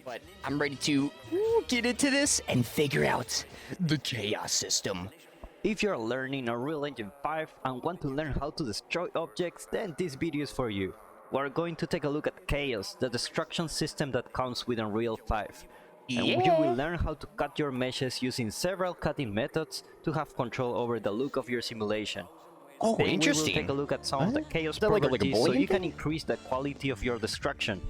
but I'm ready to get into this and figure out the chaos system. If you're learning Unreal Engine 5 and want to learn how to destroy objects, then this video is for you. We're going to take a look at Chaos, the destruction system that comes with Unreal 5. And you will learn how to cut your meshes using several cutting methods to have control over the look of your simulation. Oh, then interesting. we will take a look at some of the Chaos properties so you can increase the quality of your destruction.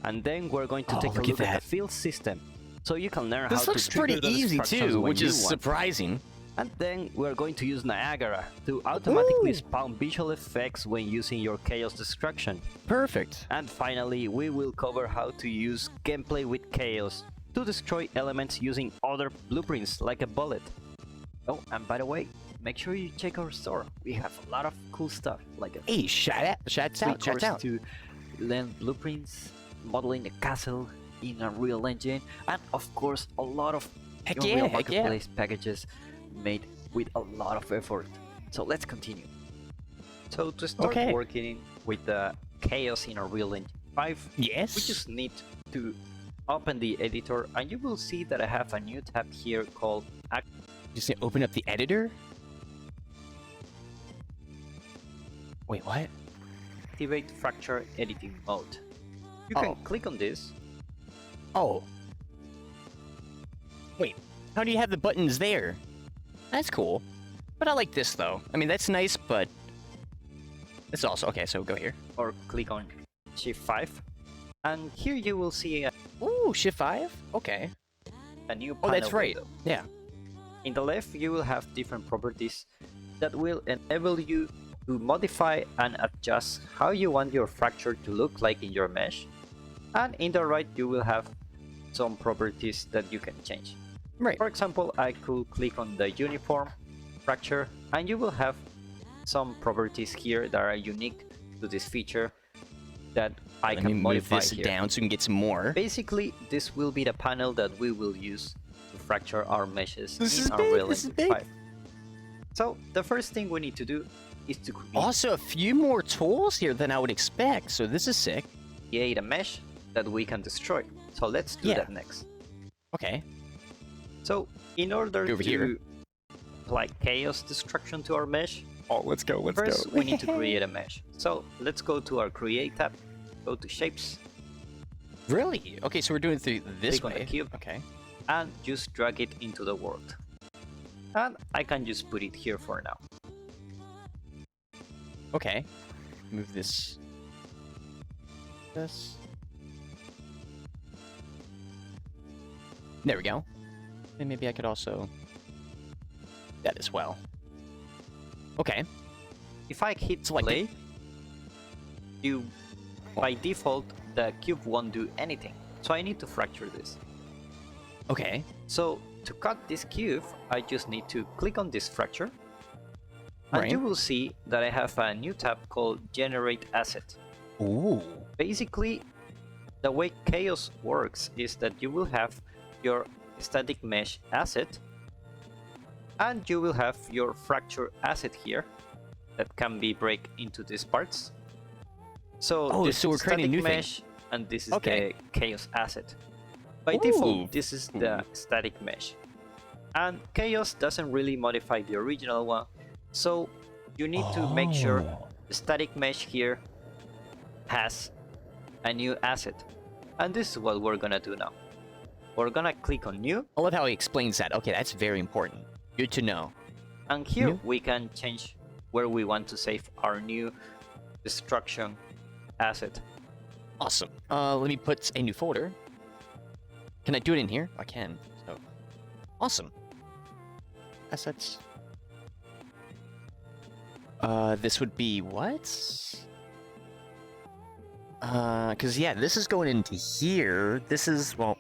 And then we're going to take a look at the field system, so you can learn how to looks pretty easy too, which is surprising. And then we're going to use Niagara to automatically spawn visual effects when using your Chaos destruction. Perfect. And finally, we will cover how to use gameplay with Chaos to destroy elements using other blueprints like a bullet. Oh, and by the way, make sure you check our store. We have a lot of cool stuff like a shouts out to learn blueprints, modeling a castle in Unreal Engine, and of course a lot of Unreal Marketplace packages made with a lot of effort. So let's continue. So to start working with the Chaos in Unreal Engine 5, we just need to open the editor, and you will see that I have a new tab here called Just open up the editor? Wait, what? Activate Fracture Editing Mode. You can click on this. Oh. Wait, how do you have the buttons there? That's cool. But I like this though. I mean, that's nice, but this is also okay, so go here. Or click on Shift 5. And here you will see a Shift 5? Okay. A new panel. Oh, that's right. Window. Yeah. In the left, you will have different properties that will enable you to modify and adjust how you want your fracture to look like in your mesh. And in the right, you will have some properties that you can change. Right. For example, I could click on the uniform fracture, and you will have some properties here that are unique to this feature that I can modify this down so we can get some more. Basically, this will be the panel that we will use to fracture our meshes in Unreal Engine 5. So the first thing we need to do is to create also a few more tools here than I would expect. So this is sick. Create a mesh that we can destroy. So let's do that next. Okay. So in order to apply Chaos destruction to our mesh, let's go. First, we need to create a mesh. So let's go to our Create tab, go to Shapes. Really? Okay, so we're doing it through this way. On the cube. Okay. And just drag it into the world. And I can just put it here for now. Okay. Move this. There we go. And maybe I could also that as well. Okay. If I hit play, by default the cube won't do anything. So I need to fracture this. Okay. So to cut this cube, I just need to click on this fracture. And you will see that I have a new tab called Generate Asset. Ooh. Basically, the way Chaos works is that you will have your static mesh asset, and you will have your fracture asset here that can be break into these parts. So this is static mesh, and this is the Chaos asset. By default, this is the static mesh. And Chaos doesn't really modify the original one, so you need to make sure the static mesh here has a new asset. And this is what we're gonna do now. We're gonna click on New. I love how he explains that. Okay, that's very important. Good to know. And here we can change where we want to save our new destruction asset. Awesome. Let me put a new folder. Can I do it in here? I can. So, awesome. Assets. This would be what? Cause yeah, this is going into here. This is, well,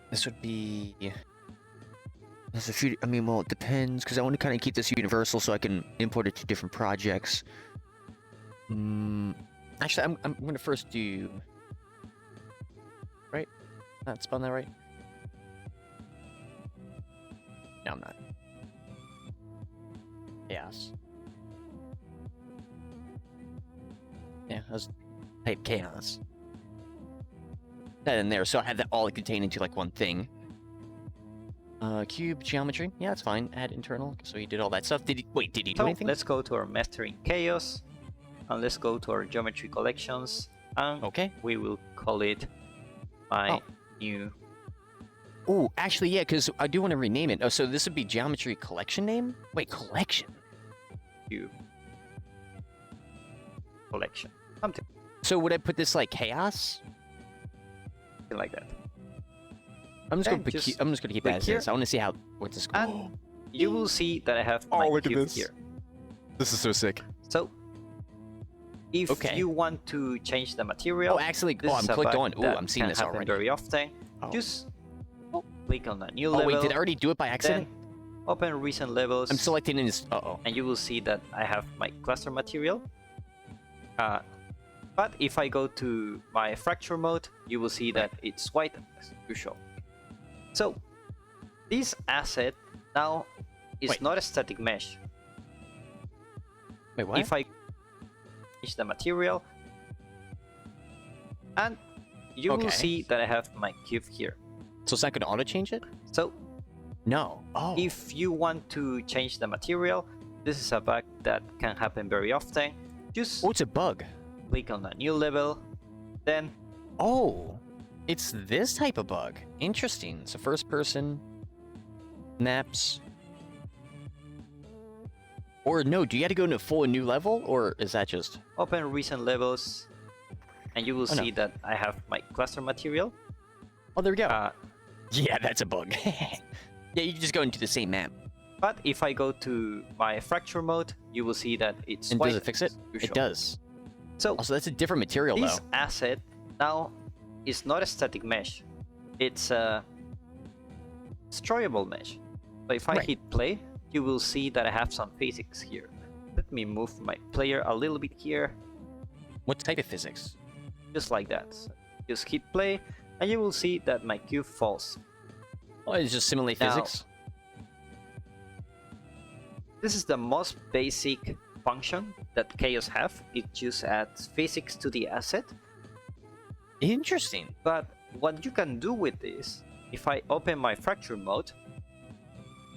this would be, there's a few, I mean, well, it depends, because I want to kind of keep this universal so I can import it to different projects. Actually, I'm going to first do, right? Not spell that right? No, I'm not. Chaos. Yeah, type chaos. That in there, so I have that all contained into like one thing. Cube geometry, yeah, that's fine. Add internal, so he did all that stuff. Did he do So anything? let's go to our mastering chaos, and let's go to our geometry collections, and Okay. we will call it my new. Oh, actually, yeah, because I do want to rename it. Oh, so this would be geometry collection name? Wait, collection? Cube collection. Something So would I put this like chaos? like that. I'm just Then gonna just I'm just gonna keep click that as here. this. I want to see how what's this. And you will see that I have my look at cube this. here. This is so sick. So if Okay. you want to change the material, Oh, actually, this I'm is a clicked bug on. Oh, that I'm seeing can this happen already. very often. Oh. Just click on a new Oh level. wait, did I already do it by accident? Then open recent levels. I'm selecting in this. And you will see that I have my cluster material. But if I go to my fracture mode, you will see that it's white as usual. So this asset now is Wait. not a static mesh. Wait, what? If I change the material, and you will Okay. see that I have my cube here. So it's not gonna auto change it? So No. Oh. if you want to change the material, this is a bug that can happen very often. Just Oh, it's a bug. click on a new level, then Oh, it's this type of bug. Interesting. So first person maps. Or no, do you have to go into a full new level, or is that just? open recent levels, and you will Oh, no. see that I have my cluster material. Oh, there we go. Uh, Yeah, that's a bug. Yeah, you can just go into the same map. but if I go to my fracture mode, you will see that it's And white does it fix it? as It usual. does. So Also, that's a different material, this though. asset now is not a static mesh. It's a destroyable mesh. So if I Right. hit play, you will see that I have some physics here. Let me move my player a little bit here, What type of physics? just like that. So just hit play, and you will see that my cube falls. Oh, it's just simulate Now- physics? This is the most basic function that Chaos have. It just adds physics to the asset. Interesting. But what you can do with this, if I open my fracture mode,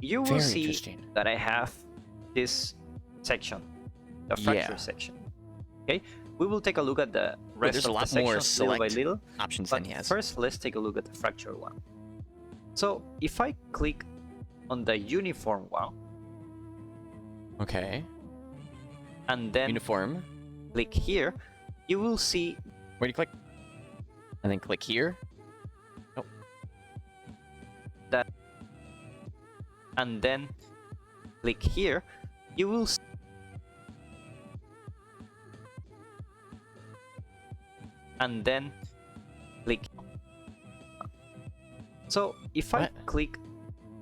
you will Very see interesting. that I have this section, the fracture section. Okay, we will take a look at the rest there's a of lot the more sections little by select little. Options But than he has. first, let's take a look at the fracture one. So if I click on the uniform one Okay. and then Uniform. click here, you will see Where do you click? And then click here. and then click here, you will see and then click. So if I What? click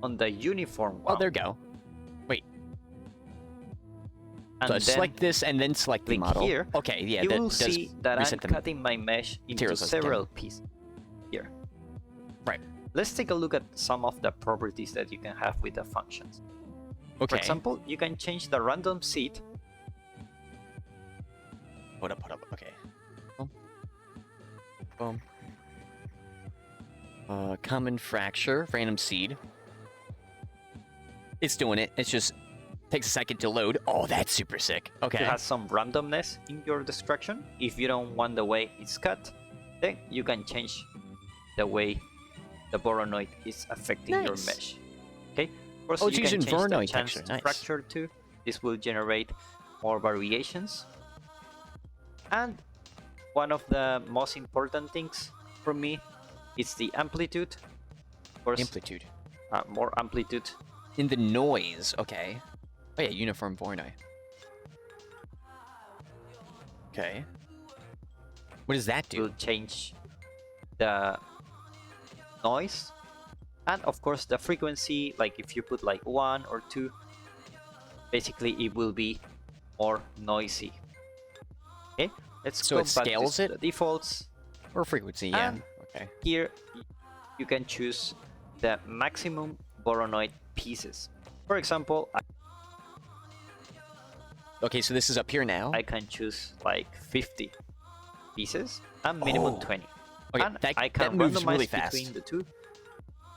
on the uniform Oh, one there we go. and So I then select this and then select the click model. here, Okay, yeah, you that will does see that I'm reset them. cutting my mesh into materials as several pieces here. Right. Let's take a look at some of the properties that you can have with the functions. For Okay. example, you can change the random seed. Hold up. Okay. Boom. Boom. Common fracture, random seed. It's doing it. It's just takes a second to load. Oh, that's super sick. Okay. It has some randomness in your destruction. If you don't want the way it's cut, then you can change the way the Voronoi is affecting your Nice. mesh. Okay. Of course, Oh, it's you can using change the Voronoi chance texture. to Nice. fracture too. This will generate more variations. And one of the most important things for me is the amplitude. Of course, Amplitude. more amplitude. In the noise. Okay. Oh yeah, uniform Voronoi. Okay. What does that do? Will change the noise, and of course the frequency. Like if you put like 1 or 2, basically it will be more noisy. Okay, let's So go it back scales to it? the defaults. Or frequency, yeah. And Okay. here you can choose the maximum Voronoi pieces. For example, Okay, so this is up here now. I can choose like 50. pieces and minimum Oh. 20. Okay, And that, I can that moves randomize really between fast. the two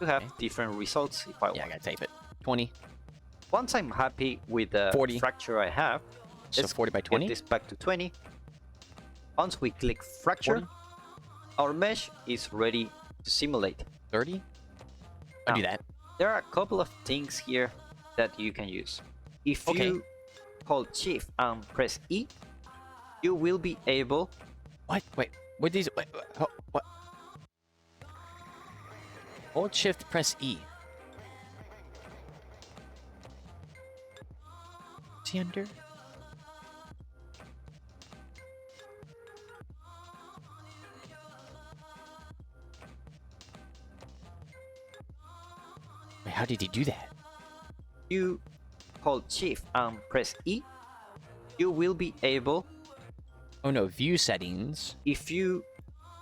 to have Okay. different results if I Yeah, I want. gotta type it. 20. Once I'm happy with the 40. fracture I have, So let's 40 by 20. get this back to 20. Once we click fracture, 40. our mesh is ready to simulate. 30. I'll do Now, that. there are a couple of things here that you can use. If Okay. you hold shift and press E, you will be able. What? Wait. What these? Wait, what? Hold shift, press E. Is he under? Wait, how did he do that? You hold shift and press E, you will be able. Oh no, view settings. If you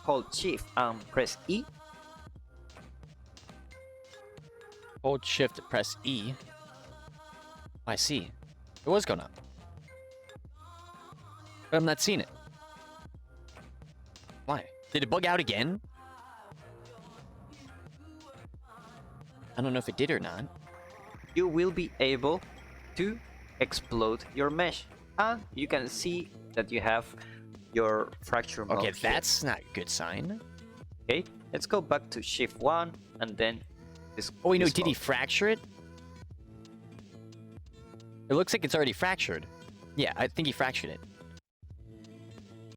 hold shift and press E, Hold shift, press E. I see. It was going up. But I'm not seeing it. Why? Did it bug out again? I don't know if it did or not. you will be able to explode your mesh, and you can see that you have your fracture mode Okay, here. that's not a good sign. Okay, let's go back to shift 1 and then this. Oh wait, no, this did he mode. fracture it? It looks like it's already fractured. Yeah, I think he fractured it.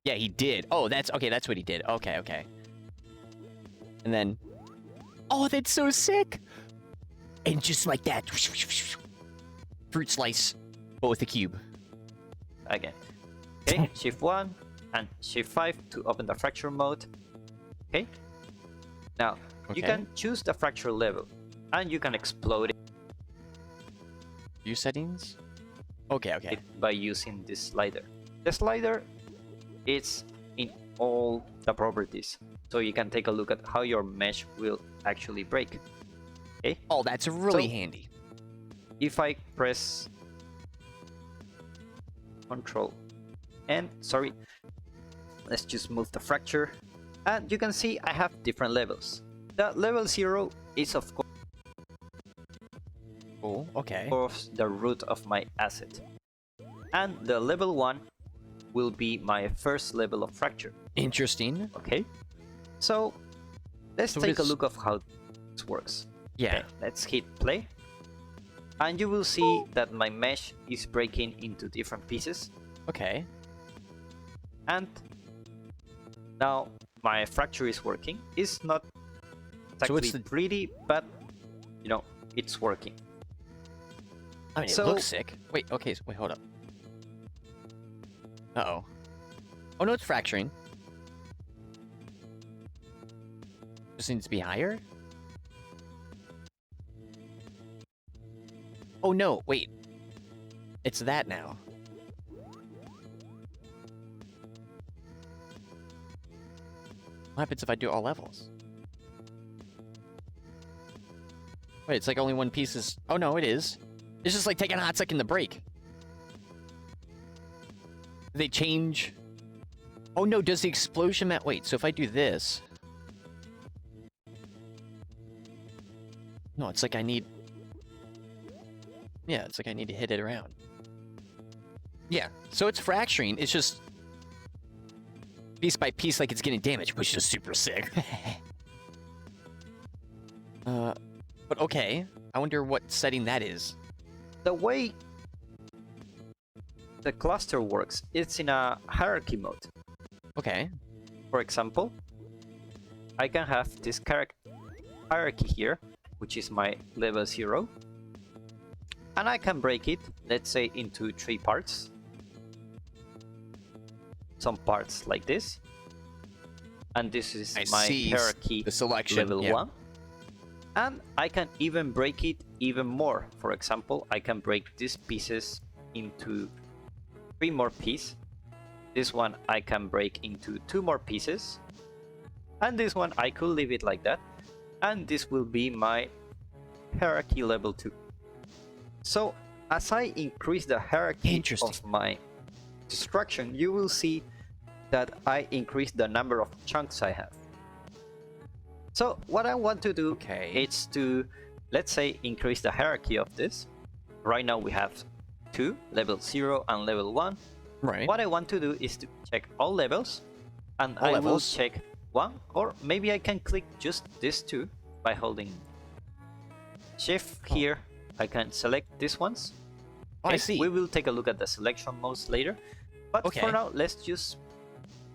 Yeah, he did. Oh, that's okay, that's what he did. Okay, okay. And then... Oh, that's so sick! And just like that... Fruit slice, but with a cube. Again. Okay, shift 1 and shift 5 to open the fracture mode. Okay. Now, you Okay. can choose the fracture level and you can explode View settings? Okay, okay. it by using this slider. The slider is in all the properties, so you can take a look at how your mesh will actually break. Okay, Oh, that's really So- handy. if I press Control and sorry, let's just move the fracture, and you can see I have different levels. The level 0 is of Oh, okay. course the root of my asset, and the level 1 will be my first level of fracture. Interesting. Okay, so let's So take a this- look of how this works. Yeah. Okay, let's hit play, and you will see that my mesh is breaking into different pieces, Okay. and now my fracture is working. It's not So what's exactly the- pretty, but you know, it's working. I mean, it So- looks sick. Wait, okay, wait, hold up. Uh-oh. Oh, no, it's fracturing. Just needs to be higher? Oh, no, wait. It's that now. What happens if I do all levels? Wait, it's like only one piece is... Oh, no, it is. It's just like taking a hot second to break. They change... Oh no, does the explosion mat... Wait, so if I do this... No, it's like I need... Yeah, it's like I need to hit it around. Yeah, so it's fracturing, it's just... Piece by piece like it's getting damaged, which is super sick. But okay. I wonder what setting that is. The way the cluster works, it's in a hierarchy mode. Okay. For example, I can have this hierarchy here, which is my level 0, and I can break it, let's say, into 3 parts. Some parts like this, and this is I my see hierarchy the selection, level yeah. 1. And I can even break it even more. For example, I can break these pieces into 3 more pieces. This one I can break into 2 more pieces. And this one I could leave it like that. And this will be my hierarchy level 2. So as I increase the hierarchy Interesting. of my destruction, you will see that I increase the number of chunks I have. So what I want to do is to, let's say, increase the hierarchy of this. Right now we have 2, level 0 and level 1. Right. What I want to do is to check all levels, and I will check 1, or maybe I can click just this 2 by holding Shift here. I can select these ones. Oh, I see. We will take a look at the selection modes later, but for now let's just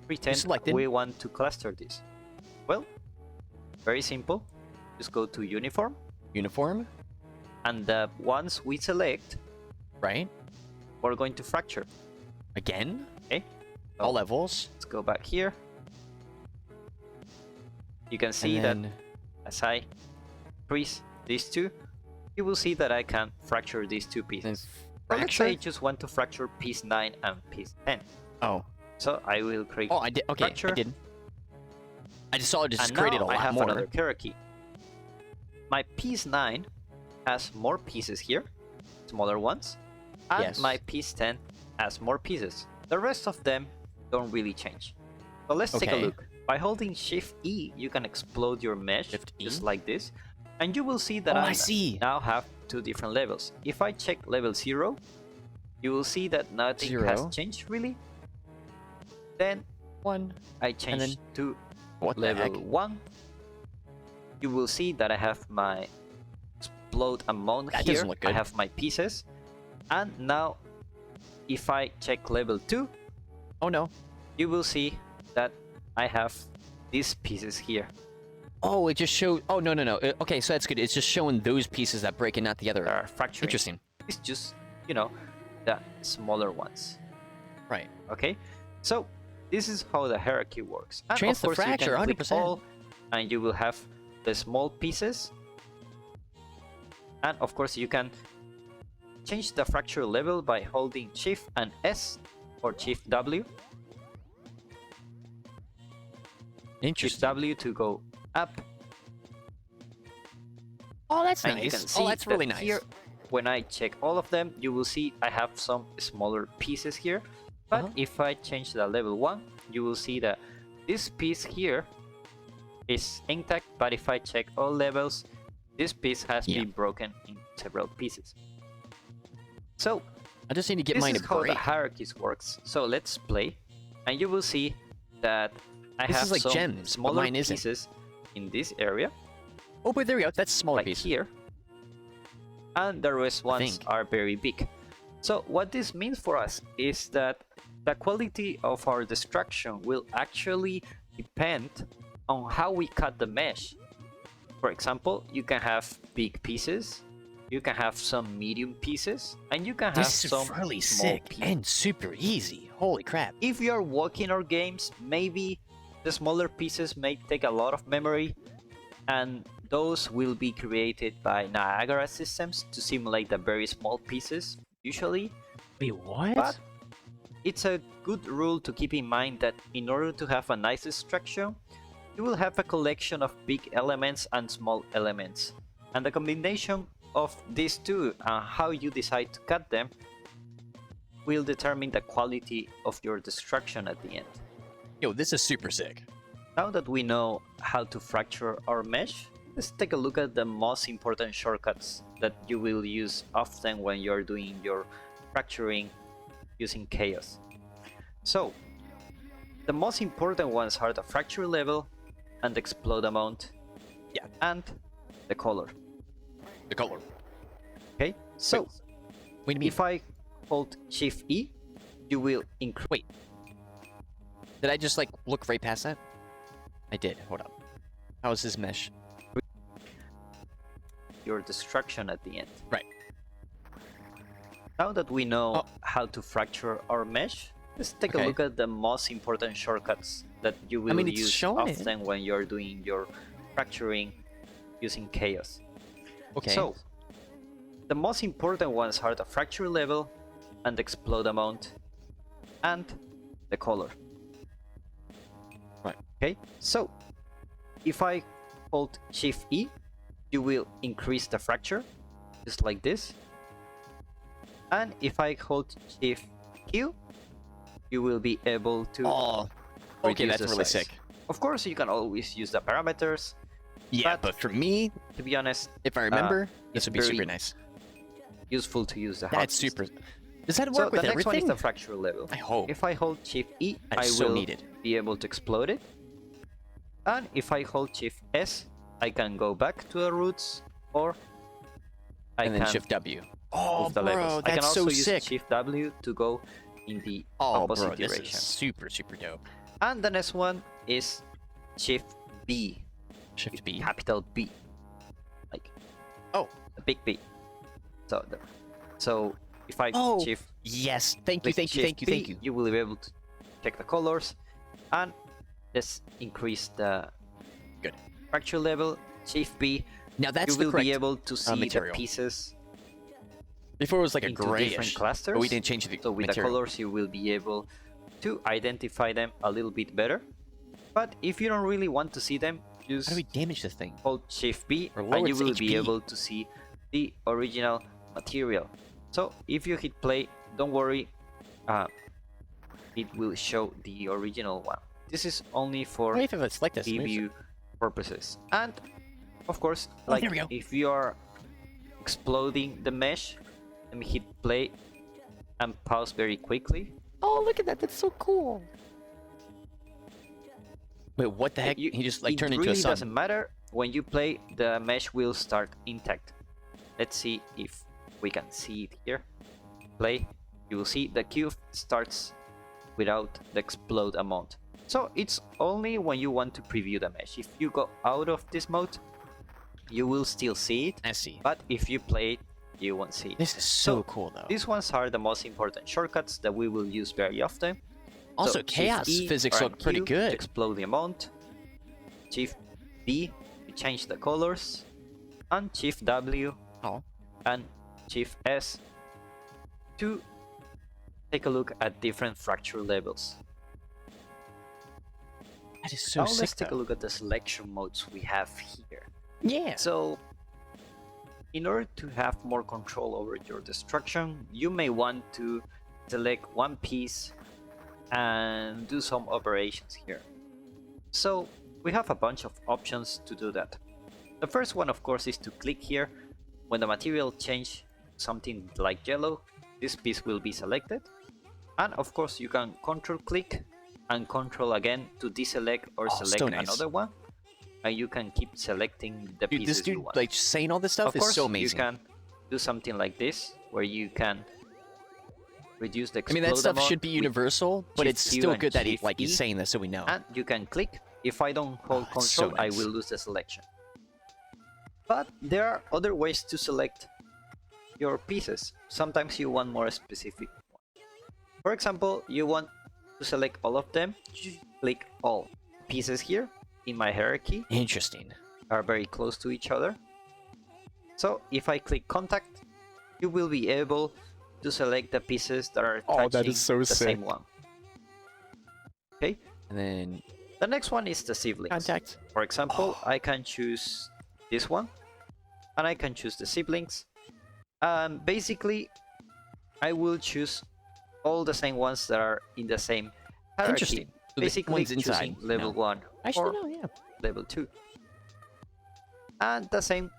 pretend we want to cluster this. Well, very simple. Just go to Uniform. Uniform. And once we select, right, we're going to fracture. Again? Okay. All levels. Let's go back here. You can see that as I increase these two, you will see that I can fracture these two pieces. Or let's say I just want to fracture piece 9 and piece 10. Oh. So I will create. Oh, I did. Okay, fracture. I did. I just saw it just and created now a lot I have more. Another hierarchy. My piece 9 has more pieces here, smaller ones, and my piece 10 has more pieces. The rest of them don't really change. So let's take a look. By holding Shift E, you can explode your mesh just like this, and you will see that I now have 2 different levels. If I check level 0, you will see that nothing has changed really. Then I change to level 1. You will see that I have my explode amount here. I have my pieces, and now if I check level 2, you will see that I have these pieces here. Oh, it just showed. Oh, no. Okay, so that's good. It's just showing those pieces that break and not the other. Fracturing. Interesting. It's just, you know, the smaller ones. Right. Okay. So this is how the hierarchy works. And Chance of course, the fracture, you can click 100%. all, and you will have the small pieces. And of course, you can change the fracture level by holding Shift and S or Shift W. Shift W to go up. Oh, that's and nice. You can see that's really nice. Here, when I check all of them, you will see I have some smaller pieces here. But if I change the level 1, you will see that this piece here is intact. But if I check all levels, this piece has been broken in several pieces. So I just need to get mine to break. This is how the hierarchies works. So let's play, and you will see that I have like some gems, smaller mine isn't. pieces in this area. Oh, but there we go. That's a smaller like piece. Here. And the rest ones are very big. So what this means for us is that the quality of our destruction will actually depend on how we cut the mesh. For example, you can have big pieces, you can have some medium pieces, and you can have some really small sick pieces. and super easy. Holy crap. If you are working our games, maybe the smaller pieces may take a lot of memory, and those will be created by Niagara systems to simulate the very small pieces, usually. Wait, what? But it's a good rule to keep in mind that in order to have a nice destruction, you will have a collection of big elements and small elements. And the combination of these two and how you decide to cut them will determine the quality of your destruction at the end. Yo, this is super sick. Now that we know how to fracture our mesh, let's take a look at the most important shortcuts that you will use often when you're doing your fracturing using chaos. So, the most important ones are the fracture level and the explode amount, and the color. The color. Okay, so Wait a minute. if I hold Shift E, you will increase. Wait. Did I just like look right past that? I did. Hold up. How is this mesh? Your destruction at the end. Right. Now that we know how to fracture our mesh, let's take a look at the most important shortcuts that you will use often when you're doing your fracturing using chaos. Okay. So, the most important ones are the fracture level and the explode amount and the color. Right. Okay, so if I hold Shift E, you will increase the fracture, just like this. And if I hold Shift Q, you will be able to Okay, reduce that's the really size. sick. Of course, you can always use the parameters. Yeah, but for me, To be honest, if I remember, this it's would be super very nice. useful to use the That's hotkeys. super. Does that So work with the next one is everything? the fracture level. I hope. If I hold Shift E, That I is so will needed. be able to explode it. And if I hold Shift S, I can go back to the roots, or I And then can Shift W. Oh, move the bro, levels. I can that's also so use sick. Shift W to go in the Oh, opposite bro, this is direction. super, super dope. And the next one is Shift B, Shift B. capital B, like Oh. a big B. So if I Oh, Shift yes. Thank you, click thank you, Shift thank you, B, thank you. you will be able to check the colors, and let's increase the Good. fracture level. Shift B, Now that's you the will correct be able to see the material. pieces Before it was like a into grayish, different clusters. but we didn't change the So with material. the colors, you will be able to identify them a little bit better. But if you don't really want to see them, just How do we damage this thing? hold Shift B, Or lower and you its will be HP. able to see the original material. So if you hit play, don't worry, it will show the original one. This is only for Wait, if it's like this. preview purposes. And of course, Oh, like there we go. if you are exploding the mesh, let me hit play and pause very quickly. Oh, look at that. That's so cool. Wait, what the heck? You- He just like it turned really into a sun. doesn't matter. When you play, the mesh will start intact. Let's see if we can see it here. Play, you will see the cube starts without the explode amount. So it's only when you want to preview the mesh. If you go out of this mode, you will still see it, I see. but if you play it, you won't see it. This is so cool, though. These ones are the most important shortcuts that we will use very often. Also, So, chaos Shift E physics or look pretty Q good. to explode the amount. Shift B to change the colors, and Shift W Oh, and Shift S to take a look at different fracture levels. that is so Now sick. let's take a though. look at the selection modes we have here. Yeah. So, in order to have more control over your destruction, you may want to select one piece and do some operations here. So, we have a bunch of options to do that. The first one, of course, is to click here. When the material changes something like yellow, this piece will be selected. And of course, you can control click and control again to deselect or Oh, select so nice. another one. And you can keep selecting the Dude, pieces this you dude, want. like, saying all this stuff Of is course, so amazing. you can do something like this, where you can reduce the I mean, that explode stuff amount should be with- universal, but Shift it's Q still and good that he, Shift like, he's E. saying this so we know. and you can click. If I don't hold Oh, it's so control, nice. I will lose the selection. But there are other ways to select your pieces. Sometimes you want more specific one. For example, you want to select all of them. Click all. Pieces here in my hierarchy Interesting. are very close to each other. So if I click contact, you will be able to select the pieces that are Oh, touching that is so the sick. same one. Okay, And then the next one is the siblings. contact. For example, I can choose this one, and I can choose the siblings. And basically, I will choose all the same ones that are in the same hierarchy. Interesting. So the Basically, ones inside. choosing level No. 1 Actually, or no, yeah. level 2. And the same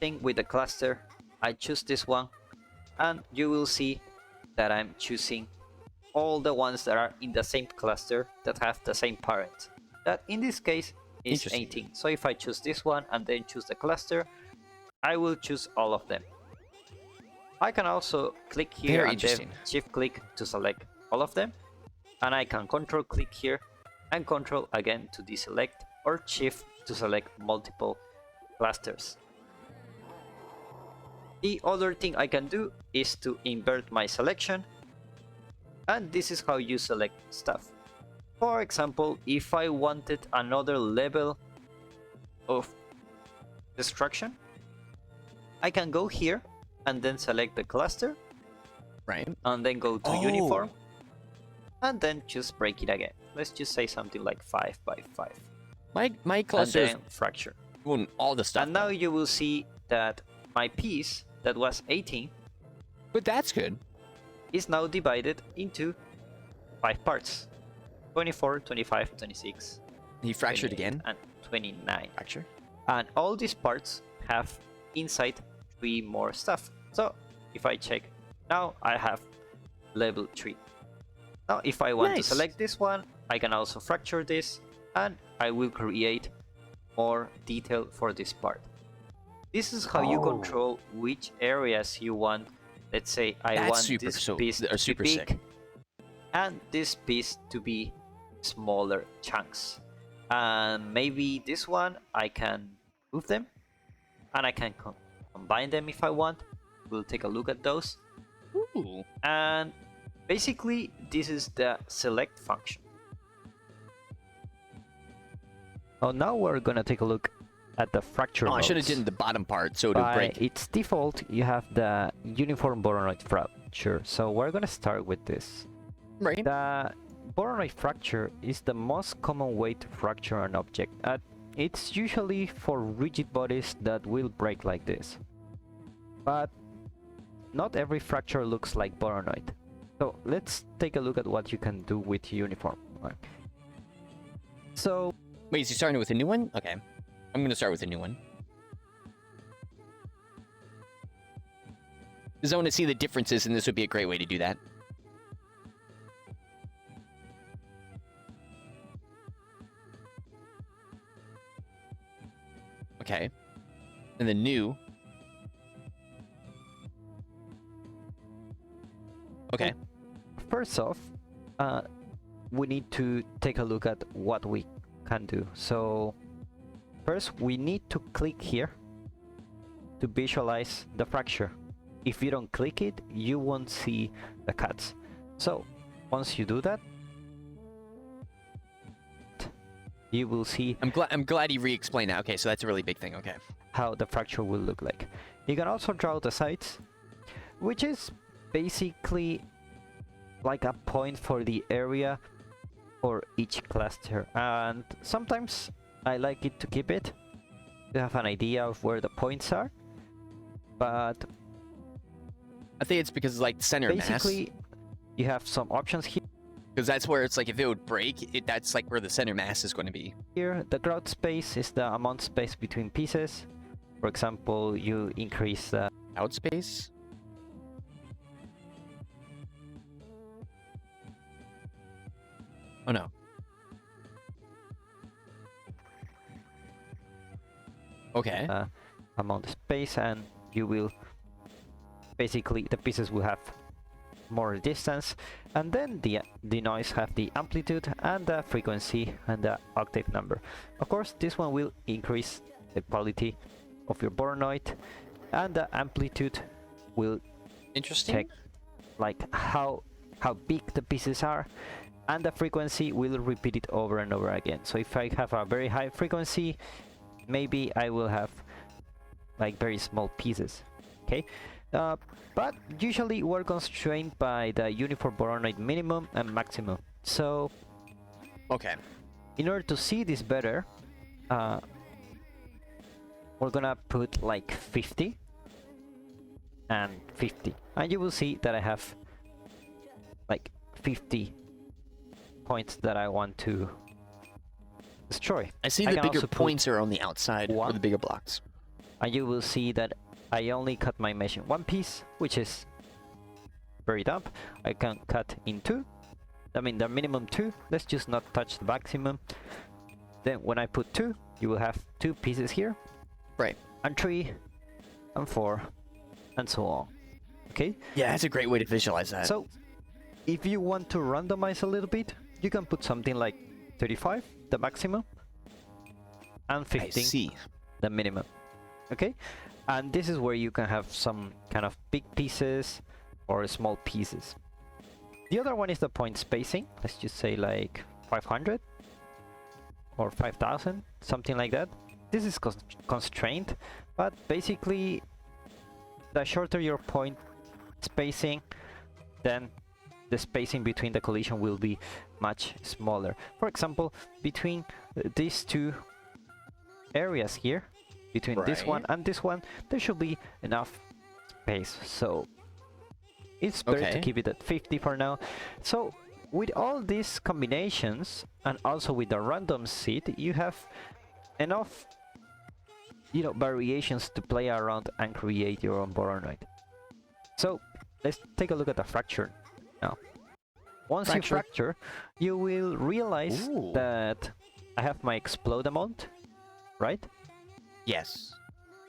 thing with the cluster. I choose this one, and you will see that I'm choosing all the ones that are in the same cluster that have the same parent. That in this case is Interesting. 18. So if I choose this one and then choose the cluster, I will choose all of them. I can also click here Very and then interesting. shift click to select all of them. And I can control click here and control again to deselect, or shift to select multiple clusters. The other thing I can do is to invert my selection, and this is how you select stuff. For example, if I wanted another level of destruction, I can go here and then select the cluster, Right. and then go to Oh. uniform, and then just break it again. Let's just say something like 5 by 5, My and cluster is then fracture. doing all the stuff. And now though. you will see that my piece that was 18 But that's good. is now divided into 5 parts. 24, 25, 26, He fractured 28, again. and 29. Fracture. And all these parts have inside 3 more stuff. So if I check now, I have level 3. Now if I want to Nice. select this one, I can also fracture this, and I will create more detail for this part. This is how you control which areas you want. Let's say I That's want super, this so, piece to super be sick. big and this piece to be smaller chunks. And maybe this one I can move them, and I can combine them if I want. We'll take a look at those. Ooh. And basically this is the select function. Oh, now we're gonna take a look at the fracture Oh, I should have modes. done the bottom part so it would By break. its default, you have the uniform Voronoi fracture. So we're gonna start with this. Right. The Voronoi fracture is the most common way to fracture an object. It's usually for rigid bodies that will break like this. But not every fracture looks like Voronoi. So let's take a look at what you can do with uniform. So Wait, is he starting with a new one? Okay. I'm gonna start with a new one. Because I want to see the differences, and this would be a great way to do that. Okay. And the new. Okay. first off, we need to take a look at what we can do. So first we need to click here to visualize the fracture. If you don't click it, you won't see the cuts. So once you do that, you will see I'm glad he re-explained that. Okay, so that's a really big thing. Okay. how the fracture will look like. You can also draw the sides, which is basically like a point for the area for each cluster. And sometimes I like it to keep it to have an idea of where the points are. But I think it's because like center mass. basically you have some options here. Because that's where it's like if it would break, that's like where the center mass is going to be. Here, the grout space is the amount space between pieces. For example, you increase the Out space. Oh no. Okay. amount of space, and you will basically the pieces will have more distance, and then the noise have the amplitude and the frequency and the octave number. Of course, this one will increase the quality of your Voronoi, and the amplitude will Interesting. check like how big the pieces are, and the frequency will repeat it over and over again. So if I have a very high frequency, maybe I will have like very small pieces. Okay. But usually we're constrained by the uniform Voronoi minimum and maximum. So Okay. in order to see this better, we're gonna put like 50 and 50, and you will see that I have like 50 points that I want to destroy. I see I the can bigger also put points are on the outside, or one. the bigger blocks. And you will see that I only cut my mesh in one piece, which is very dumb. I can cut in two. I mean the minimum two. Let's just not touch the maximum. Then when I put two, you will have two pieces here. Right. And three, and four, and so on. Okay? Yeah, that's a great way to visualize that. So if you want to randomize a little bit, you can put something like 35, the maximum, and I 15, see. the minimum. Okay? And this is where you can have some kind of big pieces or small pieces. The other one is the point spacing. Let's just say like 500 or 5000, something like that. This is constrained, but basically the shorter your point spacing, then the spacing between the collision will be much smaller. For example, between these two areas here, between this one and this one, there should be enough space. So it's better to Okay. keep it at 50 for now. So with all these combinations and also with the random seed, you have enough, you know, variations to play around and create your own Boronoid. So let's take a look at the fracture now. Once you fracture, you will realize that I have my explode amount, right? Yes.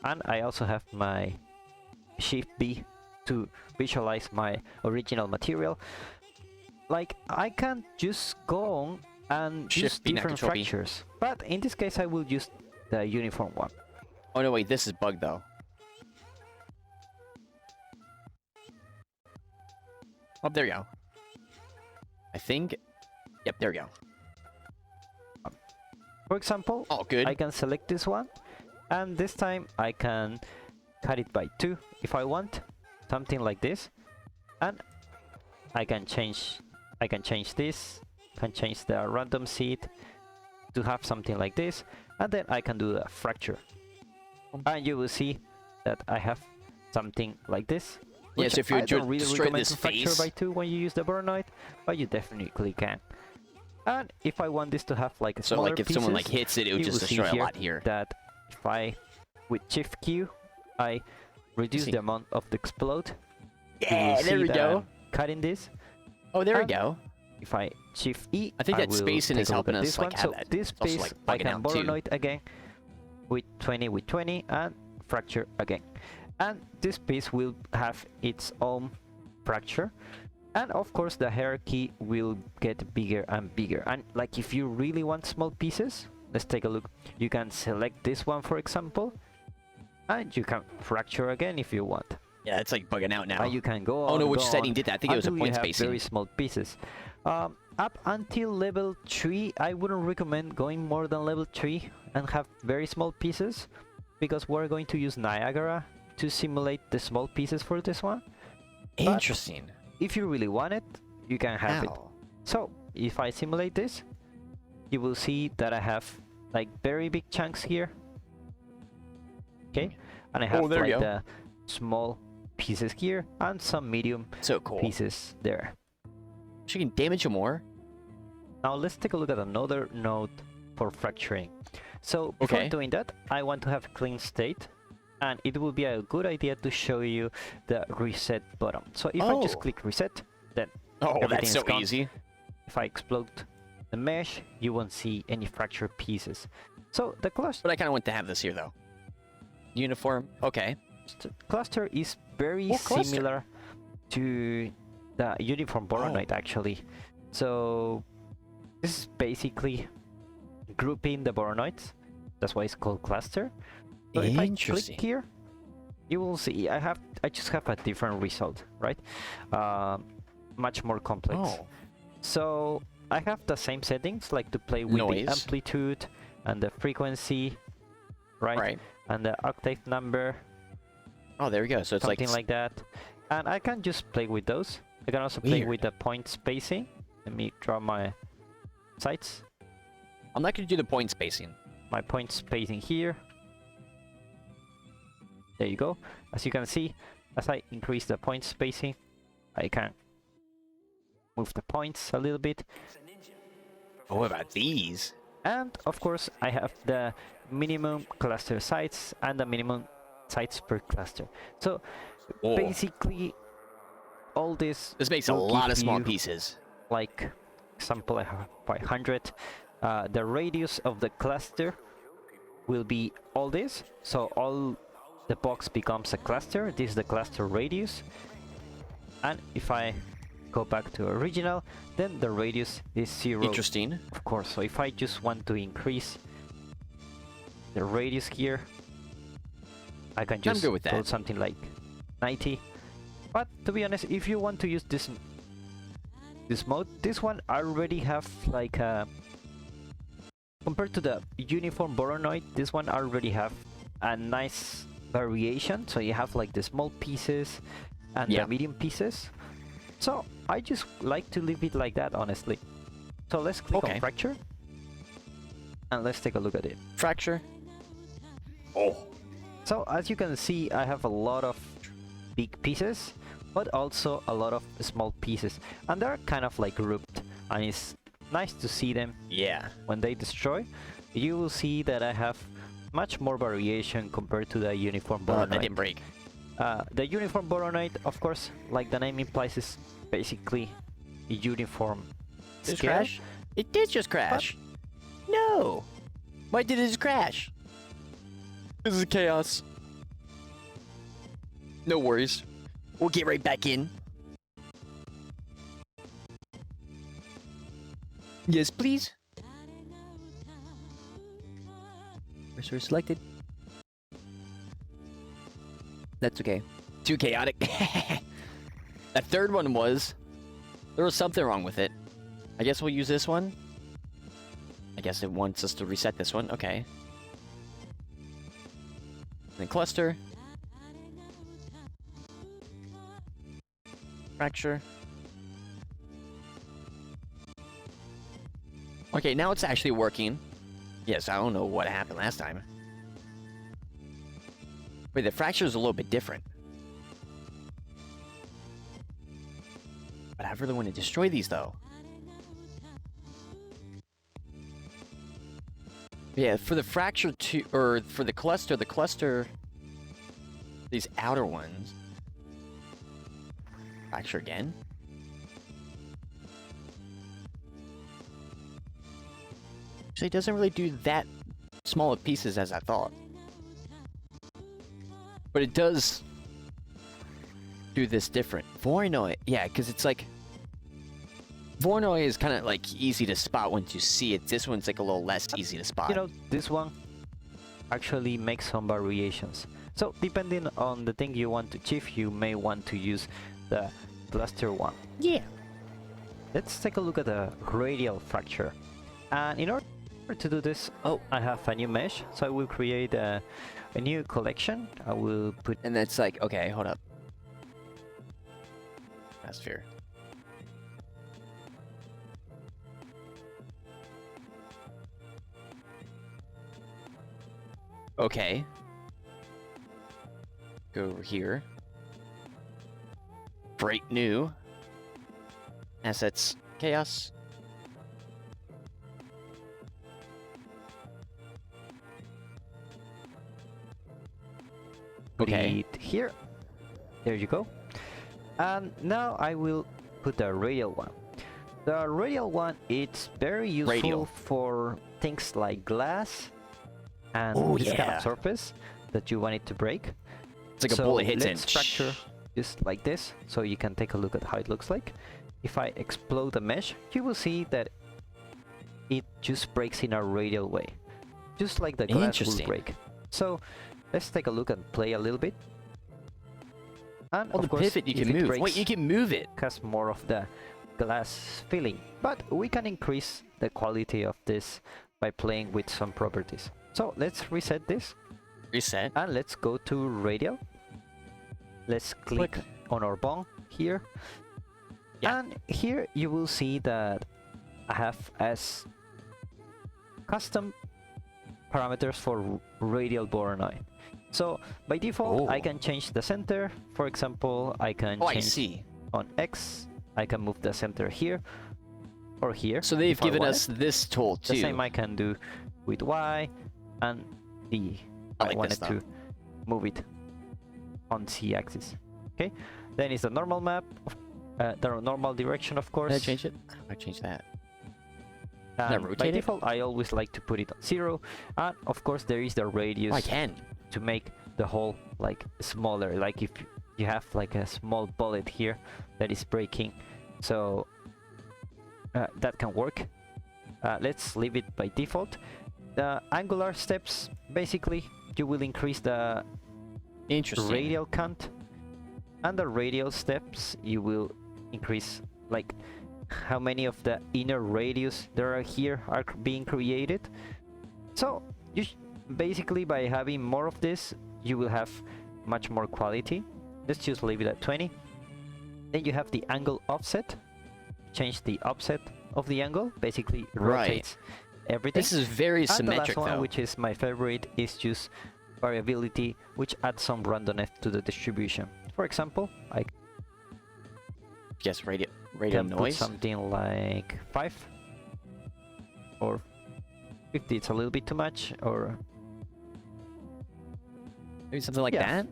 And I also have my Shift B to visualize my original material. Like, I can just go on and use different fractures, but in this case I will use the uniform one. Oh no, wait, this is bugged though. Oh, there you go. I think... Yep, there we go. For example, good. I can select this one, and this time I can cut it by 2 if I want, something like this, and I can change this, can change the random seed to have something like this, and then I can do a fracture, and you will see that I have something like this. Yes, if you don't really destroy recommend this to fracture face by 2 when you use the Boronoid, but you definitely can. And if I want this to have like a so smaller like if pieces, someone like hits it, it would just destroy a lot here. That if I with Shift Q, I reduce the amount of the explode. Yeah, there we go. Cutting this. Oh, there we go. If I Shift E, I think that spacing is helping us like have that. This space I can Boronoid again with 20 and fracture again. And this piece will have its own fracture, and of course the hierarchy will get bigger and bigger. And like if you really want small pieces, let's take a look. You can select this one, for example, and you can fracture again if you want. Yeah, it's like bugging out now. And you can go on. Oh no, which setting did that? I think it was a point spacing. Very small pieces. Up until level 3, I wouldn't recommend going more than level 3 and have very small pieces, because we're going to use Niagara to simulate the small pieces for this one. Interesting. But if you really want it, you can have it. So if I simulate this, you will see that I have like very big chunks here. Okay, and I have like the small pieces here and some medium pieces there. So you can damage them more. Now let's take a look at another node for fracturing. So before doing that, I want to have a clean state, and it will be a good idea to show you the reset button. So if I just click reset, then that's so easy. If I explode the mesh, you won't see any fractured pieces. So the cluster... But I kind of want to have this here though. Uniform, okay. The cluster is very similar to the uniform Boronoid actually. So this is basically grouping the Boronoids. That's why it's called cluster. So if I click here, you will see I just have a different result, right? Much more complex. So I have the same settings, like to play with the amplitude and the frequency, right? And the octave number. Oh, there we go. So it's something like that. And I can just play with those. I can also play with the point spacing. Let me draw my sights. I'm not going to do the point spacing. My point spacing here. There you go. As you can see, as I increase the point spacing, I can move the points a little bit. Oh, what about these? And of course, I have the minimum cluster size and the minimum sites per cluster. So basically, all this makes a lot of small pieces. Like, example, I have 500. The radius of the cluster will be all this. So all the box becomes a cluster. This is the cluster radius. And if I go back to original, then the radius is 0. Interesting. Of course. So if I just want to increase the radius here, I can just put something like 90. But to be honest, if you want to use this mode, this one already have like a, compared to the uniform Boronoid, this one already have a nice variation. So you have like the small pieces and the medium pieces. So I just like to leave it like that, honestly. So let's click on fracture and let's take a look at it. Fracture. So as you can see, I have a lot of big pieces, but also a lot of small pieces, and they're kind of like grouped. and it's nice to see them Yeah. when they destroy. You will see that I have much more variation compared to the uniform That Boronite. didn't break. The uniform Boronite, of course, like the name implies, is basically a uniform Did it scale. crash? It did just crash. No. Why did it just crash? This is chaos. No worries. We'll get right back in. Yes, please. Cursor selected. That's okay. Too chaotic. That third one was... There was something wrong with it. I guess we'll use this one. I guess it wants us to reset this one. Okay. Then cluster. Fracture. Okay, now it's actually working. Yes, I don't know what happened last time. Wait, the fracture is a little bit different. But I really want to destroy these, though. Yeah, for the fracture to, or for the cluster, these outer ones. Fracture again. Actually, it doesn't really do that small of pieces as I thought. But it does do this different. Voronoi, yeah, because it's like... Voronoi is kind of like easy to spot once you see it. This one's like a little less easy to spot. You know, this one actually makes some variations. So depending on the thing you want to achieve, you may want to use the cluster one. Yeah. Let's take a look at the radial fracture. And in order to do this, I have a new mesh. So I will create a new collection. I will put... And that's like, okay, hold up. Sphere. Okay. Go over here. Break new. Assets. Chaos. Put Okay. it here. There you go. And now I will put the radial one. The radial one, it's very useful for things like glass and this kind of surface that you want it to break. It's like a bullet hits in. Let's fracture just like this, so you can take a look at how it looks like. If I explode the mesh, you will see that it just breaks in a radial way, just like the glass will break. So let's take a look and play a little bit. And of course, pivot you can move. Wait, you can move it. Has more of the glass feeling, but we can increase the quality of this by playing with some properties. So let's reset this. Reset. And let's go to radial. Let's click on our bone here. Yeah. And here you will see that I have as custom parameters for radial Voronoi. So by default, I can change the center. For example, I can change on X. I can move the center here or here. So they've given us this tool too. The same I can do with Y and D. I wanted to move it on Z-axis. Okay. Then it's the normal map, the normal direction, of course. Can I change it? I change that. By default, I always like to put it on 0, and of course there is the radius. I can to make the hole like smaller. Like if you have like a small bullet here that is breaking, so that can work. Let's leave it by default. The angular steps, basically, you will increase the radial count, and the radial steps you will increase like how many of the inner radius there are here are being created. So you basically by having more of this you will have much more quality. Let's just leave it at 20. Then you have the angle offset. Change the offset of the angle, basically rotates everything. This is very symmetric, the last one, which is my favorite, is just variability, which adds some randomness to the distribution. For example, I guess Radio can put noise. something like 5 or 50. It's a little bit too much, or Maybe something like yeah. that.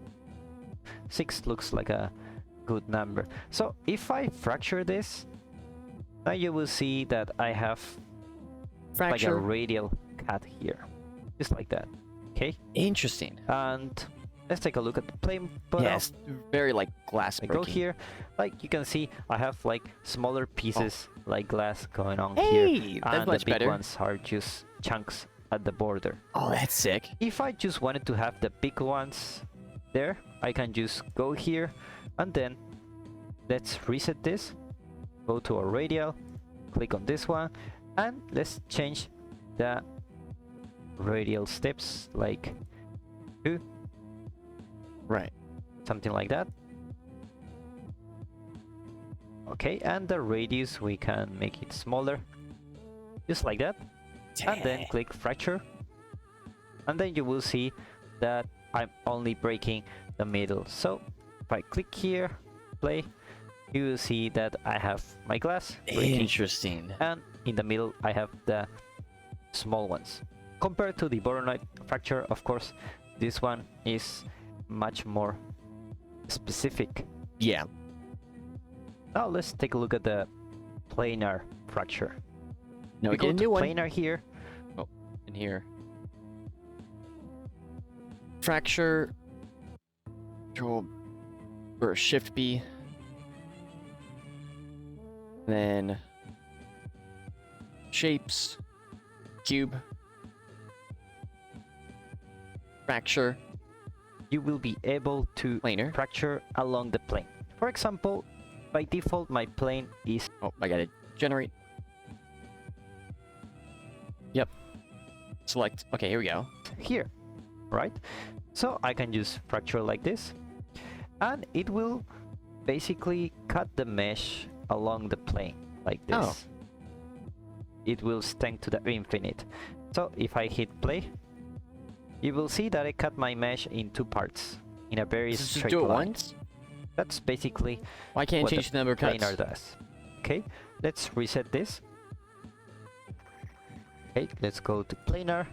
6 looks like a good number. So if I fracture this, now you will see that I have like a Fracture. radial cut here, just like that. Okay, Interesting. and let's take a look at the plane. But Yes, very like glass I go breaking. here, like you can see, I have like smaller pieces like glass going on Hey, here, that's and much the big better. ones are just chunks at the border. Oh, that's sick. If I just wanted to have the big ones there, I can just go here, and then let's reset this, go to our radial, click on this one, and let's change the radial steps like 2, Right. something like that. Okay, and the radius we can make it smaller, just like that, and then click fracture, and then you will see that I'm only breaking the middle. So if I click here, play, you will see that I have my glass breaking, Interesting. and in the middle I have the small ones. Compared to the Voronoi fracture, of course, this one is much more specific. Yeah. Now let's take a look at the planar fracture. No, We we get go a to new one planar here. in here. Fracture. Control or Shift B. Then shapes. Cube. Fracture. You will be able to Planar. fracture along the plane. For example, by default my plane is Oh, I gotta generate. Yep. Select. Okay, here we go. here, right? So I can just fracture like this, and it will basically cut the mesh along the plane like this. Oh. It will extend to the infinite. So if I hit play, you will see that I cut my mesh in 2 parts in a very Just straight do it line. once. That's basically Why can't what change the number of cuts? planar does. Okay, let's reset this. Okay, let's go to planar,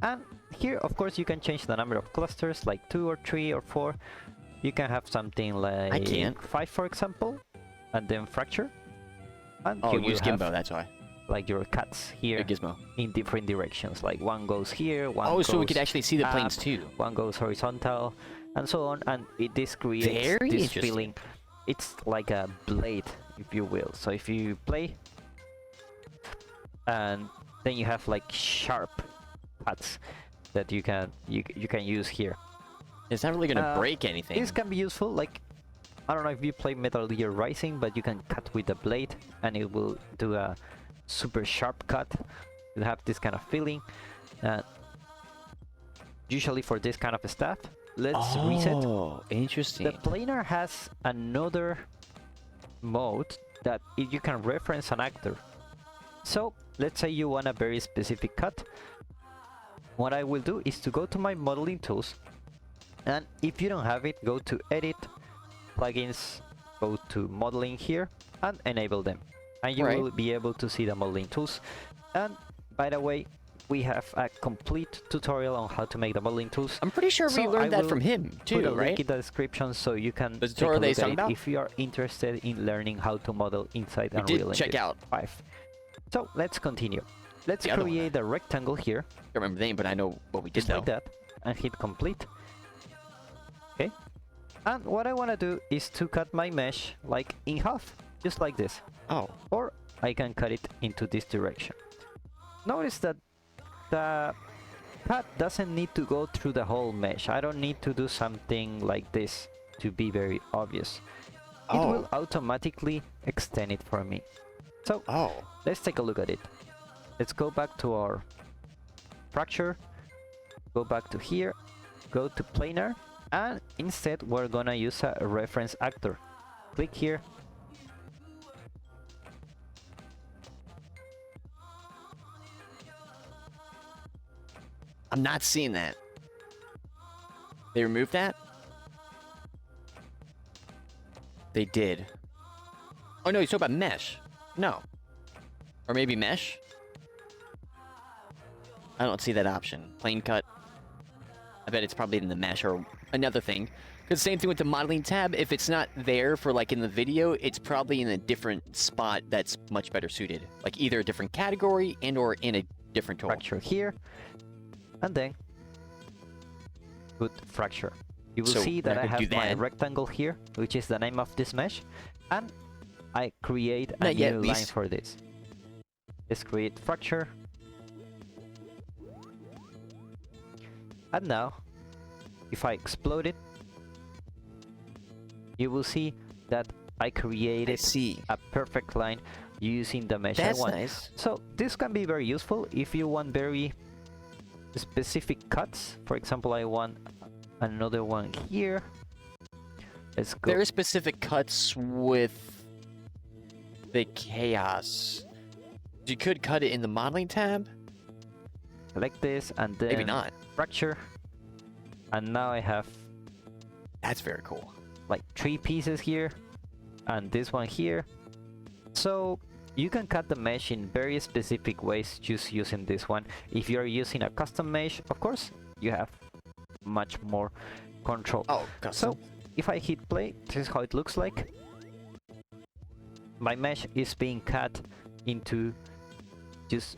and here of course you can change the number of clusters, like 2 or 3 or 4. You can have something like can't. 5 for example, and then fracture, and Oh, you will use have Gimbo, that's why. like your cuts here Yeah, Gizmo. in different directions, like one goes here, one Oh, goes so we could actually see the planes up, too. one goes horizontal, and so on, and this creates Very this interesting. feeling. It's like a blade, if you will. So if you play, and then you have like sharp cuts that you can use here. It's not really gonna Uh, break anything. This can be useful, like, I don't know if you play Metal Gear Rising, but you can cut with the blade and it will do a super sharp cut. You have this kind of feeling. Usually for this kind of stuff, let's reset. Oh, interesting. The planar has another mode that you can reference an actor. So let's say you want a very specific cut. What I will do is to go to my modeling tools, and if you don't have it, go to edit, plugins, go to modeling here and enable them, and you Right. will be able to see the modeling tools. And by the way, we have a complete tutorial on how to make the modeling tools. I'm pretty sure we So learned I that from will him Put too, a link right? in the description so you can The take a tutorial that he's look at talking it about? if you are interested in learning how to model inside We Unreal did check Engine out. 5. So let's continue. Let's The other one. create a rectangle here, I don't remember the name, but I know what we did just though. like that, and hit complete. Okay. And what I want to do is to cut my mesh like in half, just like this. Oh, Or I can cut it into this direction. Notice that the cut doesn't need to go through the whole mesh. I don't need to do something like this to be very obvious. It Oh. will automatically extend it for me. So oh. let's take a look at it. Let's go back to our fracture, go back to here, go to planar, and instead we're gonna use a reference actor. Click here. I'm not seeing that. They removed that? They did. Oh no, he's talking about mesh. No. Or maybe mesh? I don't see that option. Plane cut. I bet it's probably in the mesh or another thing. Because same thing with the modeling tab. If it's not there for like in the video, it's probably in a different spot that's much better suited. Like either a different category and or in a different tool. Fracture here, and then put fracture. You will So see that we're I not gonna have do my that. rectangle here, which is the name of this mesh, and I create a Not yet, new at line least. for this. Let's create fracture. And now, if I explode it, you will see that I I created see. a perfect line using the mesh I That's want. nice. So this can be very useful if you want very specific cuts. For example, I want another one here. Let's go. There are specific cuts with the chaos. You could cut it in the modeling tab. Select this and then Maybe not. fracture. And now I have That's very cool. like 3 pieces here and this one here. So you can cut the mesh in very specific ways just using this one. If you're using a custom mesh, of course, you have much more control. Oh, custom. So if I hit play, this is how it looks like. My mesh is being cut into just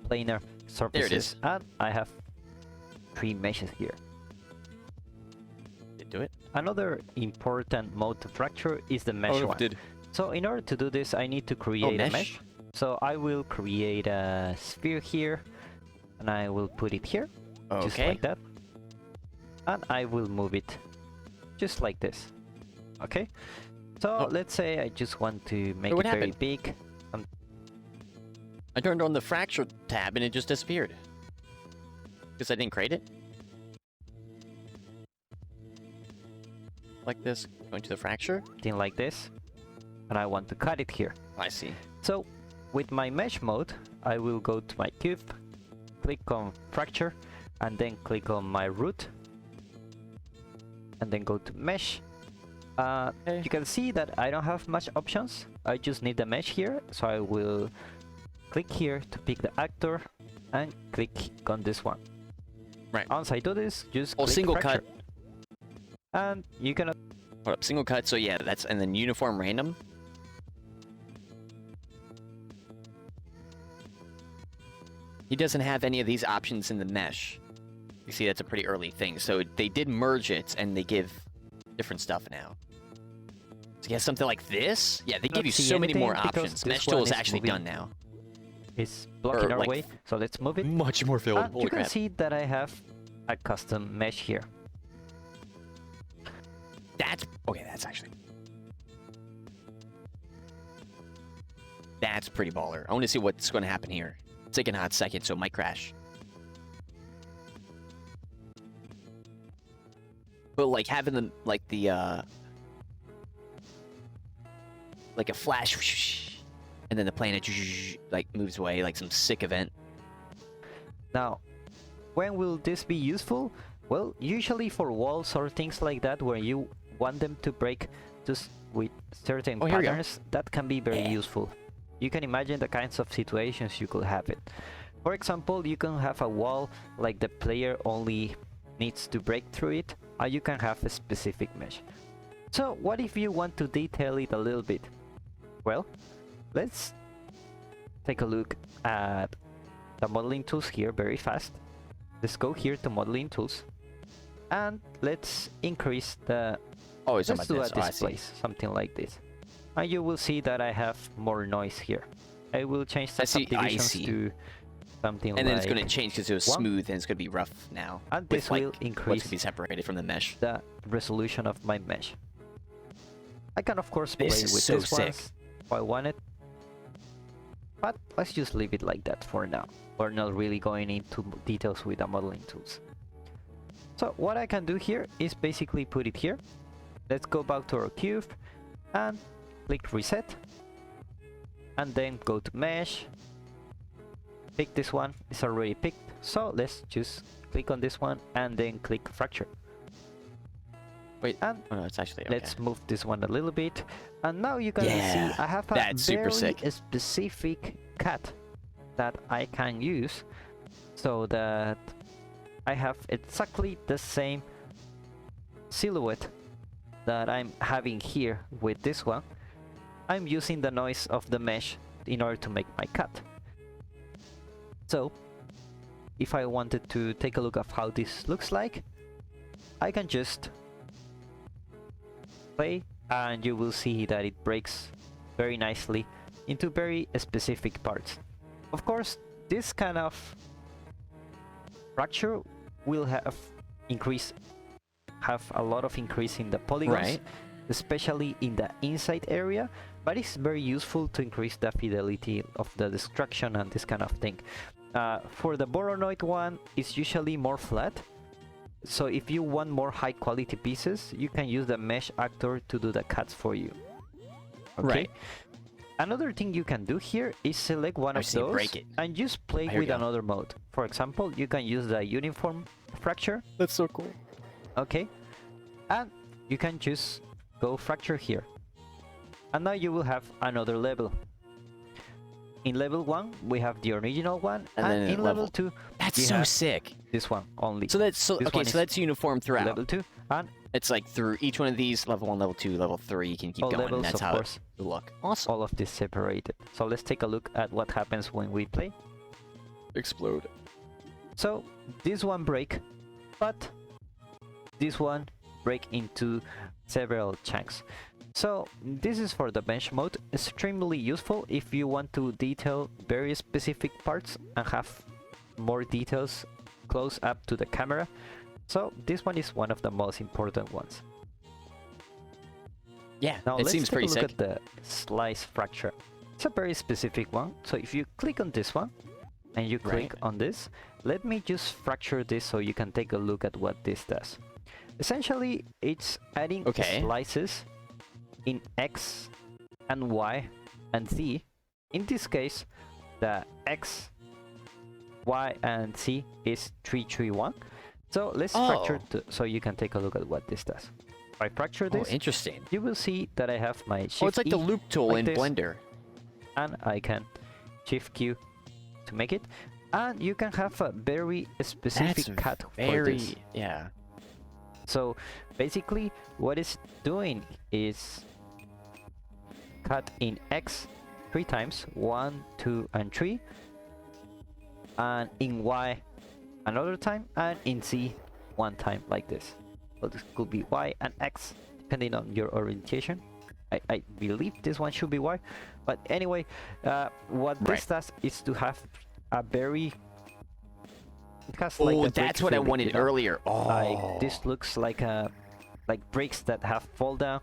planar surfaces. is. And I have 3 meshes here. Did it do it? Another important mode to fracture is the mesh one. Did. So in order to do this, I need to create a mesh? mesh. So I will create a sphere here, and I will put it here, just Okay. like that. And I will move it just like this. Okay? So Oh. let's say I just want to make what it very happened? big. I turned on the fracture tab and it just disappeared. Because I didn't create it. Like this, going to the fracture. Something like this. And I want to cut it here. I see. So with my mesh mode, I will go to my cube, click on fracture, and then click on my root, and then go to mesh. Okay. You can see that I don't have much options. I just need the mesh here, so I will click here to pick the actor and click on this one. Right. Once I do this, just Oh, click single fracture. cut. And you can Hold up, single cut. So yeah, that's and then uniform random. He doesn't have any of these options in the mesh. You see, that's a pretty early thing. So they did merge it, and they give different stuff now. So yeah, something like this. Yeah, they give you see so many more anything because options. this Mesh one tool is is actually moving. done now. it's blocking our like- way. So let's move it. Much more filled. And you can see that I have a custom mesh here. That's okay. That's actually that's pretty baller. I want to see what's going to happen here. It's taking a hot second, so it might crash. But like having the like a flash, and then the planet like moves away like some sick event. Now, when will this be useful? Well, usually for walls or things like that where you want them to break just with certain Oh, here we go. patterns, that can be very Yeah. useful. You can imagine the kinds of situations you could have it. For example, you can have a wall like the player only needs to break through it, or you can have a specific mesh. So what if you want to detail it a little bit? Well, let's take a look at the modeling tools here very fast. Let's go here to modeling tools, and let's increase the Oh, it's let's do a about this. Oh, I see. display, something like this. And you will see that I have more noise here. I will change the I see, subdivisions see. to something And then like it's going to change because it was one. smooth and it's going to be rough now. And with, this will like, increase what's going to be separated from the mesh. the resolution of my mesh. I can of course play This is with so this sick. ones if I want it. But let's just leave it like that for now. We're not really going into details with the modeling tools. So what I can do here is basically put it here. Let's go back to our cube and click reset. And then go to mesh. Pick this one, it's already picked. So let's just click on this one and then click fracture. Wait. And Oh no, it's actually okay. let's move this one a little bit. And now you can Yeah, see I have a that's super very sick. specific cut that I can use so that I have exactly the same silhouette that I'm having here with this one. I'm using the noise of the mesh in order to make my cut. So if I wanted to take a look at how this looks like, I can just play and you will see that it breaks very nicely into very specific parts. Of course, this kind of fracture will have a lot of increase in the polygons, Right. especially in the inside area, but it's very useful to increase the fidelity of the destruction and this kind of thing. For the Boronoid one, it's usually more flat, so if you want more high quality pieces, you can use the mesh actor to do the cuts for you. Okay? Right. Another thing you can do here is select one I of see, those break it. and just play Here we with go. another mode. For example, you can use the uniform fracture. That's so cool. Okay, and you can just go fracture here, and now you will have another level. In level 1 we have the original one, And and then in level 2 That's you so have sick. this one only. So that's This okay. one So is that's uniform throughout. level 2 and It's like through each one of these, level 1, level 2, level 3. You can keep all going. levels, And that's of how course, it will look. Awesome. all of this separated. So let's take a look at what happens when we play. Explode. So this one break, but this one break into several chunks. So this is for the bench mode, extremely useful if you want to detail very specific parts and have more details close up to the camera. So this one is one of the most important ones. Yeah, Now it let's seems take pretty a look sick. at the slice fracture. It's a very specific one. So if you click on this one and you click Right. on this, let me just fracture this so you can take a look at what this does. Essentially, it's adding Okay. slices in X and Y and Z. In this case, the X, Y, and Z is 3, 3, 1. So let's fracture so you can take a look at what this does. If I fracture Oh, this, interesting. you will see that I have my Shift Oh, it's like the E, loop tool like in this. Blender. and I can Shift Q to make it. And you can have a very specific That's cut for very this. yeah. So basically what it's doing is cut in X 3 times, 1, 2, and 3, and in Y another time, and in Z 1 time, like this. So this could be Y and X depending on your orientation. I believe this one should be Y, but anyway, what this does is to have a very, it has like Oh, a that's break what I feeling, wanted you know? earlier. Oh, Like this looks like a bricks that have fall down.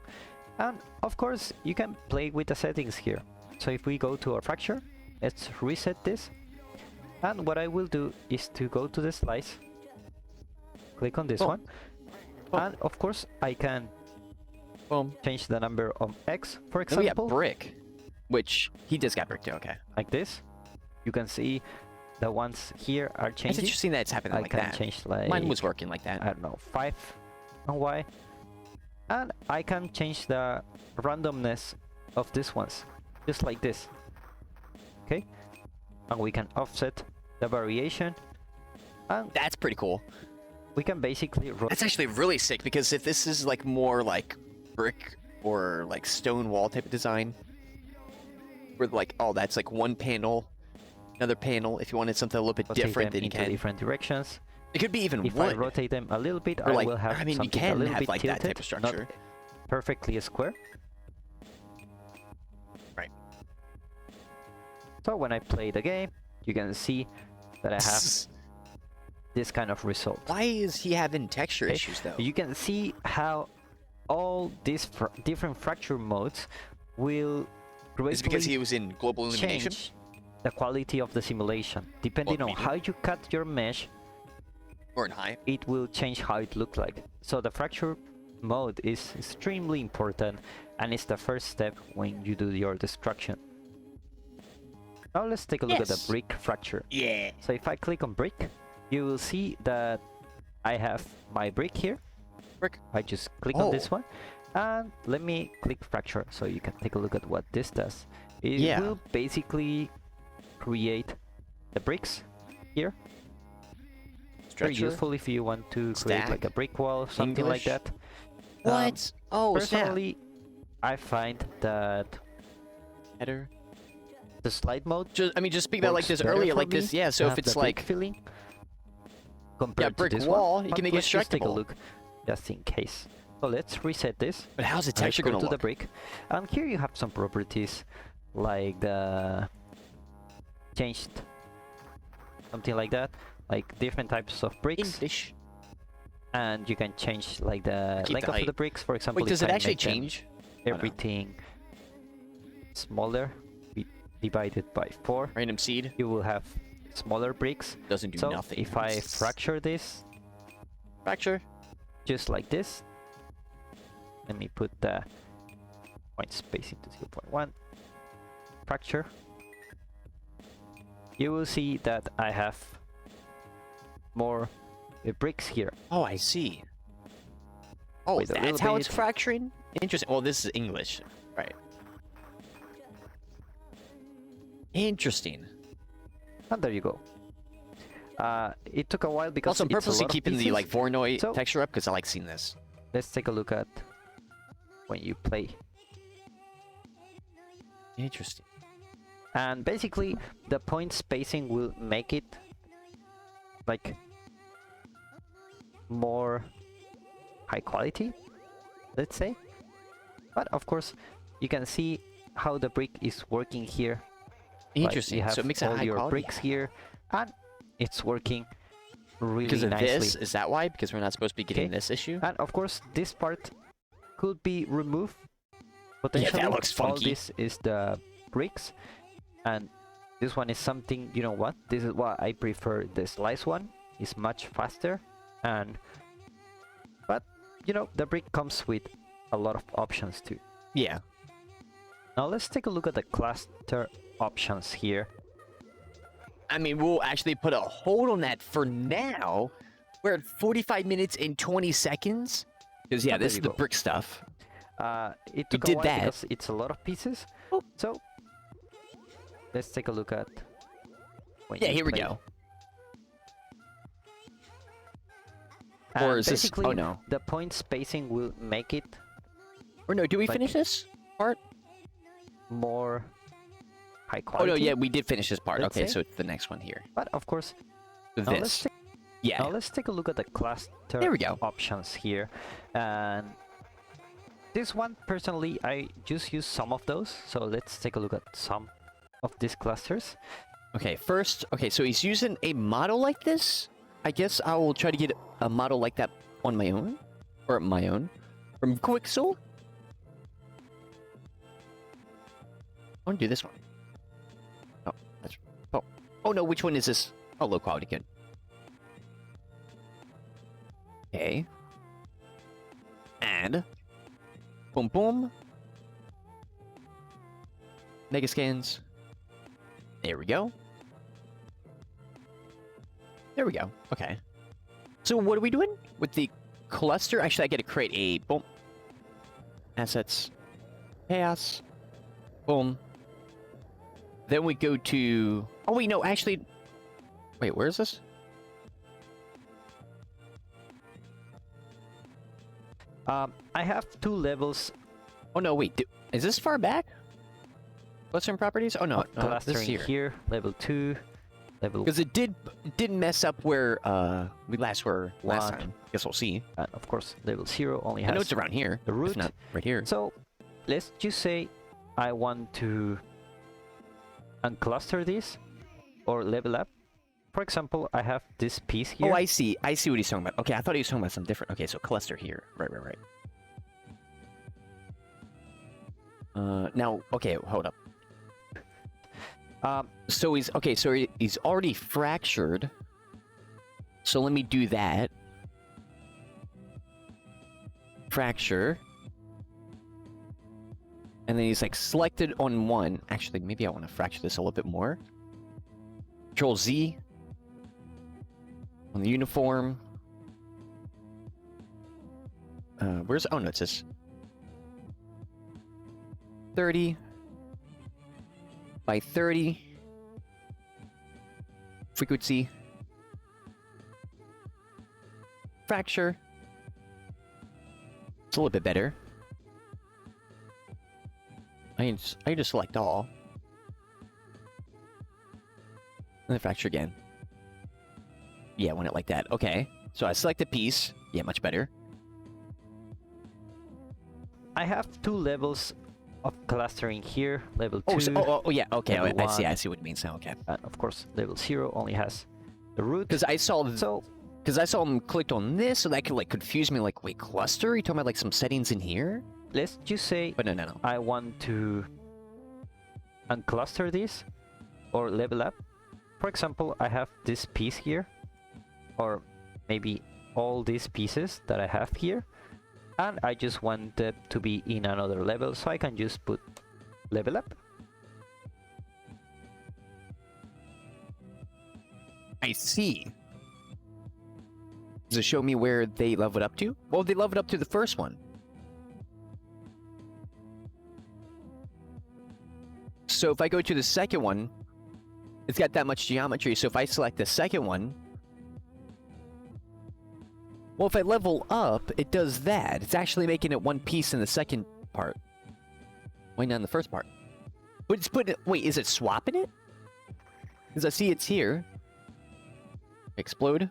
And of course you can play with the settings here. So if we go to our fracture, let's reset this, and what I will do is to go to the slice, click on this Oh. one, and of course I can boom. change the number of X, for Then we got example, brick, which he just got brick too. Okay, like this. You can see the ones here are it's changing. interesting that it's happening I like can that. change like Mine was working like I that. don't know, 5 on Y, and I can change the randomness of these ones, just like this. Okay, and we can offset the variation, and That's pretty cool. we can basically That's actually really sick because if this is like more like brick or like stone wall type of design, where like that's like one panel, another panel. If you wanted something a little bit rotate different, them then you into can. different directions. It could be even If I wood. rotate them a little bit, Or I like, will have I mean, you something a can little have bit like tilted, that type of structure. not perfectly square. Right. So when I play the game, you can see that I have this kind of result. Why is he having texture Okay, issues though? You can see how all these different fracture modes will Is it because greatly he was in global illumination? change the quality of the simulation. Depending on medium. how you cut your mesh, Or in high? it will change how it looks like. So the fracture mode is extremely important, and it's the first step when you do your destruction. Now let's take a look at the Yes. brick fracture. Yeah. So if I click on brick, you will see that I have my brick here, Brick. I just click on this one, and let me click fracture so you can take a look at what this does. It will basically create the bricks here. Very Stretcher. useful if you want to Stack. create like a brick wall, something like English. that. What? Oh, snap. Personally, I find that Header. the slide mode I mean, just speak about like works this better earlier, for like me this. Yeah. to So if have it's the brick like filling compared brick to this wall, one. you But can make it let's just take a destructible. look, just in case. So let's reset this. But how's the Let's texture go gonna to the look? brick, and here you have some properties like the changed, something like that, like different types of bricks. English. And you can change like the Keep the length of height. the bricks. For example, Wait, does if it I actually make them change? Oh, no. everything smaller, divided by 4, Random seed you will have smaller bricks. doesn't do So nothing. if I fracture this fracture, just like this, let me put the point spacing to 0.1, fracture, you will see that I have more bricks here. oh, I see. Oh, Wait a that's little how it's bit. fracturing. Interesting. Well, this is English, right? Interesting. And there you go. It took a while because Also, I'm it's a purposely lot of keeping the pieces. like Voronoi So- texture up because I like seeing this. Let's take a look at when you play. Interesting. And basically, the point spacing will make it like more high quality, let's say. But of course, you can see how the brick is working here. Like, Interesting. you have So it makes it all high your quality. bricks here, and it's working really Because of nicely. this? Is that why? Because we're not supposed to be getting Okay. this issue? And of course, this part could be removed. Yeah, Potentially, that looks all funky. this is the bricks, and this one is something. You know what? This is why I prefer the slice one. It's much faster, and but you know the brick comes with a lot of options too. Yeah. Now let's take a look at the cluster options here. I mean, we'll actually put a hold on that for now. We're at 45 minutes and 20 seconds. Because, yeah, Oh, there this is you the go. brick stuff. It took a did while that. because it's a lot of pieces. Oh. So let's take a look at. When Yeah, you here we play. go. And Or is this... basically, Oh, no. the point spacing will make it Or no, do we like- finish this part? more high Oh, quality. no, yeah, we did finish this part. let's Okay, say. so it's the next one here. But of course, So now let's this. take, Yeah. now let's take a look at the cluster There we go. options here. And this one, personally, I just use some of those. So let's take a look at some of these clusters. Okay, first... Okay, so he's using a model like this. I guess I will try to get a model like that on my own. Or my own. From Quixel. I want to do this one. Oh, that's... Oh. Oh, no, which one is this? Oh, low quality, good. Okay. And... Boom, boom. Mega scans. There we go. There we go. Okay. So what are we doing with the cluster? Actually, I got to create a boom. Assets. Chaos. Boom. Then we go to... Oh, wait, no, actually... Wait, where is this? I have 2 levels Oh, no, wait. Is this far back? Clustering properties? Oh, no. of No, this is clustering here. here. Level 2, level Because it did mess up where we last were last One. time. Guess we'll see. and of course level 0 only I has know it's around here. the If root. not right here. So let's just say I want to uncluster this or level up. For example, I have this piece here. Oh, I see. I see what he's talking about. Okay, I thought he was talking about something different. Okay, so cluster here. Right. Now, okay, hold up. So he's okay. So he's already fractured. So let me do that. Fracture. And then he's like selected on one. Actually, maybe I want to fracture this a little bit more. Control Z. On the uniform. Where's... Oh, no, it says 30 by 30 frequency fracture. It's a little bit better. I can just select all. And then fracture again. Yeah, I want it like that. Okay. So I select a piece. Yeah, much better. I have 2 levels of clustering here. Level 2. Oh, yeah. Okay. level I see. I 1, see what it means now. Okay. And of course, level 0 only has the root. Because I saw So him clicked on this, so that could like confuse me. Like, wait, cluster? Are you talking about like some settings in here? let's just say But no. I want to uncluster this or level up. For example, I have this piece here, or maybe all these pieces that I have here, and I just want them to be in another level, so I can just put level up. I see. Does it show me where they leveled up to? Well, they leveled up to the first one. So if I go to the second one, it's got that much geometry. So if I select the second one, well, if I level up, it does that. It's actually making it one piece in the second part. Why not in the first part? But it's putting it... Wait, is it swapping it? Because I see it's here. Explode.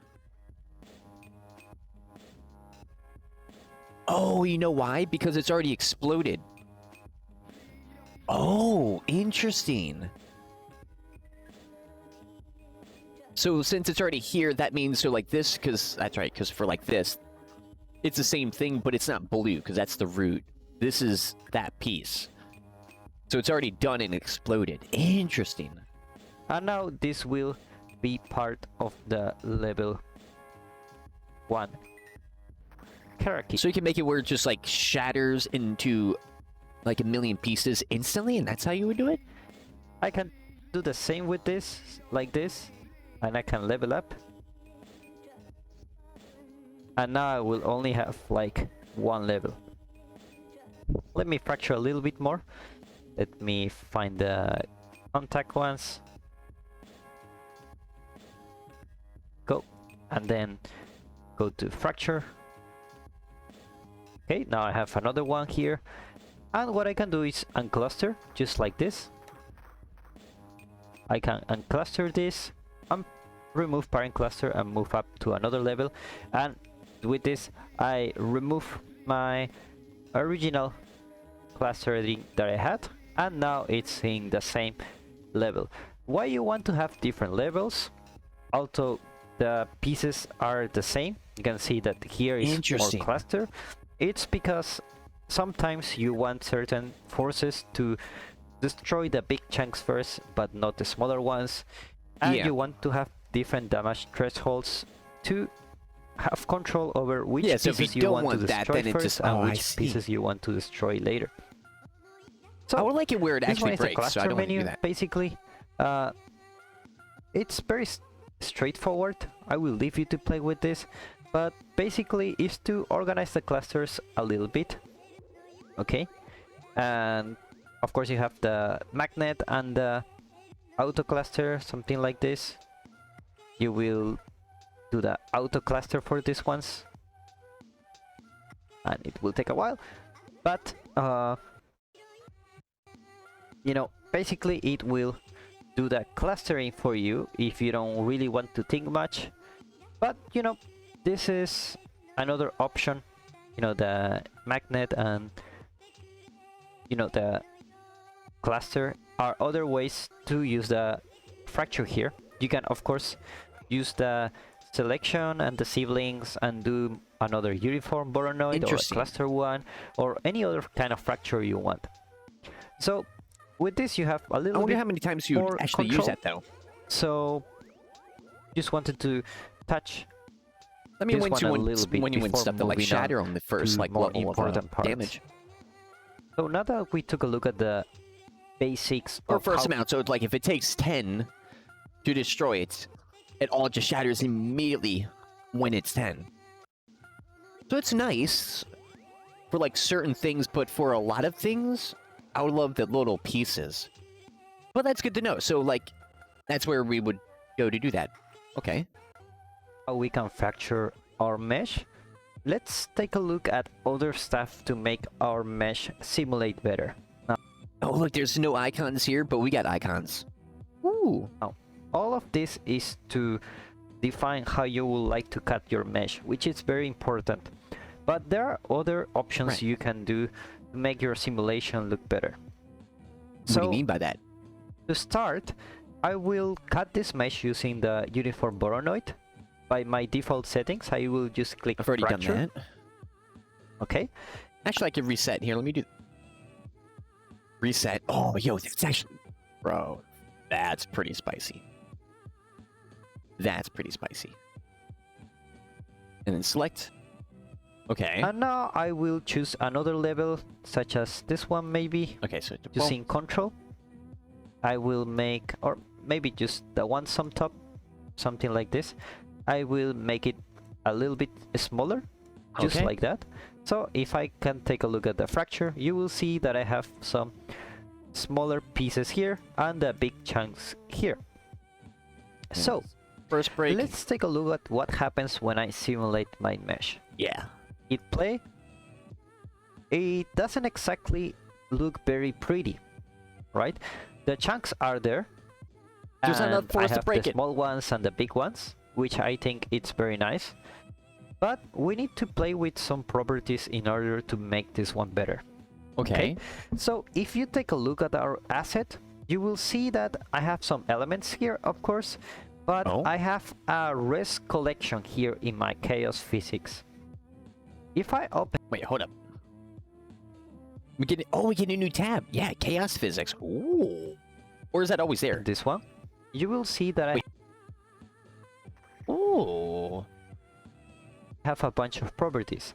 Oh, you know why? Because it's already exploded. Oh, interesting. So since it's already here, that means so like this, because that's right, because for like this, it's the same thing, but it's not blue, because that's the root. This is that piece. So it's already done and exploded. Interesting. And now this will be part of the level 1 hierarchy. So you can make it where it just like shatters into like a million pieces instantly, and that's how you would do it? I can do the same with this, like this, and I can level up. And now I will only have like 1 level. Let me fracture a little bit more. Let me find the contact ones. Go. And then go to fracture. Okay, now I have another one here. And what I can do is uncluster, just like this. I can uncluster this, remove parent cluster and move up to another level. And with this, I remove my original clustering that I had. And now it's in the same level. Why you want to have different levels? Although the pieces are the same, you can see that here is more cluster. It's because sometimes you want certain forces to destroy the big chunks first, but not the smaller ones. And you want to have different damage thresholds to have control over which pieces you want to destroy first and which pieces you want to destroy later. So I would like it where it actually breaks, so I don't want to do that. Basically, it's very straightforward. I will leave you to play with this, but basically is to organize the clusters a little bit. Okay, and of course you have the magnet and the auto cluster, something like this. You will do the auto cluster for these ones, and it will take a while, but you know, basically it will do the clustering for you if you don't really want to think much. But you know, this is another option. You know, the magnet and you know the cluster are other ways to use the fracture here. You can of course use the selection and the siblings and do another uniform boronoid or a cluster one or any other kind of fracture you want. So with this you have a little bit. I wonder how many times you actually use that though. So just wanted to touch. I mean, when you win stuff that like shatter on the first like level of damage. So now that we took a look at the basics or first amount, so it's like if it takes 10 to destroy it, it all just shatters immediately when it's 10. So it's nice. for like certain things, but for a lot of things, I would love the little pieces. But that's good to know. So like, that's where we would go to do that. Okay. How we can fracture our mesh. Let's take a look at other stuff to make our mesh simulate better. Oh, look, there's no icons here, but we got icons. Ooh. Now, all of this is to define how you would like to cut your mesh, which is very important. But there are other options you can do to make your simulation look better. What do you mean by that? To start, I will cut this mesh using the uniform Voronoi. By my default settings, I will just click I've already fracture. done that. Okay. Actually, I can reset. Here, let me do... Reset. Oh, yo, that's actually... Bro, that's pretty spicy. That's pretty spicy. And then select. Okay. And now I will choose another level, such as this one maybe. Okay, so... Using control. I will make, or maybe just the ones on top, something like this. I will make it a little bit smaller, just like that. So if I can take a look at the fracture, you will see that I have some smaller pieces here and the big chunks here. So first break. Let's take a look at what happens when I simulate my mesh. Yeah. Hit play. It doesn't exactly look very pretty, right? The chunks are there. There's not enough force to break the it. Small ones and the big ones, which I think it's very nice. But we need to play with some properties in order to make this one better. Okay. So if you take a look at our asset, you will see that I have some elements here, of course, but I have a res collection here in my chaos physics. If I open... Wait, hold up. We get a new tab. Yeah, chaos physics. Ooh. Or is that always there? This one, you will see that Ooh. I have a bunch of properties.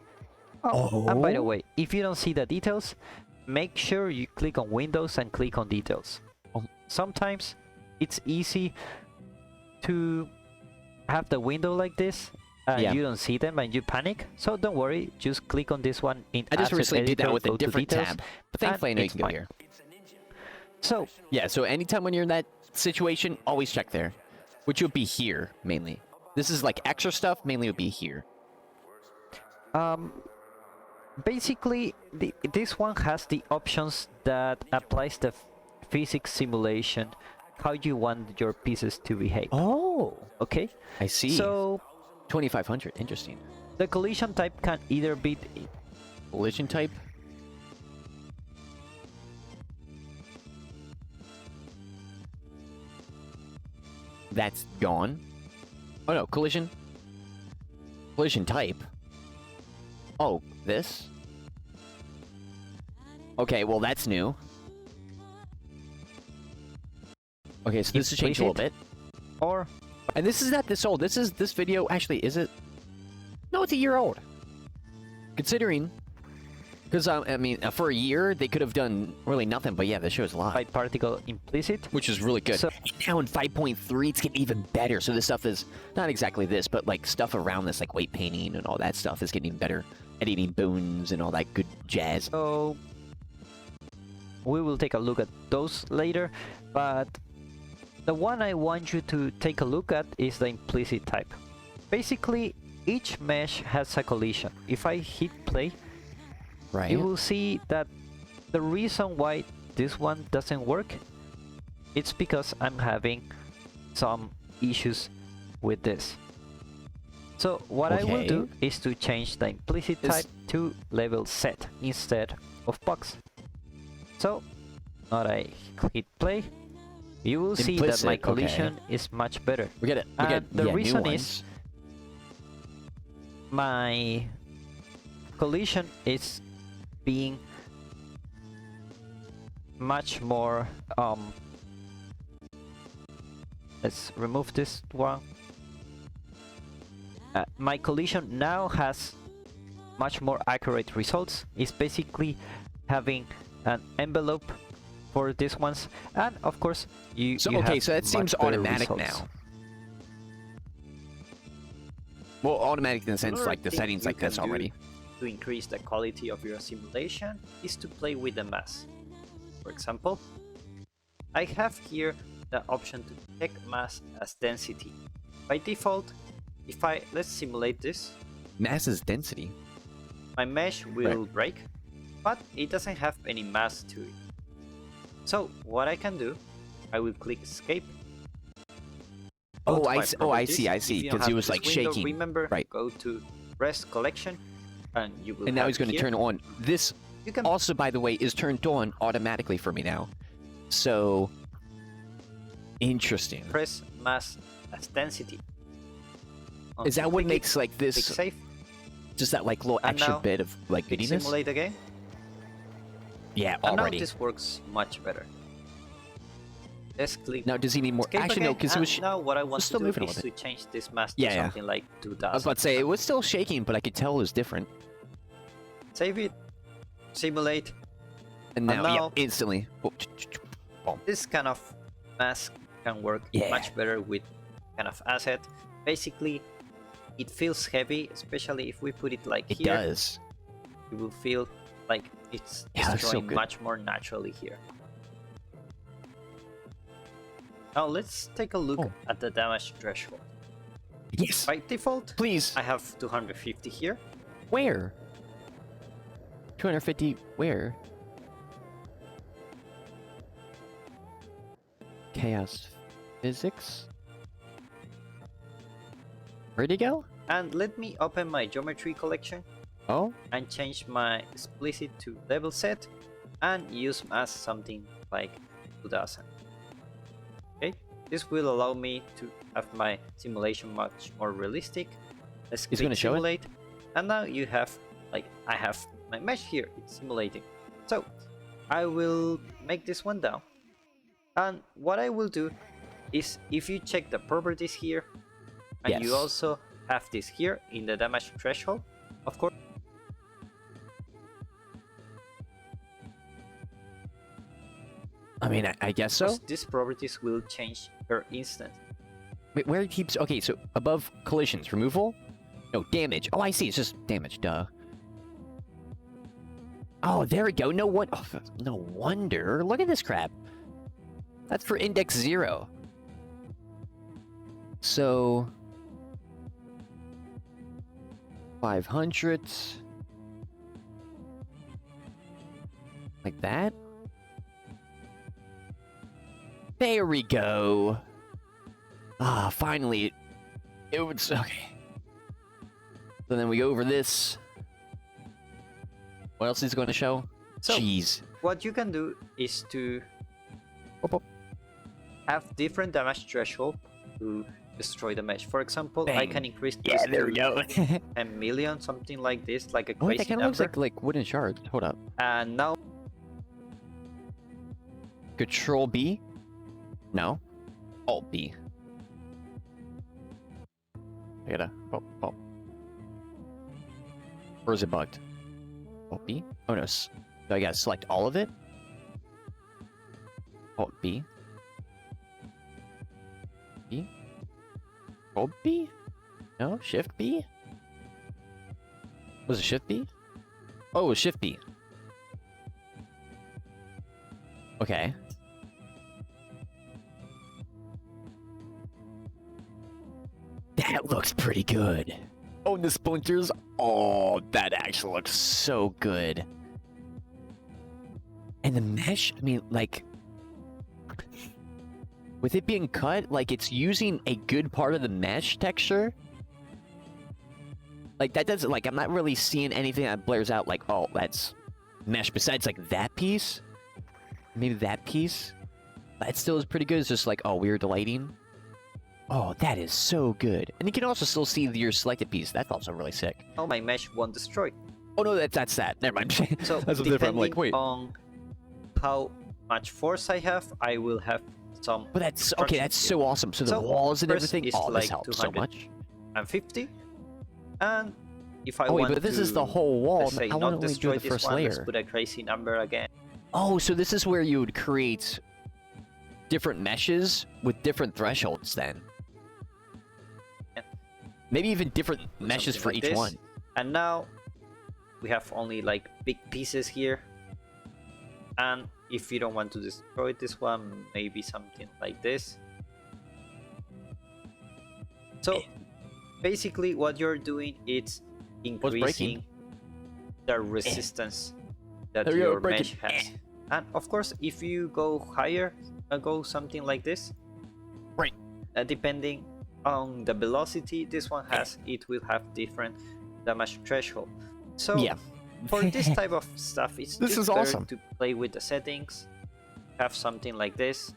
And by the way, if you don't see the details, make sure you click on Windows and click on Details. Sometimes it's easy to have the window like this and you don't see them and you panic. So don't worry, just click on this one in I just Asset recently did that Editor, with a go to different Details, tab. But thankfully I know you it's can go fine. here. So yeah, so anytime when you're in that situation, always check there. Which would be here, mainly. This is like extra stuff, mainly would be here. Basically, this one has the options that applies the physics simulation, how you want your pieces to behave. Oh. Okay. I see. So 2500, interesting. the collision type can either be... Collision type? That's gone. Oh no, collision. Collision type. Oh, this? Okay, well that's new. Okay, so this has changed a little bit. Or... And this is not this old. This video, actually, is it? No, it's a year old. Considering, because I mean, for a year, they could have done really nothing, but yeah, this shows a lot. by particle implicit. Which is really good. So, now in 5.3, it's getting even better. So this stuff is, not exactly this, but like stuff around this, like weight painting and all that stuff is getting even better. Editing boons and all that good jazz. so we will take a look at those later, but the one I want you to take a look at is the implicit type. Basically, each mesh has a collision. If I hit play, you will see that the reason why this one doesn't work, it's because I'm having some issues with this. So what I will do is to change the implicit type to level set instead of box. So now I hit play, you will see that my collision is much better. We get it. We get the reason new is my collision is being much more let's remove this one. My collision now has much more accurate results. It's basically having an envelope for these ones, and of course you so you okay, have so that seems automatic results. now. Well, automatic in the sense like the settings like this already. to increase the quality of your simulation is to play with the mass. For example, I have here the option to check mass as density. By default, let's simulate this. Mass is density. My mesh will break, but it doesn't have any mass to it. So what I can do, I will click escape. Oh, I see, because he was like window, shaking. Remember, Right. go to rest collection, and you will. And now have he's going to here. turn on. This You can also, by the way, is turned on automatically for me now. So, interesting. press mass as density. Is that what Click it, makes like click this, save, just that like little And extra now, bit of like click goodiness? simulate again, Yeah, and now already. this works much better. Let's click. Now, does he need more? escape Actually, no, again, because it was. and now what I want still to moving do a is little to change this mass to Yeah, yeah. something like 2000. I was about to say it was still shaking, but I could tell it was different. Save it, simulate. And now, yeah, now- instantly. Oh, boom. This kind of mask can work Yeah. much better with kind of asset. Basically, it feels heavy, especially if we put it like It here. does. You will feel like it's Yeah, that's so destroying good. much more naturally here. Now let's take a look Oh. at the damage threshold. Yes. By default, Please. I have 250 here. Where? 250. Where? Chaos physics. Where'd he go? And let me open my geometry collection Oh, and change my explicit to level set and use as something like 2000. Okay, this will allow me to have my simulation much more realistic. Let's He's click gonna show it? simulate, and now you have like I have my mesh here. It's simulating. So I will make this one down, and what I will do is if you check the properties here, and you Yes. also have this here in the damage threshold, of course. I mean, I guess so. These properties will change per instant. Wait, where it keeps? Okay, so above collisions, removal? No, damage. Oh, I see. It's just damage. Duh. Oh, there we go. No wonder. Look at this crap. That's for index 0. So 500. Like that. There we go. Ah, finally. It was okay. So then we go over this. What else is it going to show? So Jeez. what you can do is to Oh. have different damage threshold to destroy the mesh. For example, I Bang. can increase this Yeah, there we to go. 10 million, something like this, like a Oh, wait, crazy that kind of looks number. like wooden shards. Hold up. And now Control B? No. Alt B. I gotta. Oh. Or is it bugged? Alt B? Oh no. So I gotta select all of it? Alt B. B? Alt B? No? Shift B? Was it Shift B? Oh, it was Shift B. Okay. That looks pretty good. Oh, and the splinters. Oh, that actually looks so good. And the mesh, I mean, like, with it being cut, like, it's using a good part of the mesh texture. Like, that doesn't, like, I'm not really seeing anything that blares out like, oh, that's mesh besides, like, that piece. Maybe that piece. That still is pretty good. It's just like, oh, weird lighting. Oh, that is so good. And you can also still see your selected piece. That's also really sick. my mesh won't destroy. Oh, no, that's that. Never mind. So That's different. I'm like, depending wait. on how much force I have, I will have some But that's, okay, that's so awesome. So the So, walls and first everything, is oh, this like helps so much. 250. And if I Oh, wait, want but this to, is the whole wall. let's say, I want not to only do destroy the this first one, let's layer. put a crazy number again. Oh, so this is where you would create different meshes with different thresholds then. Yeah. Maybe even different meshes Something for like each this. one. And now we have only like big pieces here. And if you don't want to destroy this one, maybe something like this. So basically what you're doing is increasing the resistance that your mesh has. And of course, if you go higher, go something like this, right? Depending on the velocity this one has, it will have different damage threshold. So yeah, for this type of stuff, it's this just is better awesome to play with the settings, have something like this,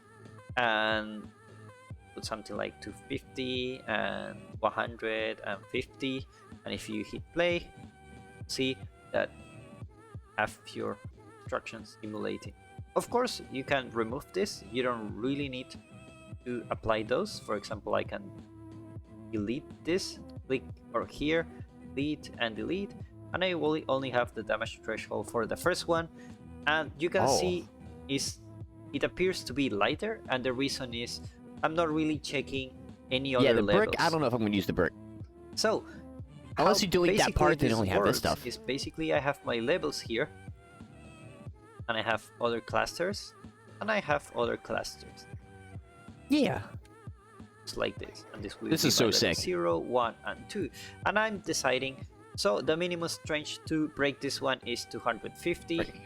and put something like 250 and 150, and if you hit play, see that have your instructions simulating. Of course, you can remove this. You don't really need to apply those. For example, I can delete this, click or here, delete and delete, and I will only have the damage threshold for the first one. And you can see it appears to be lighter, and the reason is I'm not really checking any other the levels. brick, I don't know if I'm going to use the brick. So unless you delete that part, they only have this stuff. Is basically I have my levels here, and I have other clusters, and I have other clusters. Yeah. Just like this, and this will This be is so my sick. 0, 1, and 2, and I'm deciding. So the minimum strength to break this one is 250. Right.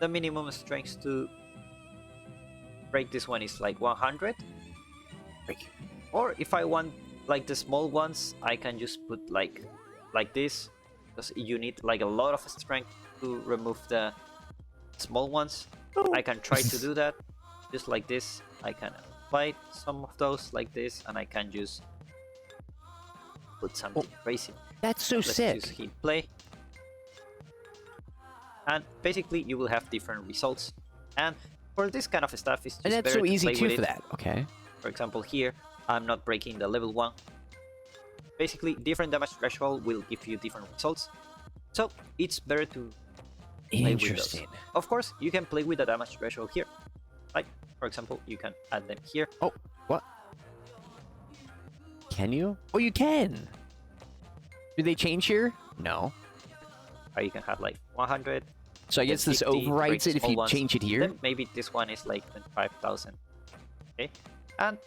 The minimum strength to break this one is like 100. Right. Or if I want like the small ones, I can just put like this, because you need like a lot of strength to remove the small ones. I can try to do that just like this. I can apply some of those like this, and I can just put something crazy. That's so Let's sick. just hit play, and basically you will have different results. And for this kind of stuff, it's just And that's better so to easy play too with for it. that. Okay. For example, here I'm not breaking the level 1. Basically, different damage threshold will give you different results, so it's better to play with those. Interesting. Of course, you can play with the damage threshold here. Like, for example, you can add them here. Oh, what? Can you? Oh, you can. Do they change here? No. Or you can have like 100. So I guess this 50 overrides it if small you ones. change it here. Then maybe this one is like 25,000. Okay, and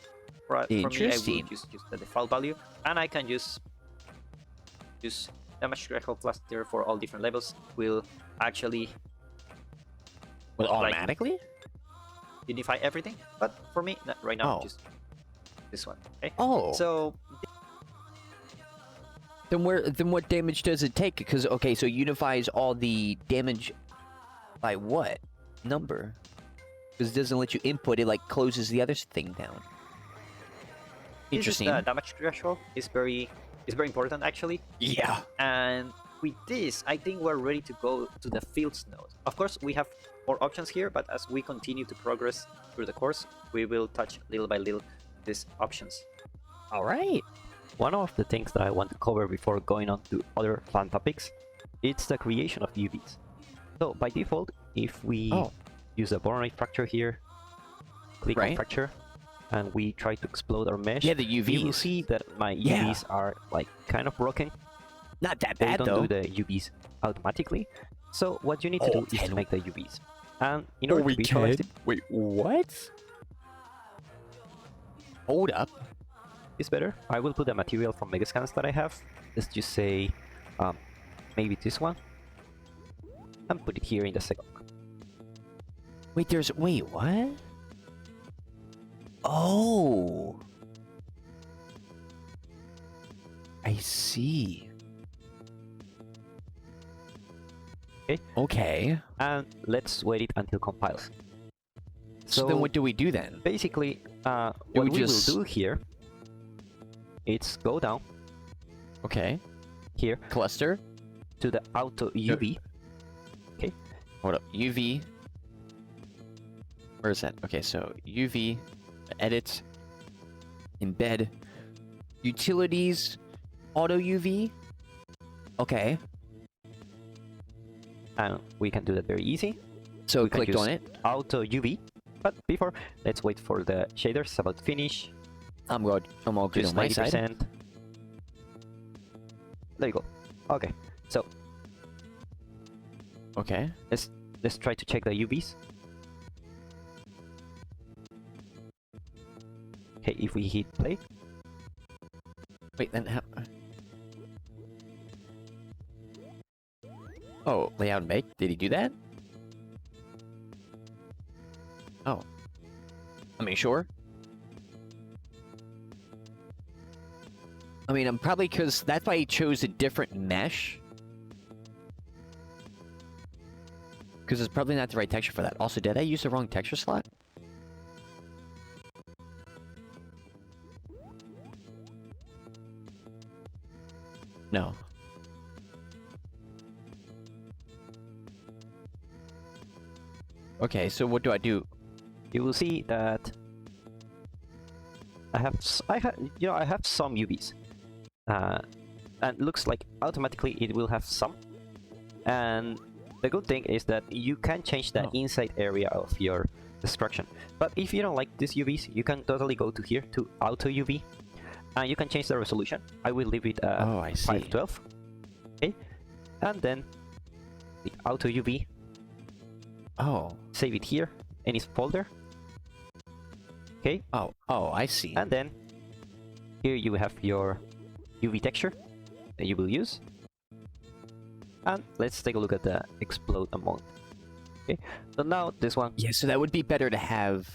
for me, I will Interesting. just use the default value, and I can use damage threshold cluster for all different levels. Will actually Well, like, automatically? unify everything. But for me, right now, Oh. just this one. Okay. Oh. So Then what damage does it take? Because okay, so it unifies all the damage by what number? Because it doesn't let you input, it like closes the other thing down. Interesting. This is the damage threshold is very important actually. Yeah. And with this, I think we're ready to go to the fields node. Of course, we have more options here, but as we continue to progress through the course, we will touch little by little these options. All right. One of the things that I want to cover before going on to other fun topics, it's the creation of UVs. So by default, if we use a Voronoi fracture here, click on fracture, and we try to explode our mesh, Yeah, the UVs. you will see that my UVs are like kind of broken. Not that They bad don't though. do the UVs automatically. So what you need to do is to make the UVs. And in order to we visualize can? it, Wait, what? Hold up. it's better. I will put the material from Megascans that I have. Let's just say maybe this one, and put it here in the second one. Wait, wait, what? Oh. I see. Okay. Okay. And let's wait it until compiles. So then what do we do then? Basically, what we we just- will do here, it's go down Okay. here Cluster. to the auto UV. Okay. Hold up. UV. Where is that? Okay, so UV, edit, embed, utilities, auto UV. Okay. And we can do that very easy. So We can clicked use on it. Auto UV. But before, let's wait for the shaders. It's about to finish. I'm good. I'm all good Just on my side. 90%. There you go. Okay. So Okay. Let's try to check the UVs. Okay, if we hit play. Wait, then how... Oh, layout and make? Did he do that? Oh. I mean, sure. I mean, I'm probably because that's why he chose a different mesh. Because it's probably not the right texture for that. Also, did I use the wrong texture slot? No. Okay, so what do I do? You will see that I have some UVs, and looks like automatically it will have some. And the good thing is that you can change the inside area of your destruction. But if you don't like these UVs, you can totally go to here to auto UV, and you can change the resolution. I will leave it at 512. Okay, and then the auto UV. Oh. Save it here in its folder. Okay. Oh, I see. And then here you have your UV texture that you will use. And let's take a look at the explode amount. Okay. So now this one. Yeah, so that would be better to have.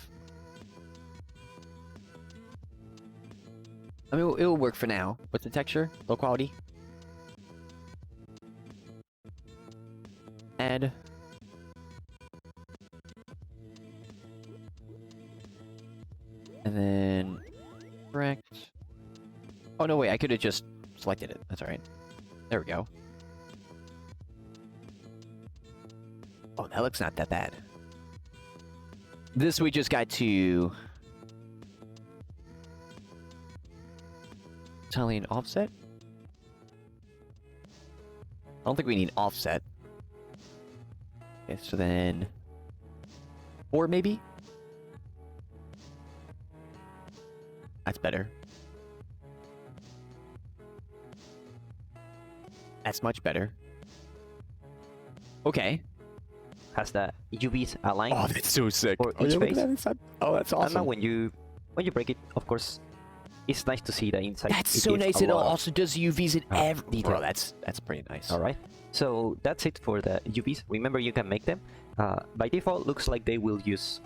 I mean, it will work for now. What's the texture? Low quality. Add. And then correct. Oh no, wait, I could have just selected it. That's alright. There we go. Oh, that looks not that bad. This we just got to Italian offset. I don't think we need offset. Okay, so then 4 maybe? That's better. That's much better. Okay. Has the UVs aligned. Oh, that's so sick. For each face. Oh, that's awesome. And now when you break it, of course, it's nice to see the inside. That's so nice. It also does UVs in every detail. Bro, that's pretty nice. All right. So that's it for the UVs. Remember, you can make them. By default, looks like they will use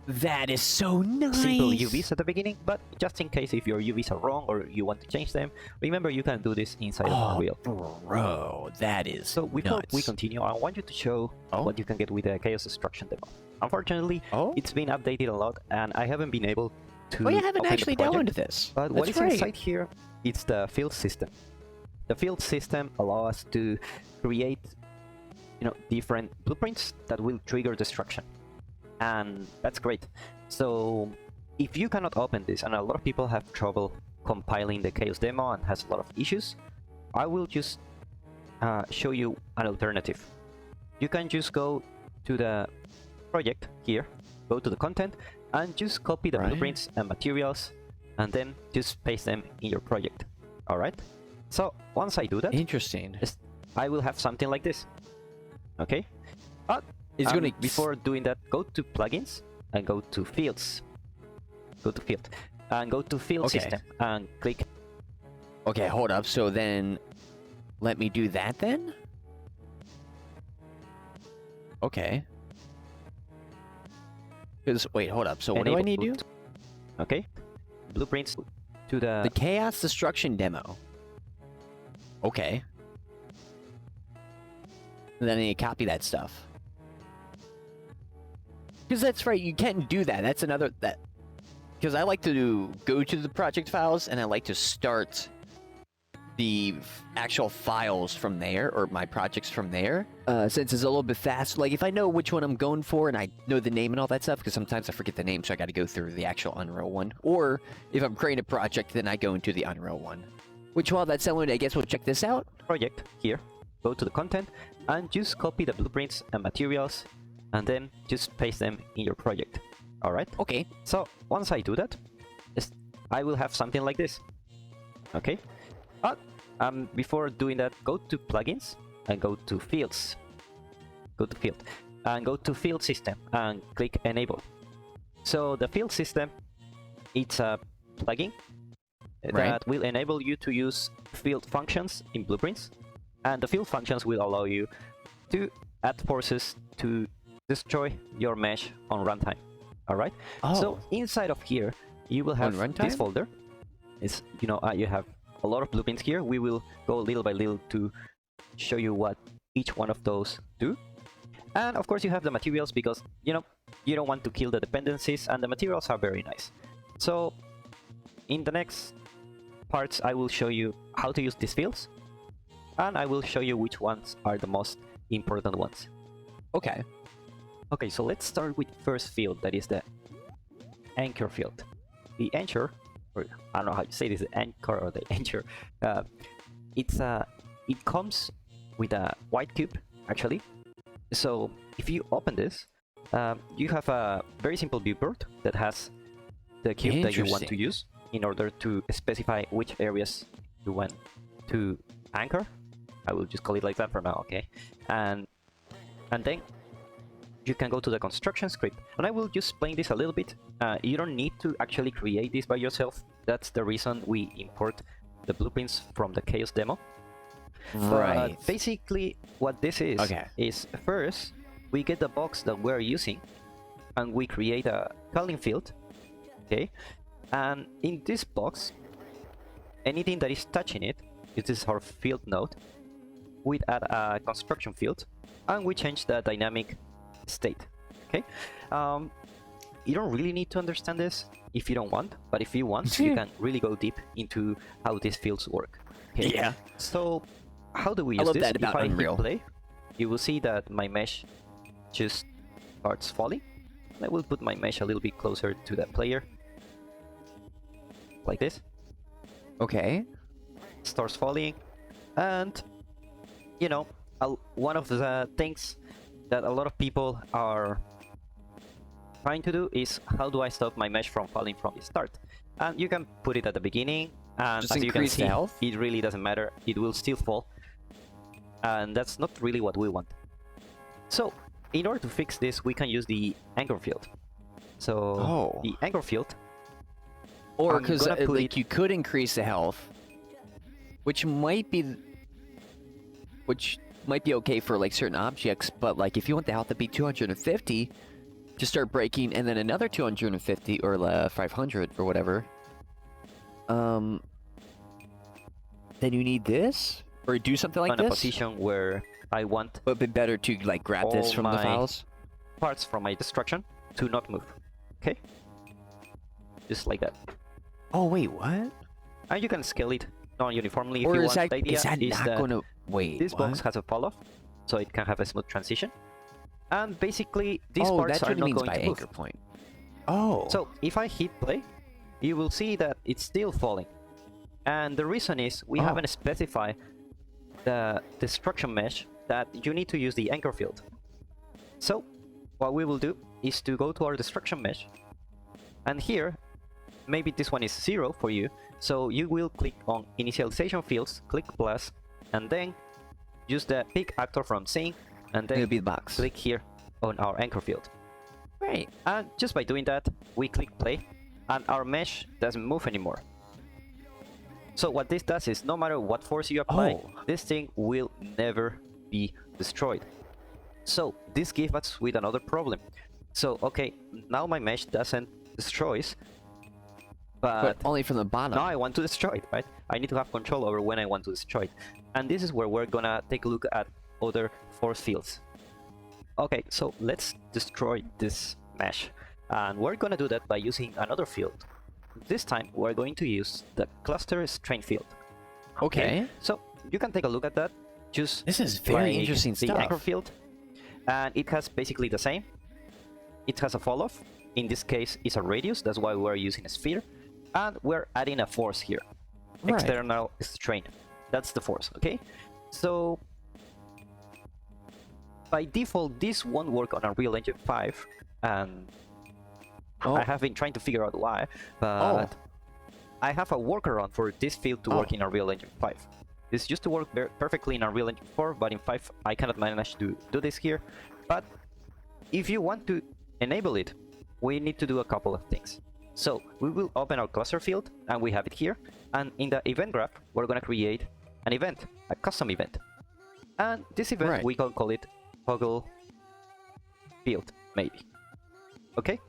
that is so nice. simple UVs at the beginning, but just in case if your UVs are wrong or you want to change them, remember you can do this inside of Unreal. Bro, that is so before we continue, I want you to show what you can get with the Chaos Destruction demo. Unfortunately, it's been updated a lot, and I haven't been able to. Oh, you haven't actually downloaded this. But what is inside here? It's the field system. The field system allows us to create, different blueprints that will trigger destruction. And that's great. So if you cannot open this, and a lot of people have trouble compiling the Chaos demo and has a lot of issues, I will just show you an alternative. You can just go to the project here, go to the content, and just copy the blueprints and materials, and then just paste them in your project. All right. So once I do that, interesting, I will have something like this. Okay. But it's gonna before doing that, go to plugins and go to fields. Go to field and go to field system and click. Okay, hold up. So then, let me do that then. Okay. Because wait, hold up. So what do I need to do? Okay. Blueprints to the Chaos Destruction demo. Okay. And then I need to copy that stuff. Because that's right, you can't do that. That's another because I like to go to the project files and I like to start the actual files from there, or my projects from there. Since it's a little bit fast, like if I know which one I'm going for and I know the name and all that stuff, because sometimes I forget the name, so I got to go through the actual Unreal one. Or if I'm creating a project, then I go into the Unreal one. Which, while that's someone, I guess we'll check this out. Project here, go to the content, and just copy the blueprints and materials, and then just paste them in your project. All right. Okay. So once I do that, I will have something like this. Okay. But before doing that, go to plugins and go to fields. Go to field and go to field system and click enable. So the field system, it's a plugin that will enable you to use field functions in blueprints, and the field functions will allow you to add forces to destroy your mesh on runtime. All right. So inside of here, you will have this folder. It's you have a lot of blueprints here. We will go little by little to show you what each one of those do. And of course, you have the materials because you don't want to kill the dependencies, and the materials are very nice. So in the next parts, I will show you how to use these fields, and I will show you which ones are the most important ones. Okay. Okay, so let's start with first field, that is the anchor field. The anchor, or I don't know how you say this, the anchor or the anchor. It comes with a white cube actually. So if you open this, you have a very simple viewport that has the cube that you want to use in order to specify which areas you want to anchor. I will just call it like that for now, okay? And then you can go to the construction script, and I will just explain this a little bit. You don't need to actually create this by yourself. That's the reason we import the blueprints from the Chaos demo. Right. But basically, what this is first we get the box that we're using, and we create a calling field, okay? And in this box, anything that is touching it, this is our field node, we add a construction field, and we change the dynamic state, okay? You don't really need to understand this if you don't want, but if you want, you can really go deep into how these fields work. Okay? Yeah. So how do we use this? If I hit play, you will see that my mesh just starts falling. I will put my mesh a little bit closer to the player, like this. Okay. Starts falling, and one of the things that a lot of people are trying to do is, how do I stop my mesh from falling from the start? And you can put it at the beginning, and just as you can see, health? it really doesn't matter. It will still fall, and that's not really what we want. So in order to fix this, we can use the anchor field. So the anchor field, or because you could increase the health, which might be okay for like certain objects, but like if you want the health to be 250, just start breaking, and then another 250 or 500 or whatever. Then you need this, or do something like this. In a position where I want, but it'd be better to like grab this from the files. Parts from my destruction to not move. Okay, just like that. Oh wait, what? And you can scale it non-uniformly if or you is want. That, the idea is that not gonna wait? This box has a fall off, so it can have a smooth transition. And basically, these parts are not going to move. Anchor point. Oh. So if I hit play, you will see that it's still falling. And the reason is we haven't specified the destruction mesh that you need to use the anchor field. So what we will do is to go to our destruction mesh, and here, maybe this one is 0 for you, so you will click on initialization fields, click plus, and then use the pick actor from scene, and then it'll be the box. Click here on our anchor field. Right. And just by doing that, we click play, and our mesh doesn't move anymore. So what this does is, no matter what force you apply, this thing will never be destroyed. So this gives us with another problem. So okay, now my mesh doesn't destroys, but only from the bottom. Now I want to destroy it, right? I need to have control over when I want to destroy it. And this is where we're gonna take a look at other force fields. Okay, so let's destroy this mesh. And we're gonna do that by using another field. This time we're going to use the cluster strain field. Okay. So you can take a look at that. Just this is very interesting the stuff. anchor field, and it has basically the same. It has a fall off. In this case, it's a radius. That's why we're using a sphere, and we're adding a force here. Right. External strain. That's the force. Okay. So by default, this won't work on Unreal Engine 5, and I have been trying to figure out why, but I have a workaround for this field to work in Unreal Engine 5. This used to work perfectly in Unreal Engine 4, but in 5 I cannot manage to do this here. But if you want to enable it, we need to do a couple of things. So we will open our cluster field, and we have it here. And in the event graph, we're going to create an event, a custom event. And this event, we can call it toggle field, maybe. Okay?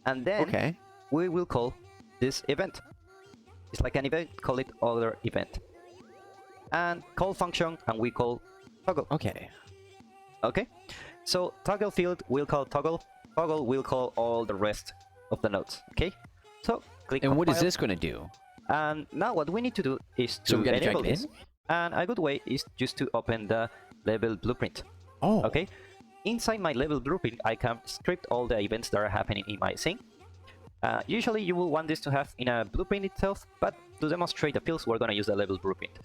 And then we will call this event. It's like an event, call it other event. And call function, and we call toggle. Okay. Okay? So toggle field will call toggle. Toggle will call all the rest of the nodes. Okay? So click And compile. what is this going to do? And now what we need to do is to enable this. And a good way is just to open the level blueprint. Oh. Okay? Inside my level blueprint, I can script all the events that are happening in my scene. Usually you will want this to have in a blueprint itself, but to demonstrate the fields, we're going to use the level blueprint.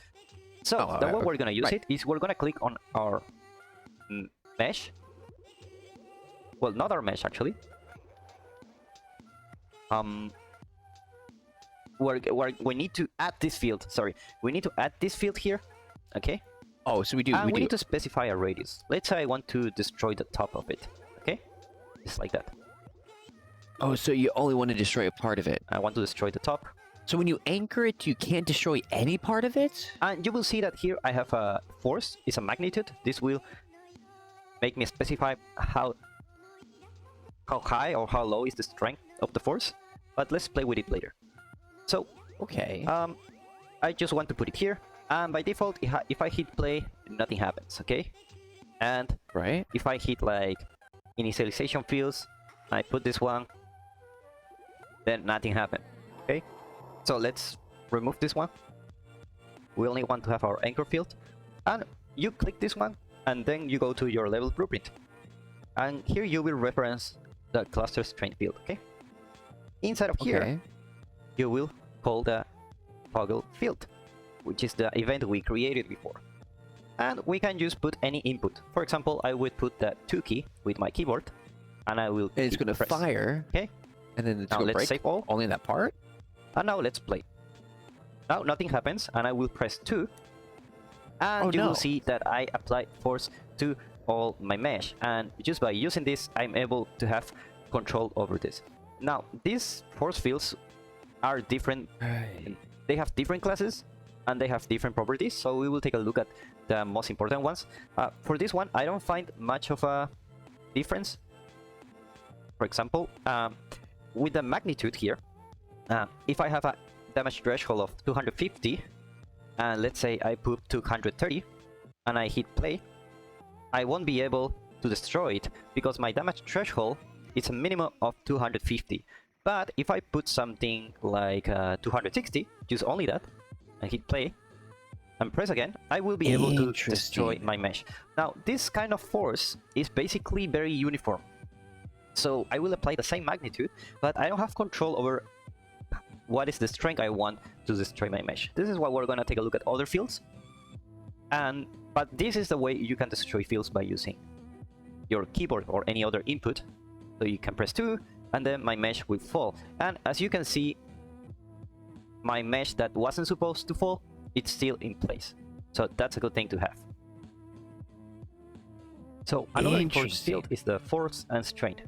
So the way we're going to use it is we're going to click on our mesh. Well, not our mesh actually. We need to add this field. Sorry, we need to add this field here. Okay. Oh, so we do. We need to specify a radius. Let's say I want to destroy the top of it. Okay, just like that. Oh, so you only want to destroy a part of it. I want to destroy the top. So when you anchor it, you can't destroy any part of it? And you will see that here I have a force. It's a magnitude. This will make me specify how high or how low is the strength of the force. But let's play with it later. So, I just want to put it here. And by default, if I hit play, nothing happens, okay? And if I hit like initialization fields, I put this one, then nothing happened, okay? So let's remove this one. We only want to have our anchor field. And you click this one, and then you go to your level blueprint. And here you will reference the cluster strength field, okay? Inside of here, you will call the toggle field, which is the event we created before. And we can just put any input. For example, I would put the 2 key with my keyboard, and I will. And it's going to fire. Okay. And then it's now going to let's break. Save all. Only that part. And now let's play. Now nothing happens, and I will press 2, and you will see that I apply force to all my mesh. And just by using this, I'm able to have control over this. Now these force fields are different. They have different classes, and they have different properties. So we will take a look at the most important ones. For this one, I don't find much of a difference. For example, with the magnitude here, if I have a damage threshold of 250, and let's say I put 230, and I hit play, I won't be able to destroy it because my damage threshold is a minimum of 250. But if I put something like 260, use only that, and hit play, and press again, I will be able to destroy my mesh. Now, this kind of force is basically very uniform. So I will apply the same magnitude, but I don't have control over what is the strength I want to destroy my mesh. This is why we're going to take a look at other fields. But this is the way you can destroy fields by using your keyboard or any other input. So you can press 2, and then my mesh will fall. And as you can see, my mesh that wasn't supposed to fall, it's still in place. So that's a good thing to have. So another important field is the force and strength.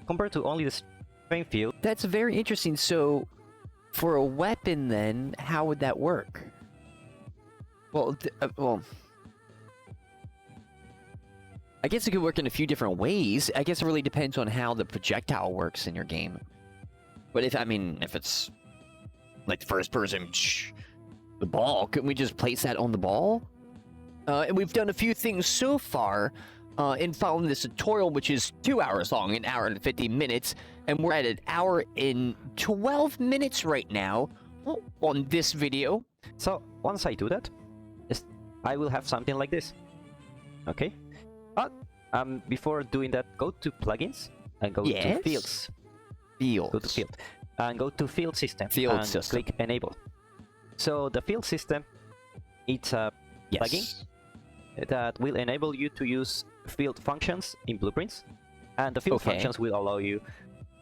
Compared to only the strength field. That's very interesting. So for a weapon then, how would that work? Well, I guess it could work in a few different ways. I guess it really depends on how the projectile works in your game. But if it's like first person, the ball, couldn't we just place that on the ball? And we've done a few things so far in following this tutorial, which is 2 hours long, 1 hour and 50 minutes. And we're at 1 hour and 12 minutes right now on this video. So once I do that, I will have something like this. Okay? But before doing that, go to plugins and go to fields. Go to field. And go to field system. Click enable. So the field system, it's a plugin that will enable you to use field functions in blueprints. And the field functions will allow you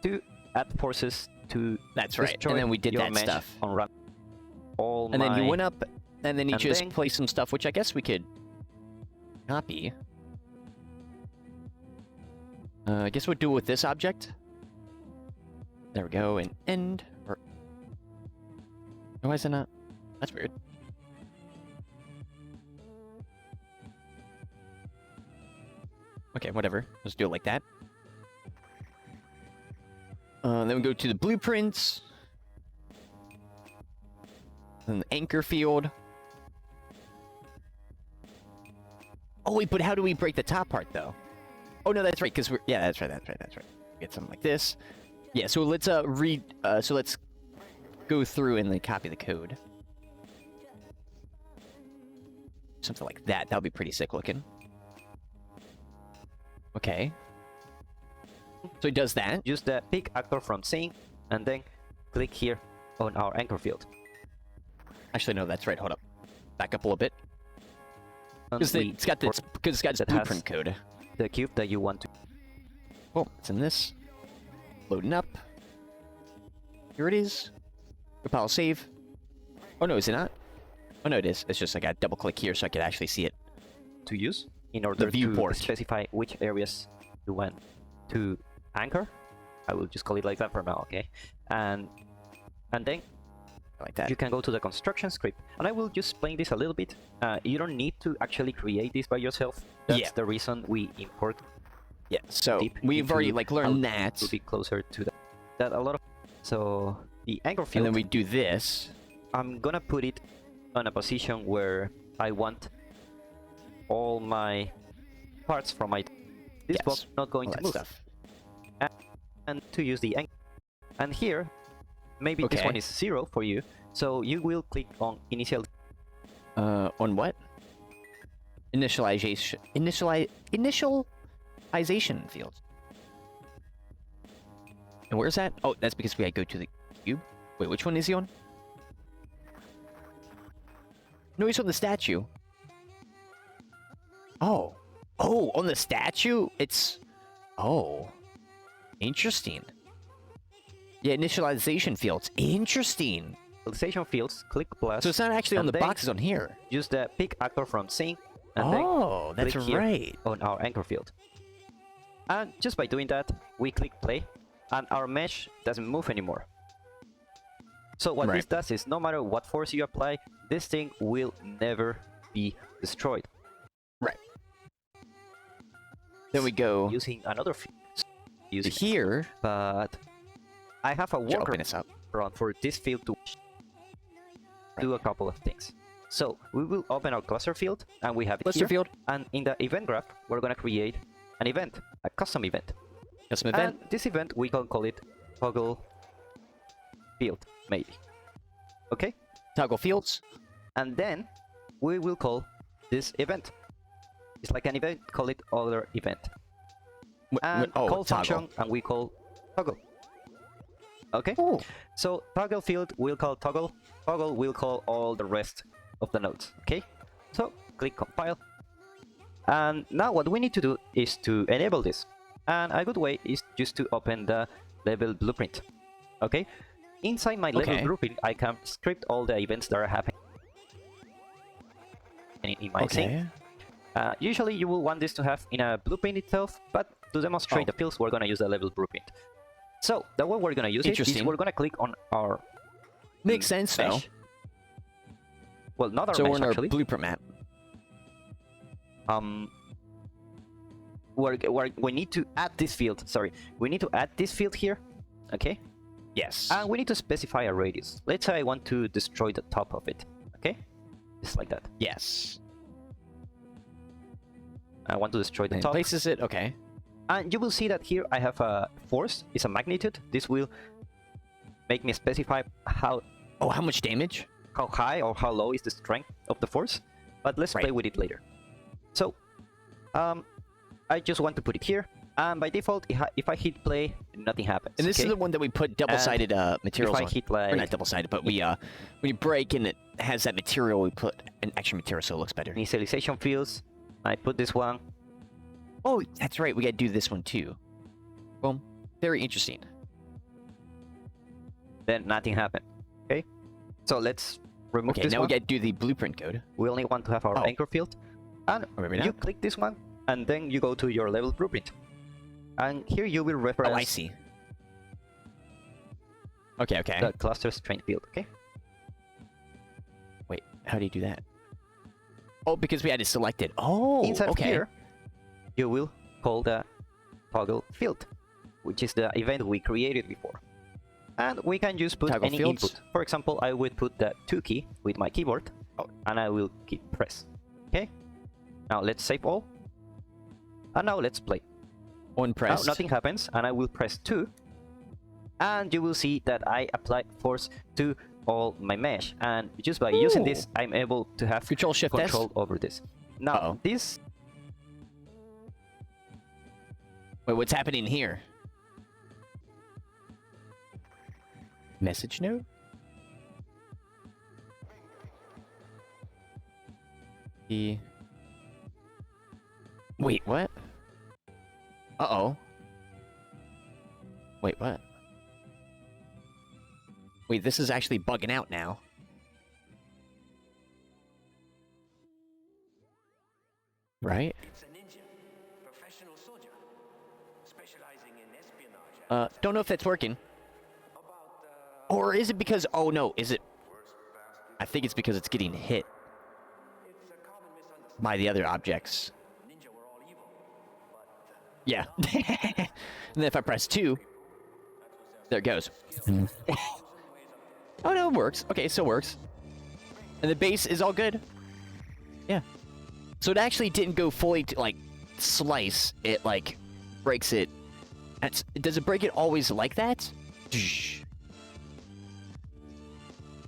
to add forces to and then we did that stuff. On run. And then you went up And then you And just then- place some stuff, which I guess we could copy. I guess we'll do it with this object. There we go, and end. Or... Why is it not? That's weird. Okay, whatever. Let's do it like that. Then we go to the blueprints. Then the anchor field. Oh wait, but how do we break the top part though? Oh no, that's right, because we're that's right. Get something like this. Yeah, so let's so let's go through and then copy the code. Something like that. That would be pretty sick looking. Okay. So he does that. Use the pick actor from scene, and then click here on our anchor field. Actually, no, that's right. Hold up. Back up a little bit. And Because it's got this that has- blueprint code. the cube that you want to. Oh, it's in this. Loading up. Here it is. Compile save. Oh no, is it not? Oh no, it is. It's just I got double click here so I could actually see it. to use in order viewport. to specify which areas you want to anchor. I will just call it like that for now, okay? And then Like that. you can go to the construction script, and I will just explain this a little bit. You don't need to actually create this by yourself. That's Yeah. the reason we import. Yeah, so deep we've already into like learned how that. to be closer to that a lot of. So the anchor And field, then we do this. I'm gonna put it on a position where I want all my parts from my this Yes, box not going all to that move, stuff. and to use the anchor. And here, maybe this Okay. one is 0 for you, so you will click on initial. On what? Initialization field. And where's that? Oh, that's because we gotta go to the cube. Wait, which one is he on? No, he's on the statue. Oh. Oh, on the statue? It's... Oh. Interesting. Yeah, initialization fields. Interesting. Initialization fields, click plus. So it's not actually on and the then boxes on here. Use the pick actor from scene, and Oh, then that's click here right. on our anchor field. And just by doing that, we click play, and our mesh doesn't move anymore. So what Right. this does is, no matter what force you apply, this thing will never be destroyed. Right. Then we go Using another field. to Using here. but I have a Should open workaround this up. for this field to do a couple of things. So we will open our cluster field, and we have it Cluster here. field. And in the event graph, we're gonna create an event, a custom event. Custom event. And this event, we can call it toggle field, maybe. Okay? Toggle fields. And then we will call this event. It's like an event, call it other event. And oh, call toggle. function, and we call toggle. Okay? Oh. So toggle field will call toggle. Toggle will call all the rest of the nodes. Okay? So click compile. And now what we need to do is to enable this. And a good way is just to open the level blueprint. Okay? Inside my level Okay. blueprint, I can script all the events that are happening in my scene. Okay. Usually you will want this to have in a blueprint itself, but to demonstrate Oh. the fields, we're gonna use the level blueprint. So the way we're gonna use it is Interesting. we're gonna click on our Makes sense though. mesh. Well, not our So mesh we're in our actually. blueprint map. We need to add this field. Sorry, we need to add this field here. Okay, Yes. and we need to specify a radius. Let's say I want to destroy the top of it. Okay, just like that. Yes. I want to destroy the And top. places it. Okay. And you will see that here I have a force, it's a magnitude. This will make me specify how Oh, how much damage? high or how low is the strength of the force. But let's play Right. with it later. So, I just want to put it here. And by default, if I hit play, nothing happens. And this okay? is the one that we put double-sided materials if I on. hit Or like not double-sided, but we when you break and it has that material, we put an extra material so it looks better. initialization fields, I put this one. Oh, that's right. We gotta do this one too. Well, very interesting. Then nothing happened. Okay, so let's remove Okay, this now one. we got to do the blueprint code. We only want to have our anchor field. And Remember you now? click this one, and then you go to your level blueprint. And here you will reference Oh, I see. Okay, okay. the cluster strain field, okay? Wait, how do you do that? Oh, because we had to select it. Oh, Inside of okay. here, you will call the toggle field, which is the event we created before. And we can just put Toggle any fields? input. For example, I would put the 2 key with my keyboard, and I will keep press. Okay? Now let's save all. And now let's play. On Now press. nothing happens, and I will press 2. And you will see that I applied force to all my mesh. And just by using this, I'm able to have Control-Shift-S? control over this. Now, this... Wait, what's happening here? Message node? Wait, what? Uh-oh. Wait, what? Wait, this is actually bugging out now. Right? It's a ninja, professional soldier, specializing in espionage. Don't know if that's working. About Or is it because... Oh, no. Is it... I think it's because it's getting hit it's a common misunderstanding. by the other objects. Ninja were all evil, but Yeah. And then if I press 2... There it goes. Oh, no, it works. Okay, it still works. And the base is all good. Yeah. So it actually didn't go fully to, like, slice. It, like, breaks it. Does it break it always like that?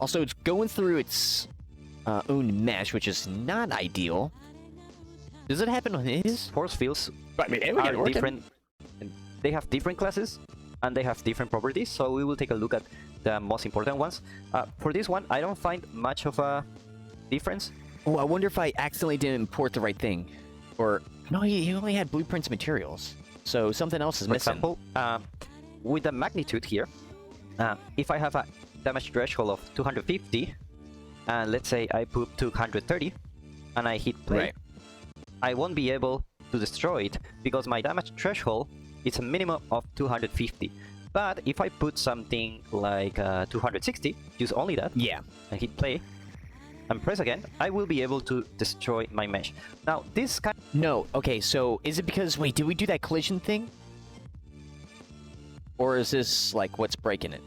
Also, it's going through its own mesh, which is not ideal. Does it happen on his? force fields I mean, we got it are working. different. They have different classes, and they have different properties, so we will take a look at the most important ones. For this one, I don't find much of a difference. Oh, I wonder if I accidentally didn't import the right thing. Or, no, he only had blueprints materials. So something else is For missing. example, with the magnitude here, if I have a damage threshold of 250, and let's say I put 230, and I hit play, Right. I won't be able to destroy it, because my damage threshold is a minimum of 250. But if I put something like 260, use only that, Yeah. and hit play, and press again, I will be able to destroy my mesh. Now, this kind No, okay, so is it because... Wait, did we do that collision thing? Or is this, like, what's breaking it?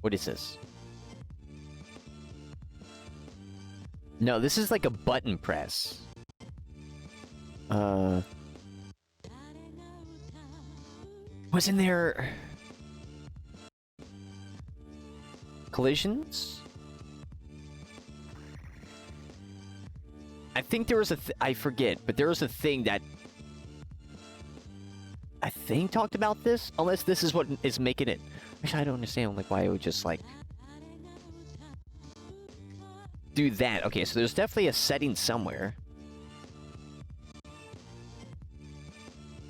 What is this? No, this is like a button press. Wasn't there... collisions? I think there was a... I forget, but there was a thing that... I think talked about this? Unless this is what is making it... Actually, I don't understand, like, why it would just, like... do that. Okay, so there's definitely a setting somewhere.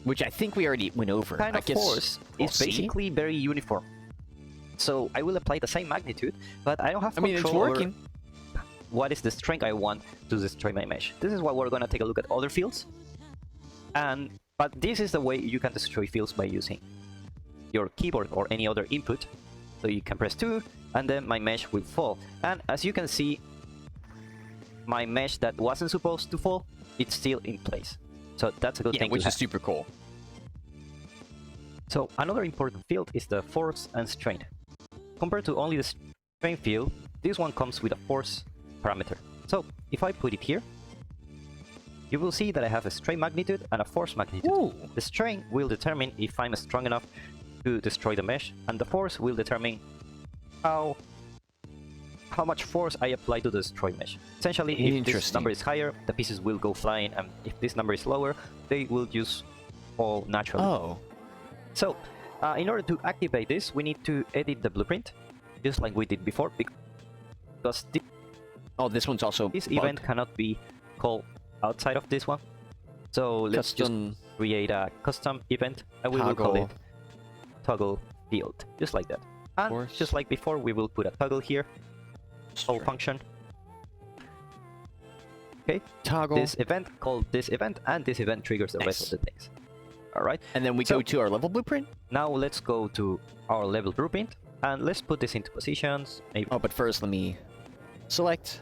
Which I think we already went over. kind I of guess force we'll is see. basically very uniform. So I will apply the same magnitude, but I don't have I mean, it's control over working. what is the strength I want to destroy my mesh. This is why we're gonna take a look at other fields. But this is the way you can destroy fields by using your keyboard or any other input. So you can press 2, and then my mesh will fall. And as you can see, my mesh that wasn't supposed to fall, it's still in place. So that's a good Yeah, thing which to is have. super cool. So another important field is the force and strain. Compared to only the strain field, this one comes with a force parameter. So if I put it here, you will see that I have a strain magnitude and a force magnitude. Ooh. The strain will determine if I'm strong enough to destroy the mesh, and the force will determine how much force I apply to destroy mesh. Essentially, if this Interesting. number is higher, the pieces will go flying, and if this number is lower, they will just fall naturally. Oh. So, in order to activate this, we need to edit the blueprint, just like we did before, because Oh, this one's also this bugged. event cannot be called outside of this one. So let's Custom just create a custom event, and we will call toggle. it toggle field, just like that. And Force. just like before, we will put a toggle here, whole Straight. function, Okay, Toggle. this event called this event, and this event triggers the rest of the things. All right. And then we So- go to our level blueprint. Now let's go to our level blueprint and let's put this into positions. Maybe Oh, but first let me select,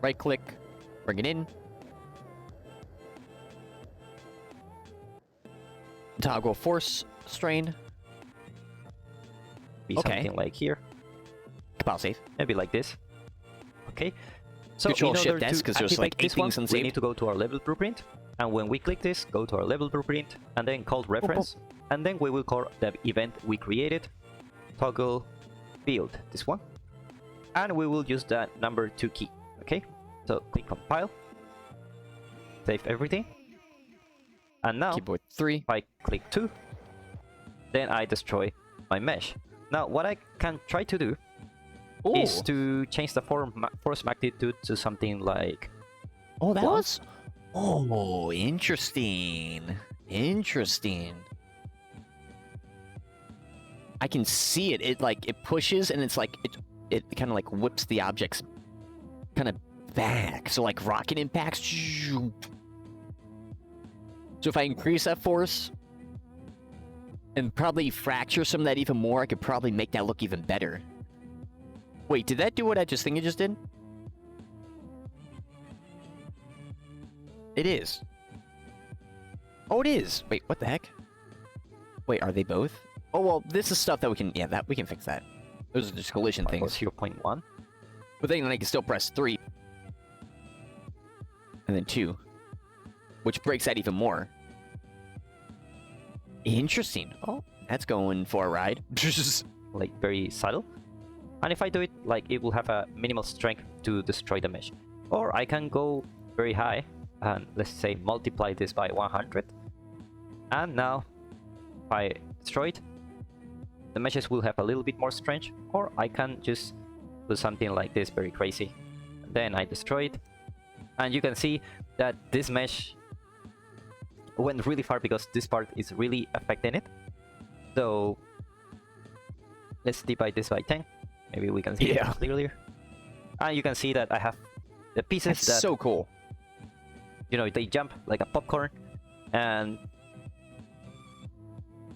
right click, bring it in, toggle force strain, be okay. something like here, compile save. maybe like this. Okay. So Control in order Shift S, to 'cause there's, activate like, 8 this one, things we unsaved. need to go to our level blueprint, and when we click this, go to our level blueprint, and then call reference, and then we will call the event we created, toggle build, this one, and we will use the number 2 key. Okay, so click compile, save everything, and now Keyboard 3. if I click 2, then I destroy my mesh. Now what I can try to do is to change the force magnitude to something like Oh, that 1. was. Oh, interesting. Interesting. I can see it. It like it pushes and it's like it kind of like whips the objects kind of back. So like rocket impacts. So if I increase that force and probably fracture some of that even more, I could probably make that look even better. Wait, did that do what I just think it just did? It is. Oh, it is. Wait, what the heck? Wait, are they both? Oh, well, this is stuff that we can... Yeah, that we can fix that. Those are just collision or things. 0.1. But then I can still press 3. And then 2. Which breaks that even more. Interesting. Oh, that's going for a ride. Like very subtle. And if I do it, like it will have a minimal strength to destroy the mesh. Or I can go very high and let's say multiply this by 100. And now if I destroy it, the meshes will have a little bit more strength. Or I can just do something like this, very crazy. Then I destroy it. And you can see that this mesh went really far because this part is really affecting it. So let's divide this by 10. Maybe we can see it clearly. And you can see that I have the pieces That's that, so cool. you know, they jump like a popcorn. And,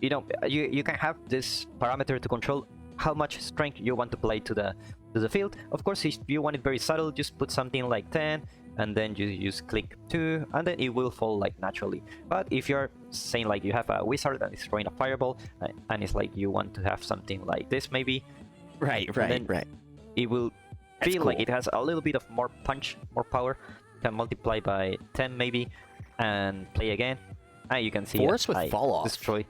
you know, you can have this parameter to control how much strength you want to play to the field. Of course, if you want it very subtle, just put something like 10. And then you just click 2, and then it will fall like naturally. But if you're saying like you have a wizard that is throwing a fireball, and it's like you want to have something like this maybe, Right. it will That's feel like cool. it has a little bit of more punch, more power. You can multiply by 10 maybe, and play again. And you can see Force with I fall off. destroy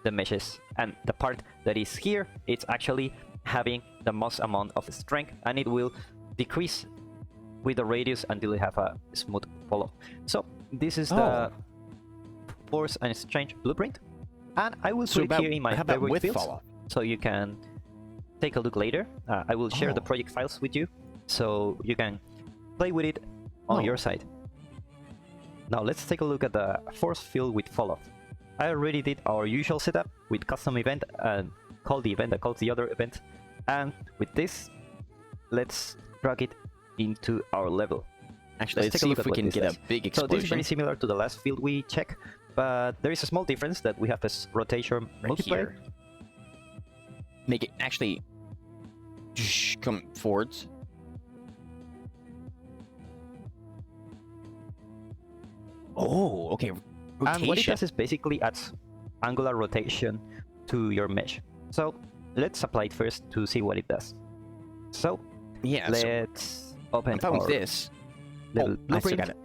the meshes. And the part that is here, it's actually having the most amount of strength, and it will decrease with the radius until you have a smooth follow. So this is the force and strength blueprint, and I will put it here in my how about favorite with fields, fall off? so you can take a look later. I will share the project files with you, so you can play with it on your side. Now let's take a look at the force field with fall off. I already did our usual setup with custom event and call the event that calls the other event, and with this, let's drag it into our level. Actually, let's take a see look if at we what can this get does. a big So explosion. this is very similar to the last field we checked, but there is a small difference that we have a rotation Right multiplier. here. Make it actually come forwards. Oh, okay. Rotation. And what it does is basically adds angular rotation to your mesh. So let's apply it first to see what it does. So yeah, so let's open I'm fine with our this. little I still blueprint. got it.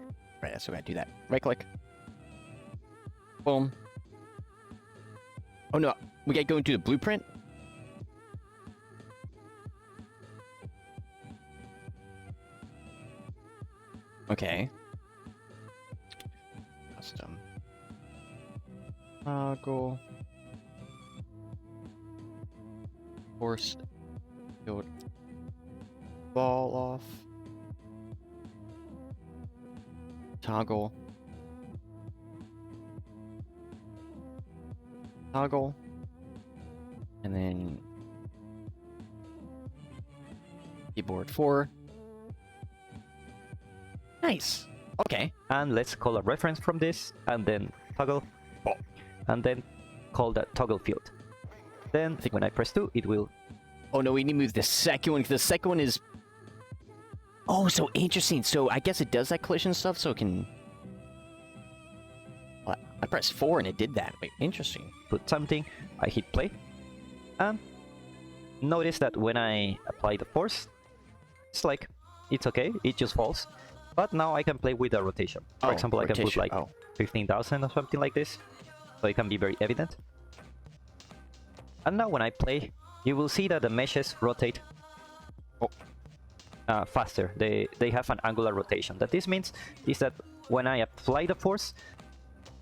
Right, I still gotta do that. Right click. Boom. Oh no, we gotta go into the blueprint. Okay. Custom. Toggle. Force field. Fall off. Toggle. Toggle. And then keyboard 4. Nice. Okay. And let's call a reference from this, and then toggle, and then call that toggle field. Then when I press 2, it will. Oh no, we need to move the second one. The second one is. Oh, so interesting. So I guess it does that collision stuff, so it can. What? I pressed 4 and it did that. Wait, interesting. Put something. I hit play, and notice that when I apply the force, it's like it's okay. It just falls. But now I can play with the rotation. For example, I can put like 15,000 or something like this, so it can be very evident. And now when I play, you will see that the meshes rotate faster. They have an angular rotation. That this means is that when I apply the force,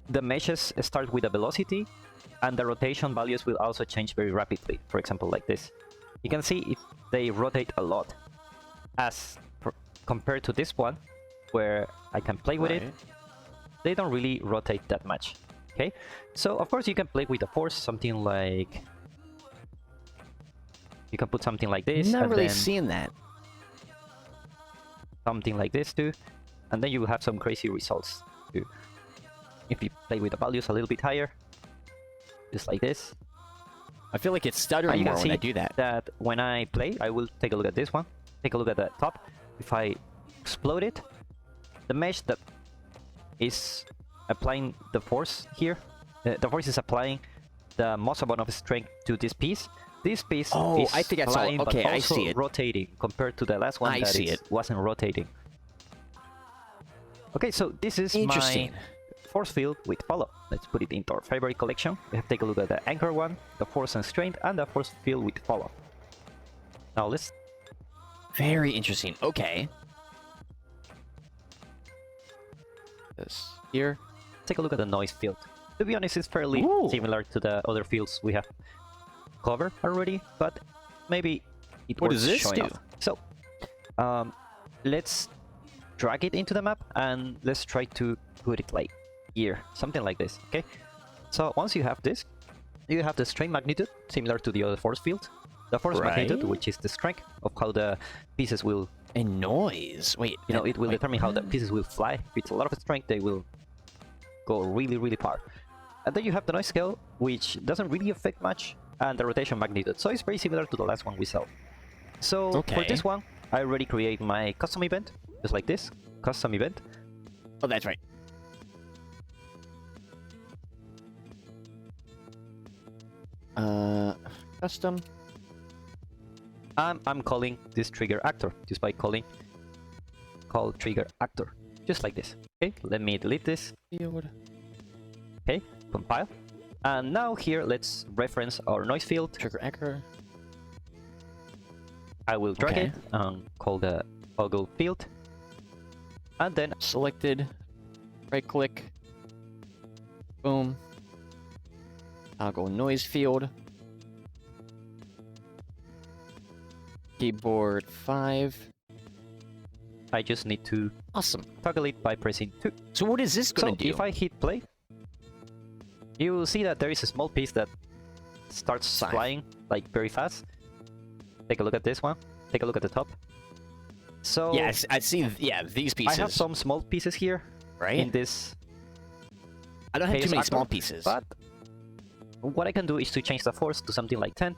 the meshes start with a velocity, and the rotation values will also change very rapidly. For example, like this. You can see they rotate a lot, as compared to this one, where I can play with it. They don't really rotate that much. Okay, so of course you can play with the force, something like. You can put something like this. Not and really then seeing that. Something like this too, and then you will have some crazy results too. If you play with the values a little bit higher, just like this. I feel like it's stuttering more when I do that. That when I play, I will take a look at this one. Take a look at the top. If I explode it, the mesh that is applying the force here, the force is applying the most amount of strength to this piece. This piece is I think I saw it. flying, Okay, but I also see it. rotating compared to the last one wasn't rotating. Okay, so this is my force field with follow. Let's put it into our favorite collection. We have to take a look at the anchor one, the force and strength, and the force field with follow. Now let's. Very interesting. Okay. This here. Take a look at the noise field. To be honest, it's fairly similar to the other fields we have covered already, but maybe it What works does this showing do? off. So, let's drag it into the map and let's try to put it like here, something like this. Okay. So once you have this, you have the strength magnitude similar to the other force field. The force magnitude, which is the strength of how the pieces will. And noise. Wait. You know, it will determine how the pieces will fly. If it's a lot of strength, they will go really, really far. And then you have the noise scale, which doesn't really affect much, and the rotation magnitude. So it's very similar to the last one we saw. So for this one, I already create my custom event, just like this. Custom event. Oh, that's right. Custom. I'm calling this trigger actor just by calling call trigger actor, just like this. Okay, let me delete this. Okay, compile. And now here, let's reference our noise field. Trigger actor. I will drag it and call the toggle field. And then Selected. Right click. Boom. Toggle noise field. Keyboard 5. I just need to Awesome. toggle it by pressing 2. So what is this gonna So do? if I hit play, you will see that there is a small piece that starts flying like very fast. Take a look at this one. Take a look at the top. So yeah, I see. Yeah, these pieces. I have some small pieces here, right in this. I don't have too chaos many actor, small pieces. But what I can do is to change the force to something like 10,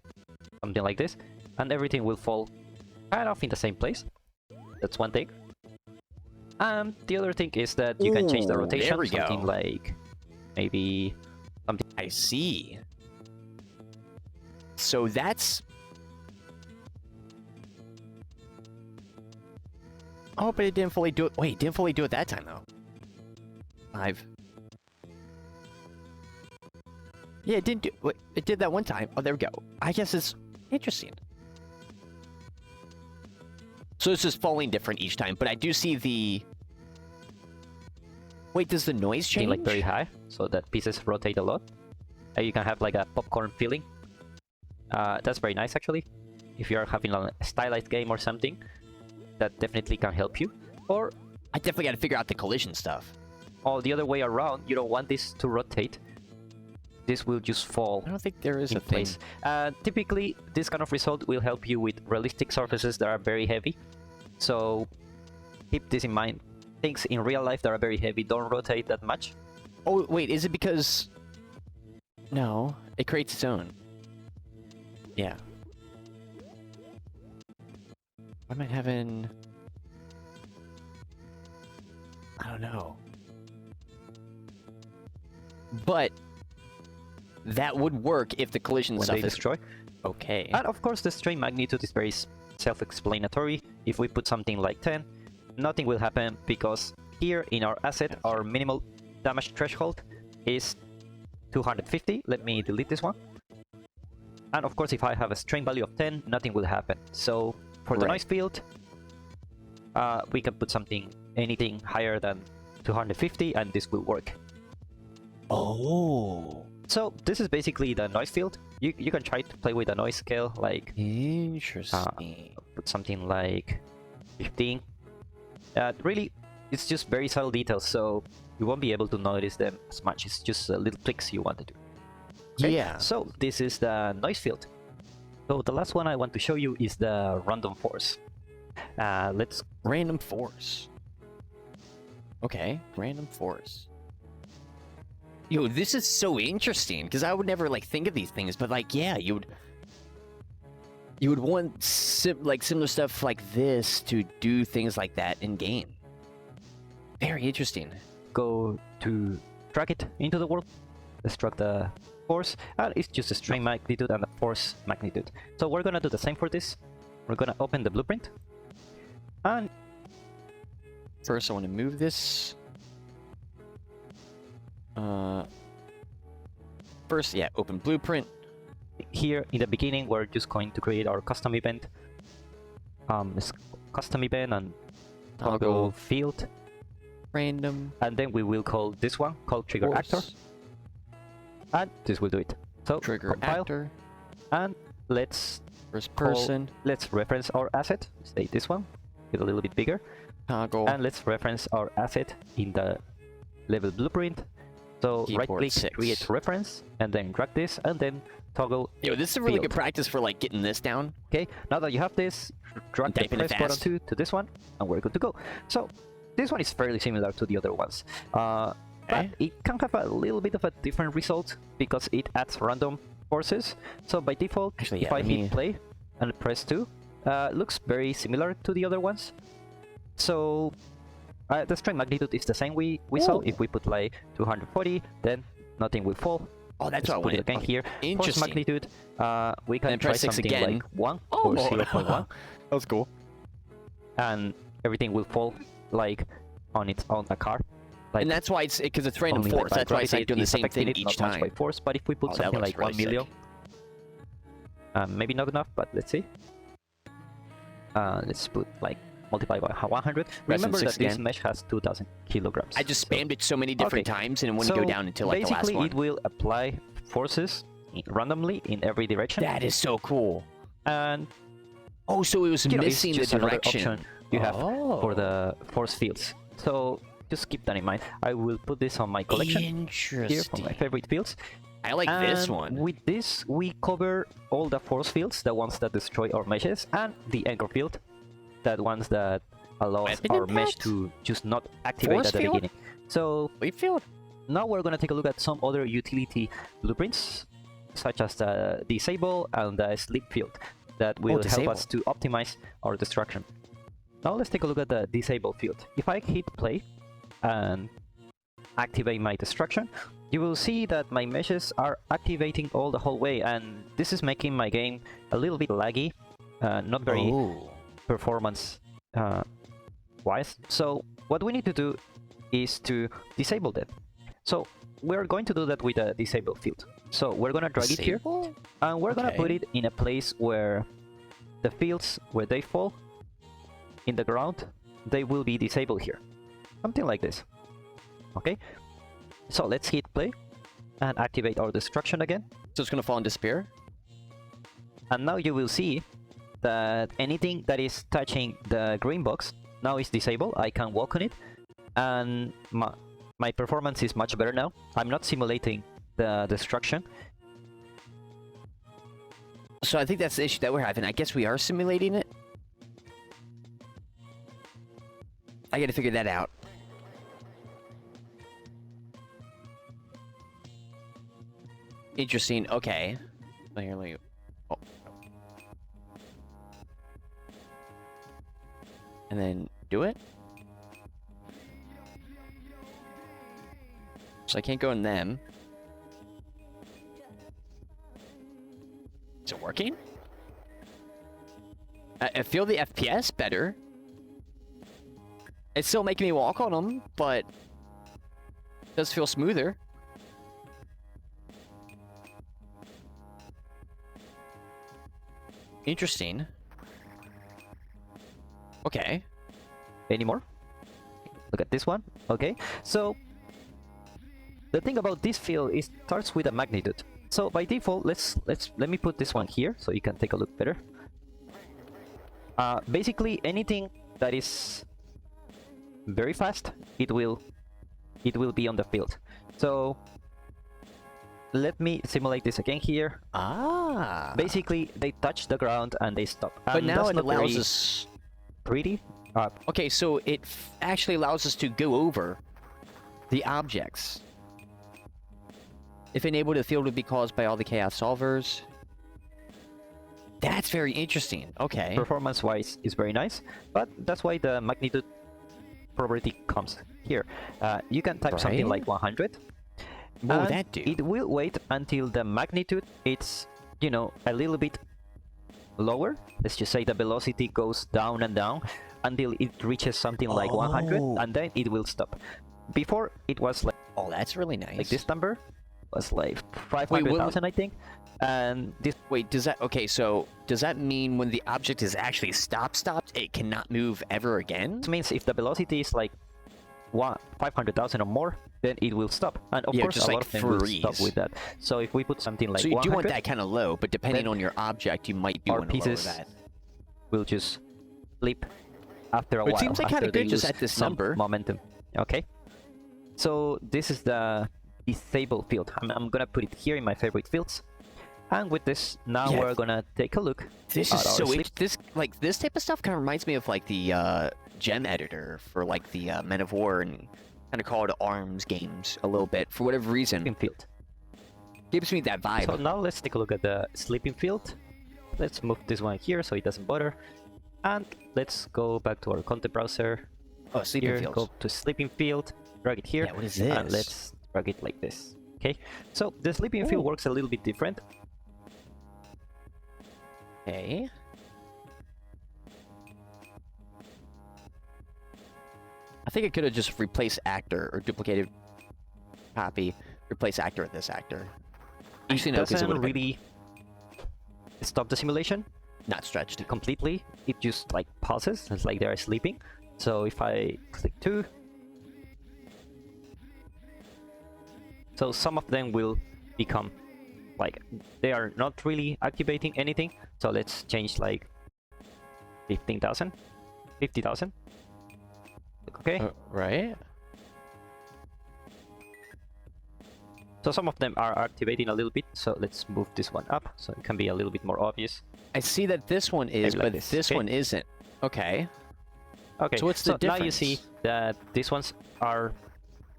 something like this, and everything will fall kind of in the same place. That's one thing. And the other thing is that you can change the rotation, there we something go. like maybe something. I see. So that's. Oh, but it didn't fully do it. Wait, it didn't fully do it that time though. 5. Yeah, it didn't do. Wait, it did that one time. Oh, there we go. I guess it's interesting. So it's just falling different each time, but I do see the. Wait, does the noise change? Like very high, so that pieces rotate a lot. You can have like a popcorn feeling. That's very nice actually. If you're having a stylized game or something, that definitely can help you. Or I definitely got to figure out the collision stuff. or the other way around, you don't want this to rotate. This will just fall I don't think there is in a thing. place. Typically, this kind of result will help you with realistic surfaces that are very heavy. So keep this in mind things in real life that are very heavy don't rotate that much. Oh, wait, is it because... No, it creates its own. Yeah. Why am I having... I don't know. But that would work if the collision When stuff they is... destroy. Okay. And of course, the strain magnitude is very self-explanatory. If we put something like 10, nothing will happen because here in our asset, our minimal damage threshold is 250. Let me delete this one. And of course, if I have a strain value of 10, nothing will happen. So for the noise field, we can put anything higher than 250, and this will work. Oh. So this is basically the noise field. You can try to play with a noise scale, like Interesting. put something like 15. Really, it's just very subtle details, so you won't be able to notice them as much. It's just little clicks you want to do. Okay? Yeah. So this is the noise field. So the last one I want to show you is the random force. Let's Random force. Okay, random force. Yo, this is so interesting because I would never like think of these things, but like, yeah, you would want similar stuff like this to do things like that in game. Very interesting. go to drag it into the world. Let's drag the force, and it's just a strain magnitude and a force magnitude. So we're gonna do the same for this. We're gonna open the blueprint, and First, I want to move this. First, yeah, open blueprint. here in the beginning we're just going to create our custom event. It's custom event and toggle field, Random. and then we will call this one called trigger force. actor, and this will do it. So Trigger compile, actor. and let's First call- person. let's reference our asset. Say this one, get a little bit bigger. Toggle. And let's reference our asset in the level blueprint. So right Keyboard click, 6. create reference, and then drag this, and then toggle. Yo, this is a really field. good practice for like getting this down. Okay, now that you have this, drag the Typing it press button fast. 2 to this one, and we're good to go. So this one is fairly similar to the other ones, but it can have a little bit of a different result because it adds random forces. So by default, Actually, if yeah, I let me- hit play and press 2, looks very similar to the other ones. So the strain magnitude is the same we saw. Ooh. If we put like 240, then nothing will fall. Oh, that's Let's what I put wanted. it again Okay. here. Force Interesting. magnitude, we can then try press 6 something again. like 1 Oh, or 0.1, that was cool. and everything will fall like on its own a car. Like And that's why it's because it's random only force. by That's why it's like gravity doing the is same affecting thing it, each not much by time. force. But if we put Oh, that something looks like really 1 million, maybe not enough, but let's see. Let's put like multiply by 100. Remember that 6 this again. mesh has 2,000 kilograms. I just so- spammed it so many different times and it wouldn't go down until like the last basically one. it will apply forces randomly in every direction, That is so cool. and Oh, so it was you know, it's missing the just another direction. option you have for Oh. the force fields. So just keep that in mind. I will put this on my collection Interesting. here for my favorite fields. I like this And one. with this, we cover all the force fields, the ones that destroy our meshes, and the anchor field, the ones that allows Weapon our mesh impact? to just not activate Force at the field? beginning. So Leaf field? now we're gonna take a look at some other utility blueprints, such as the disable and the sleep field, that will help disable. us to optimize our destruction. Now let's take a look at the disable field. If I hit play and activate my destruction, you will see that my meshes are activating all the whole way, and this is making my game a little bit laggy, not very Oh. performance wise. So what we need to do is to disable them. So we're going to do that with a disable field. So we're gonna drag it here, Disable? and we're gonna put Okay. it in a place where the fields where they fall in the ground, they will be disabled here. Something like this. Okay? So let's hit play and activate our destruction again. So it's gonna fall and disappear? And now you will see that anything that is touching the green box now is disabled. I can walk on it, and my performance is much better now. I'm not simulating the destruction. So I think that's the issue that we're having. I guess we are simulating it. I gotta figure that out. Interesting. Okay. So here, let me... Oh. And then do it. So I can't go in them. Is it working? I feel the FPS better. It's still making me walk on them, but it does feel smoother. Interesting. Okay. Any more? Look at this one. Okay, so the thing about this field is starts with a magnitude. So by default, let me put this one here so you can take a look better. Basically, anything that is very fast, it will be on the field. So let me simulate this again here. Ah. Basically, they touch the ground and they stop. But And now that's it not allows very us... pretty. Okay, so it actually allows us to go over the objects. If enabled, the field would be caused by all the chaos solvers. That's very interesting. Okay. Performance-wise, is very nice, but that's why the magnitude property comes here. You can type something Right. like 100. What would and that do? It will wait until the magnitude it's, you know, a little bit lower. Let's just say the velocity goes down and down until it reaches something like 100, Oh. and then it will stop. Before it was Oh, that's really nice. like this number was like 500,000, I think, and this Wait, does that... Okay, so does that mean when the object is actually stopped, it cannot move ever again? means if the velocity is like 500,000 or more, then it will stop. And of Yeah, course, just a like lot of them will stop freeze. with that. So if we put something like So you 100, do want that kind of low, but depending then on your object, you might do our want to lower pieces that. will just flip after a But it while. seems like after kinda they good just lose at this some number. momentum. Okay. So this is the disable field. I'm gonna put it here in my favorite fields. And with this, now Yeah. we're gonna take a look. This at is our so sleep. this type of stuff kind of reminds me of like the gem editor for like the Men of War and kind of Call to Arms games a little bit for whatever reason. Sleeping field. Gives me that vibe. So now let's take a look at the sleeping field. Let's move this one here so it doesn't bother. And let's go back to our content browser. Oh, sleeping Here, fields. go to sleeping field, drag it here. Yeah, what is And this? let's drag it like this. Okay, so the sleeping field works a little bit different. Okay. I think it could have just replaced actor or duplicated copy, replace actor with this actor. Usually no, because it Doesn't would have really stop the simulation not stretched. completely. It just like pauses. It's like they're sleeping. So if I click 2, so some of them will become like they are not really activating anything. So let's change like 15,000, 50,000. Okay. Right? So some of them are activating a little bit. So let's move this one up so it can be a little bit more obvious. I see that this one is, Maybe like but this, this okay? one isn't. Okay. Okay. So what's the now you see difference? that these ones are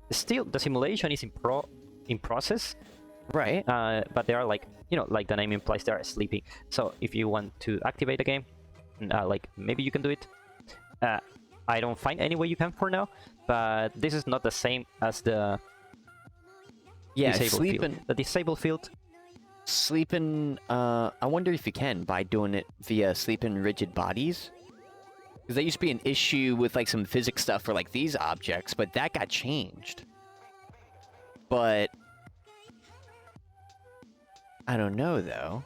still the simulation is in process. Right. But they are like, you know, like the name implies, they are sleeping. So if you want to activate a game, like maybe you can do it. I don't find any way you can for now, but this is not the same as the Yeah, disabled sleeping. field. The disabled field, Sleeping. I wonder if you can by doing it via sleeping rigid bodies. Because there used to be an issue with like some physics stuff for like these objects, but that got changed. But I don't know though.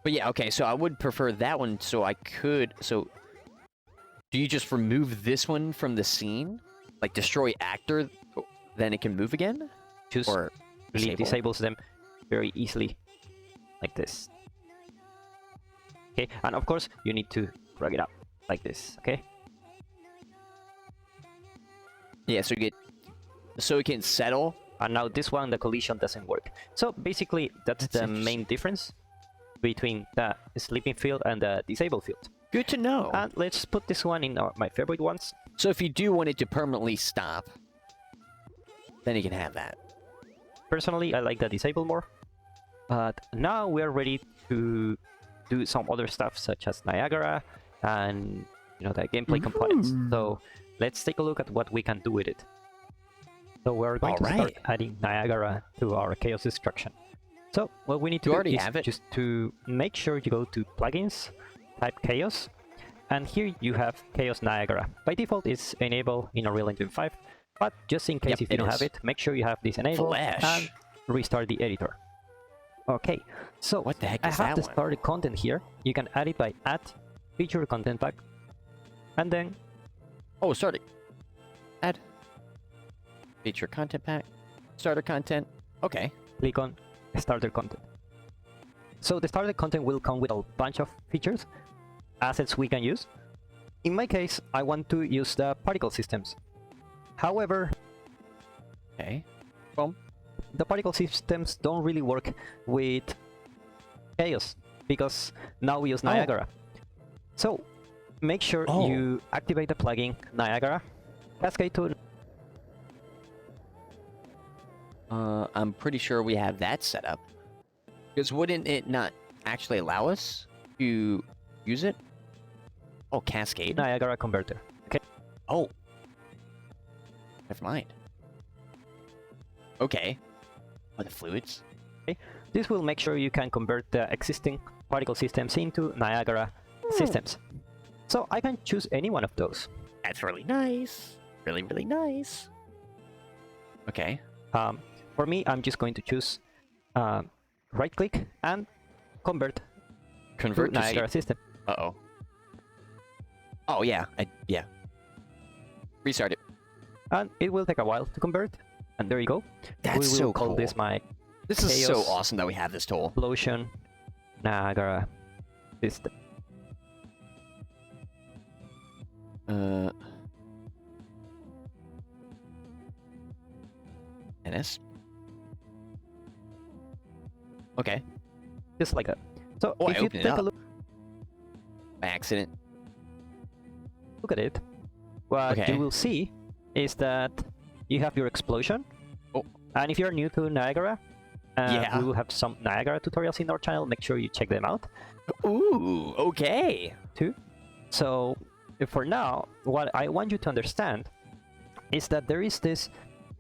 But yeah, okay, so I would prefer that one so I could do you just remove this one from the scene? Like destroy actor, then it can move again? just Or really disable? disables them very easily, like this. Okay, and of course you need to drag it up like this. Okay. Yeah, so it can settle. And now this one, the collision doesn't work. So basically, that's the interesting. main difference between the sleeping field and the disabled field. Good to know. And let's put this one in my favorite ones. So if you do want it to permanently stop, then you can have that. Personally, I like the disable more. But now we're ready to do some other stuff such as Niagara and the gameplay components. So let's take a look at what we can do with it. So we're going to start adding Niagara to our Chaos Destruction. So what we need to do is just to make sure you go to Plugins, type Chaos, and here you have Chaos Niagara. By default, it's enabled in Unreal Engine 5, but just in case if you don't have it, make sure you have this enabled and restart the editor. Okay, so what the heck I is have that the one? started content here. You can add it by add feature content pack, and then started. Add feature content pack, starter content. Okay. Click on starter content. So the starter content will come with a bunch of features, assets we can use. In my case, I want to use the particle systems. However, okay, boom. The particle systems don't really work with Chaos because now we use Niagara. So make sure you activate the plugin Niagara, cascade to. I'm pretty sure we have that set up. Because wouldn't it not actually allow us to use it? Oh, cascade. Niagara converter. Okay. Oh. Never mind. Okay. Oh, the fluids. Okay. This will make sure you can convert the existing particle systems into Niagara systems. So I can choose any one of those. That's really nice. Really, really nice. Okay. For me, I'm just going to choose right-click and convert to Niagara system. Uh-oh. Oh, yeah. Yeah. Restart it. And it will take a while to convert. And there you go. That's we will so call cool. this my This is so awesome that we have this tool. Explosion Niagara system. NS. Okay. Just like that. So I if you opened take it a up look by accident. at it, what you will see is that you have your explosion. And if you're new to Niagara, we will have some Niagara tutorials in our channel. Make sure you check them out. Ooh, okay. Too. So for now, what I want you to understand is that there is this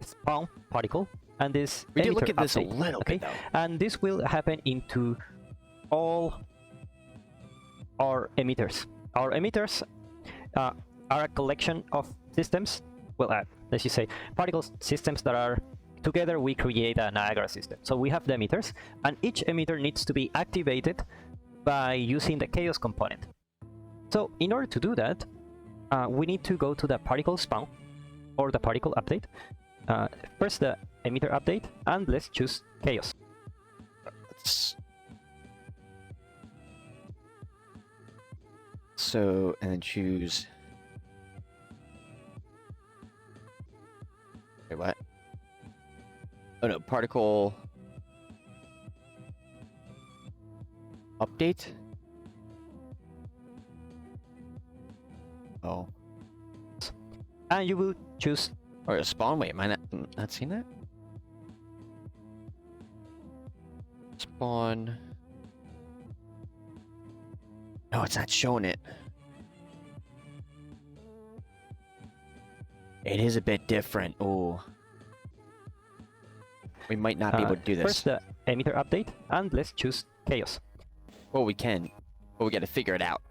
spawn particle and this we did emitter look at this update, a little bit though. And this will happen into all our emitters. Our emitters are a collection of systems. Well, let's just say particle systems that are together. We create a Niagara system. So we have the emitters, and each emitter needs to be activated by using the chaos component. So in order to do that, we need to go to the particle spawn or the particle update. First the emitter update, and let's choose chaos. So, and then choose. Wait, what? Oh no, particle update. Oh. And you will choose. Or a spawn. Wait, am I not seeing that? Spawn. No, it's not showing it. It is a bit different. Oh. We might not be able to do this. First the emitter update, and let's choose chaos. Well, we can, but we got to figure it out.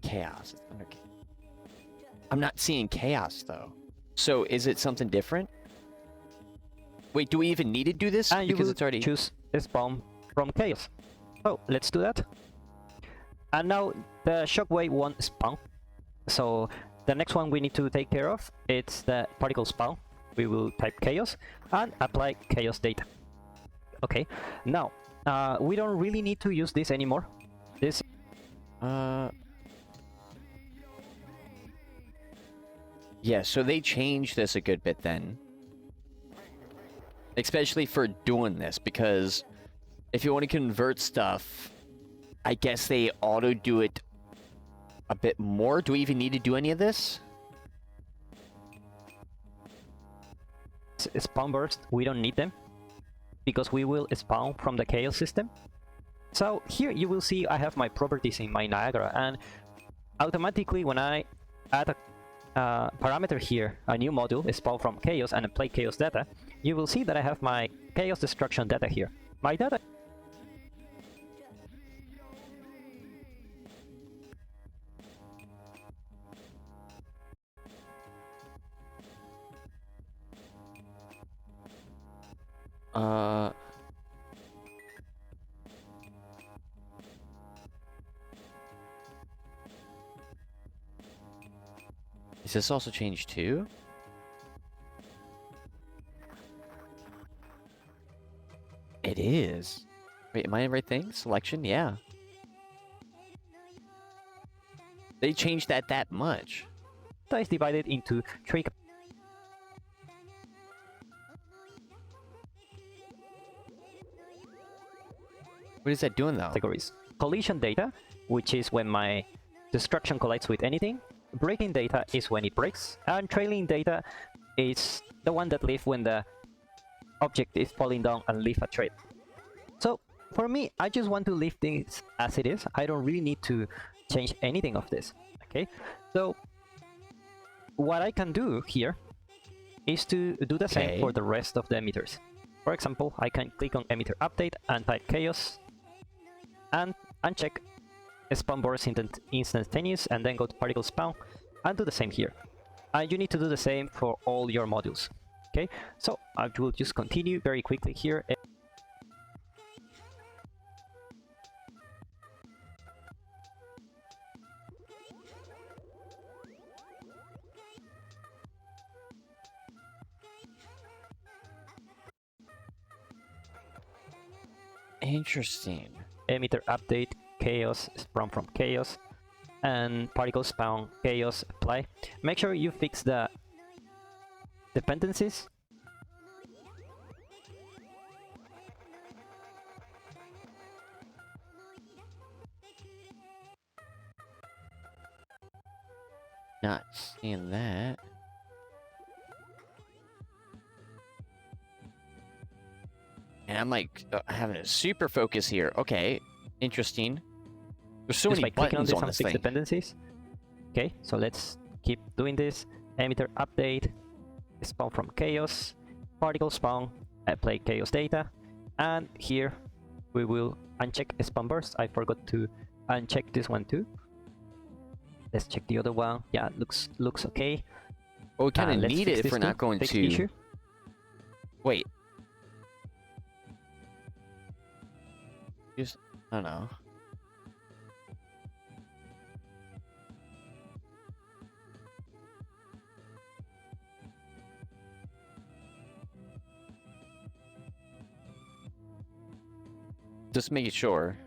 Chaos. I'm not seeing chaos though. So is it something different? Wait, do we even need to do this? And because you will it's already choose a spawn from chaos. So let's do that. And now the shockwave won't spawn. So the next one we need to take care of, it's the particle spawn. We will type chaos and apply chaos data. Okay. Now we don't really need to use this anymore. This. Yeah, so they changed this a good bit then. Especially for doing this, because if you want to convert stuff, I guess they auto do it a bit more. Do we even need to do any of this? These spawn bursts, we don't need them because we will spawn from the chaos system. So here you will see I have my properties in my Niagara, and automatically when I add a parameter here, a new module is spawned from chaos and apply chaos data, you will see that I have my chaos destruction data here. My data Is this also changed too? It is. Wait, am I in the right thing? Selection? Yeah. They changed that much. is divided into 3 What is that doing though? categories. Collision data, which is when my destruction collides with anything. Breaking data is when it breaks. And trailing data is the one that leaves when the object is falling down and leave a trail. So for me, I just want to leave this as it is. I don't really need to change anything of this. Okay, so what I can do here is to do the same for the rest of the emitters. For example, I can click on emitter update and type chaos and uncheck spawn burst instantaneous, and then go to particle spawn and do the same here. And you need to do the same for all your modules. Okay, so I will just continue very quickly here. Interesting. Emitter update chaos spawn from chaos and particle spawn chaos apply. Make sure you fix the dependencies. Not seeing that. And I'm like having a super focus here. Okay, interesting. There's so Just many by clicking on buttons this on and this fix thing. dependencies. Okay, so let's keep doing this. Emitter update, spawn from chaos, particle spawn, apply chaos data, and here we will uncheck spawn burst. I forgot to uncheck this one too. Let's check the other one. Yeah, looks okay. Well, we kind of let's need fix it if this we're not too. going Fix to. issue. Wait. Just, I don't know. Just making sure.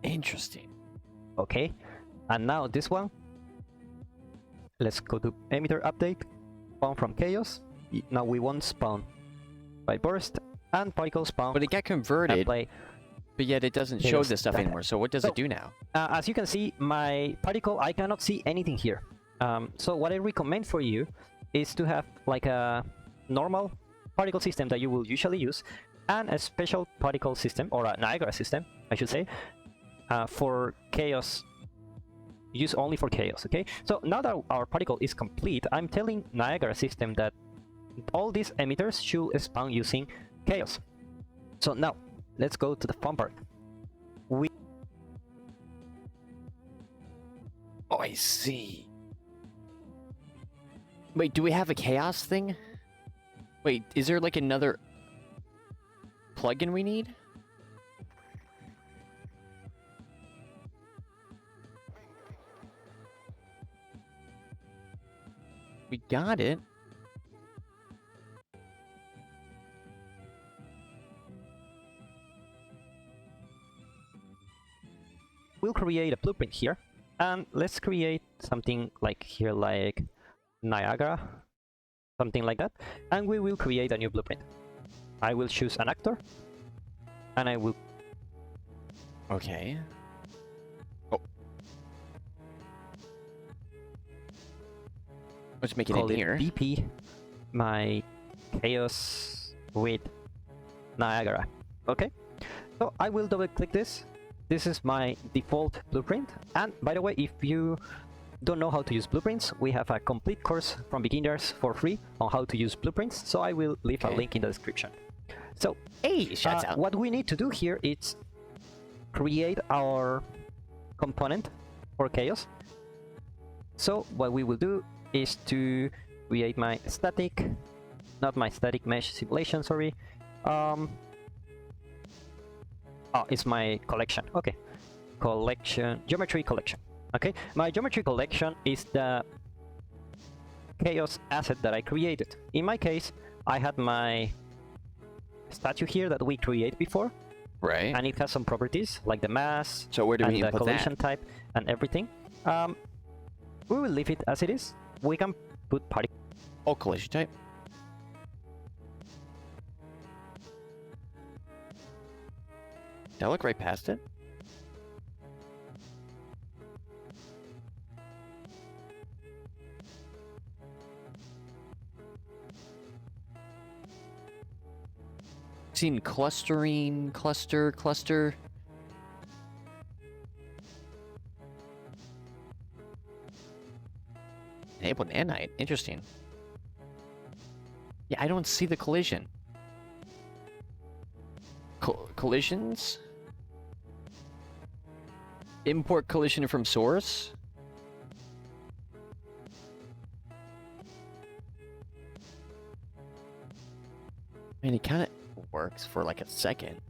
Interesting. Okay, and now this one. Let's go to emitter update, spawn from chaos. Now we won't spawn by burst and particle spawn. But it got converted, apply but yet it doesn't show chaos this stuff data. anymore. So what does it do now? As you can see, my particle, I cannot see anything here. So what I recommend for you is to have like a normal particle system that you will usually use, and a special particle system, or a Niagara system, I should say, for chaos. Use only for chaos. Okay, so now that our particle is complete, I'm telling Niagara system that all these emitters should spawn using chaos. So now let's go to the fun part. Oh, I see. Wait, do we have a chaos thing? Wait, is there like another plugin we need? We got it. We'll create a blueprint here, and let's create something like here, like Niagara, something like that, and we will create a new blueprint. I will choose an actor, and I will... Okay. Oh, Let's make it call in it here. DP, my chaos with Niagara. Okay, so I will double click this. This is my default blueprint. And by the way, if you don't know how to use blueprints, we have a complete course from beginners for free on how to use blueprints. So I will leave a link in the description. So Hey, shouts out. what we need to do here is create our component for chaos. So what we will do is to create my static, not my static mesh simulation, sorry. It's my collection. Okay, collection, geometry collection. Okay, my geometry collection is the chaos asset that I created. In my case, I had my statue here that we created before, Right. and it has some properties like the mass, So where do and we the input collision that? type and everything. We will leave it as it is. We can put particle. Oh, collision type. Did I look right past it? Seen clustering, cluster. Enable nanite. Interesting. Yeah, I don't see the collision. Collisions? Import collision from source? I mean, it kind of works for like a second.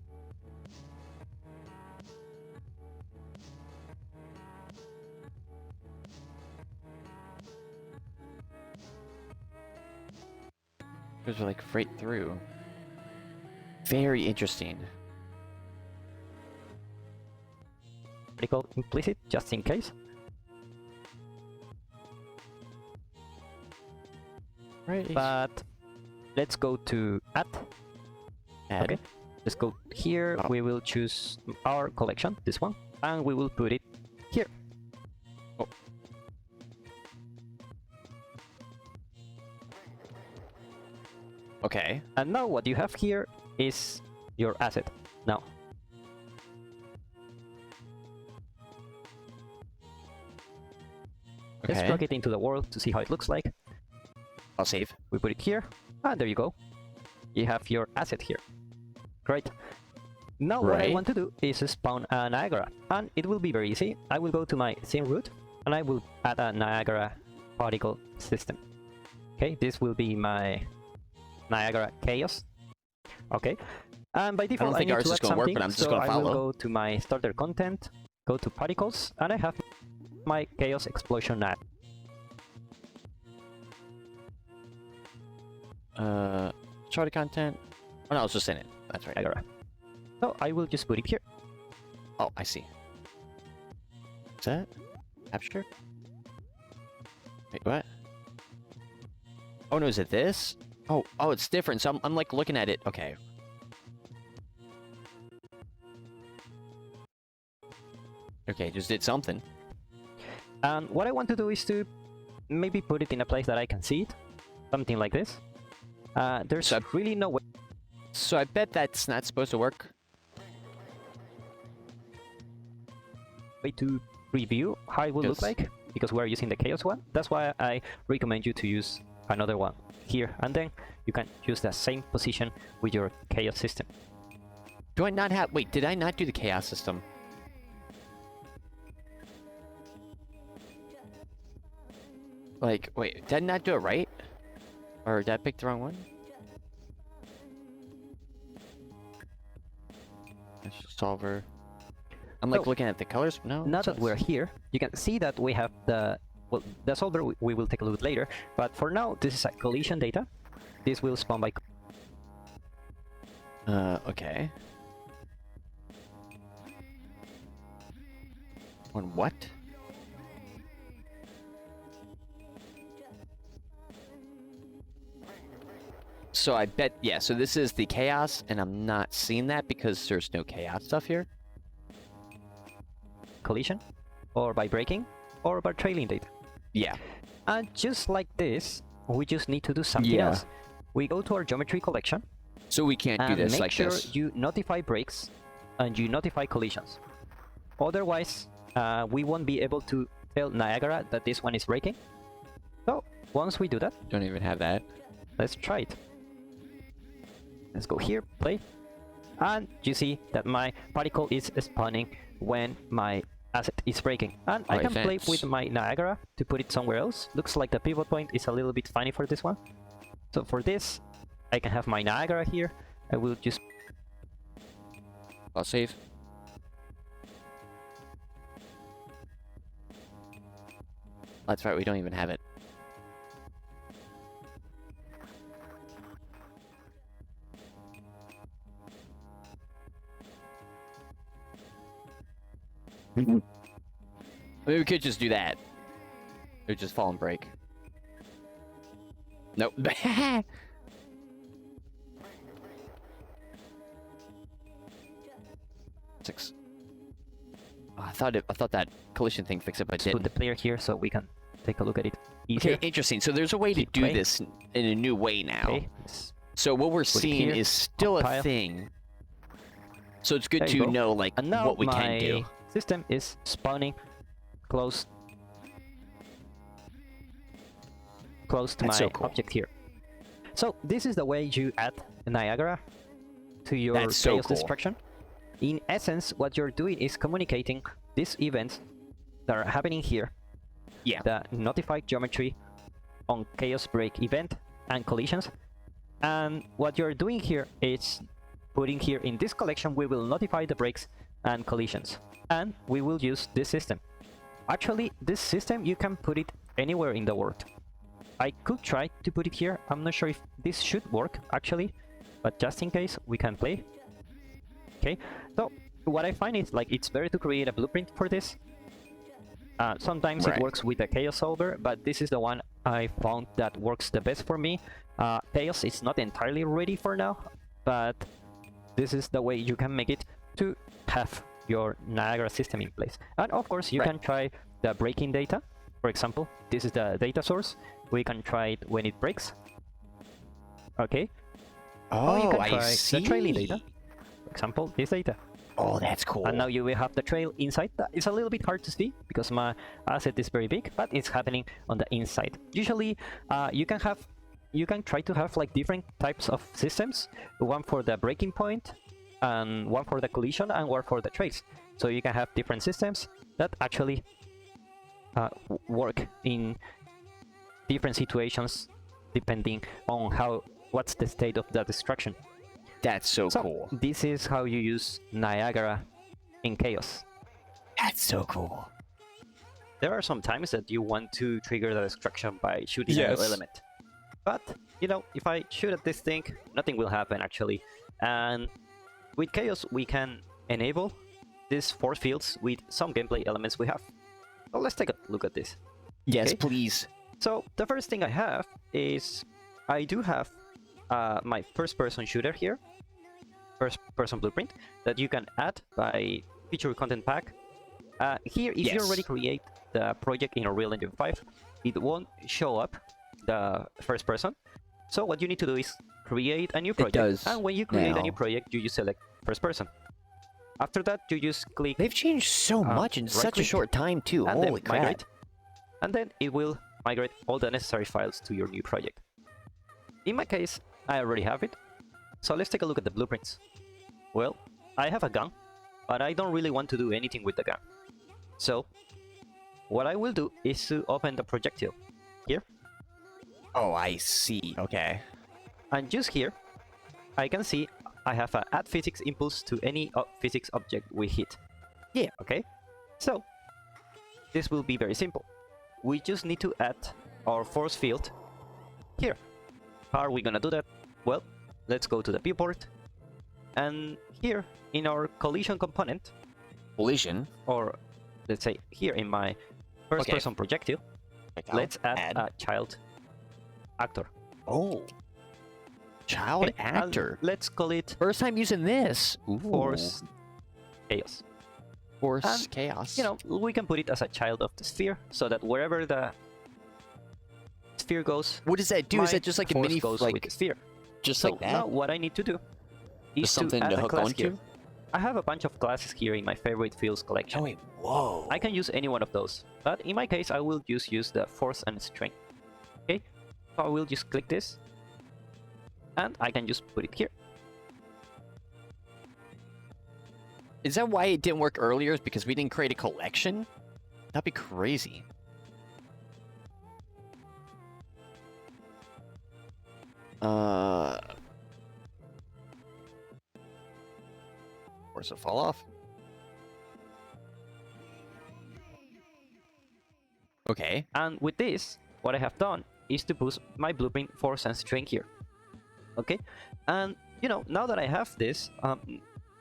Goes like right through. Very interesting. Particle implicit, just in case. Right. But let's go to add. Add. Okay, let's go here. Oh. We will choose our collection, this one, and we will put it here. Oh. Okay. And now what you have here is your asset. Now, let's Okay. plug it into the world to see how it looks like. I'll save. We put it here, and there you go. You have your asset here. Great. Now what I Right. want to do is spawn a Niagara, and it will be very easy. I will go to my scene root, and I will add a Niagara particle system. Okay, this will be my Niagara chaos. Okay, and by default I, think need ours to is add gonna work, something, but I'm just so gonna I will follow. go to my starter content, go to particles, and I have my chaos explosion add. Starter content. Oh no, it's just in it. That's right. Niagara. So I will just put it here. Oh, I see. Is that capture? Wait, what? Oh no, is it this? Oh, it's different. So I'm like looking at it. Okay. Okay, just did something. And what I want to do is to maybe put it in a place that I can see it. Something like this. There's So- really no way. So I bet that's not supposed to work. To preview how it will look Yes. like, because we're using the chaos one. That's why I recommend you to use another one here, and then you can use the same position with your chaos system. Do I not have... Wait, did I not do the chaos system? Like, wait, did I not do it right? Or did I pick the wrong one? Solver. I'm like So, looking at the colors. No. Now so that we're here, you can see that we have the the solver. We will take a look later, but for now this is a collision data. This will spawn by okay. On what? So I bet, yeah, so this is the chaos, and I'm not seeing that because there's no chaos stuff here. collision, or by breaking, or by trailing data. Yeah. And just like this, we just need to do something else. We go to our geometry collection. So we can't do And this make like sure this. you notify breaks and you notify collisions. Otherwise, we won't be able to tell Niagara that this one is breaking. So once we do that, Don't even have that. let's try it. Let's go here, play. And you see that my particle is spawning when my asset is breaking. And I Alright, can play thanks. with my Niagara to put it somewhere else. Looks like the pivot point is a little bit funny for this one. So for this, I can have my Niagara here. I will just... I'll save. That's right, we don't even have it. Maybe we could just do that. Or just fall and break. Nope. Six. Oh, I thought that collision thing fixed it, but it put the didn't. player here so we can take a look at it easier. Okay, interesting. So there's a way to Keep do playing. this in a new way now. Okay, let's So what we're it seeing here, is still a compile. thing. So it's good There you to go. know like And now what we my can do. system is spawning close to That's my so cool. object here. So this is the way you add Niagara to your That's so chaos cool. destruction. In essence, what you're doing is communicating these events that are happening here, Yeah. the notified geometry on chaos break event and collisions. And what you're doing here is putting here in this collection, we will notify the breaks and collisions. And we will use this system. Actually, this system, you can put it anywhere in the world. I could try to put it here. I'm not sure if this should work, actually. But just in case, we can play. Okay, so what I find is like it's better to create a blueprint for this. Sometimes Right. it works with a chaos solver, but this is the one I found that works the best for me. Chaos is not entirely ready for now, but this is the way you can make it to have your Niagara system in place. And of course, you Right. can try the breaking data. For example, this is the data source. We can try it when it breaks. Okay. Or you Oh, can I try see. the trailing data. For example, this data. Oh, that's cool. And now you will have the trail inside. It's a little bit hard to see because my asset is very big, but it's happening on the inside. Usually, you can try to have like different types of systems. One for the breaking point, and one for the collision, and one for the trace. So you can have different systems that actually work in different situations depending on what's the state of the destruction. That's so So cool. this is how you use Niagara in chaos. That's so cool. There are some times that you want to trigger the destruction by shooting a Yes. new element. But, you know, if I shoot at this thing, nothing will happen actually. And with chaos, we can enable these force fields with some gameplay elements we have. So let's take a look at this. Yes, Okay. please. So the first thing I have is I do have my first-person shooter here, first-person blueprint that you can add by feature content pack. Here, if you Yes. already create the project in Unreal Engine 5, it won't show up the first person. So what you need to do is create a new project. does And when you create a new now. project, you just select first person. After that, you just click They've changed so much in such a right-click short time too. and Holy then crap. migrate. And then it will migrate all the necessary files to your new project. In my case, I already have it. So let's take a look at the blueprints. Well, I have a gun, but I don't really want to do anything with the gun. So what I will do is to open the projectile here. Oh, I see. Okay. And just here, I can see I have a add physics impulse to any physics object we hit. Yeah. Okay. So this will be very simple. We just need to add our force field here. How are we gonna do that? Well, let's go to the viewport. And here in our collision component, Collision. or let's say here in my first person projectile, let's add a child actor. Oh. Child Okay, and actor. let's call it First time using this. Ooh. force chaos. Force and, chaos. You know, we can put it as a child of the sphere so that wherever the sphere goes, What does that do? Is my that just like a force mini, goes like, with the sphere. just So like that? now what I need to do is Just something to add to a hook class onto? here. I have a bunch of classes here in my favorite fields collection. Oh wait, whoa. I can use any one of those, but in my case I will just use the force and strength. Okay, so I will just click this, and I can just put it here. Is that why it didn't work earlier? Is because we didn't create a collection? That'd be crazy. Force will fall off. Okay. And with this, what I have done is to boost my blueprint force and strength here. Okay, and you know, now that I have this,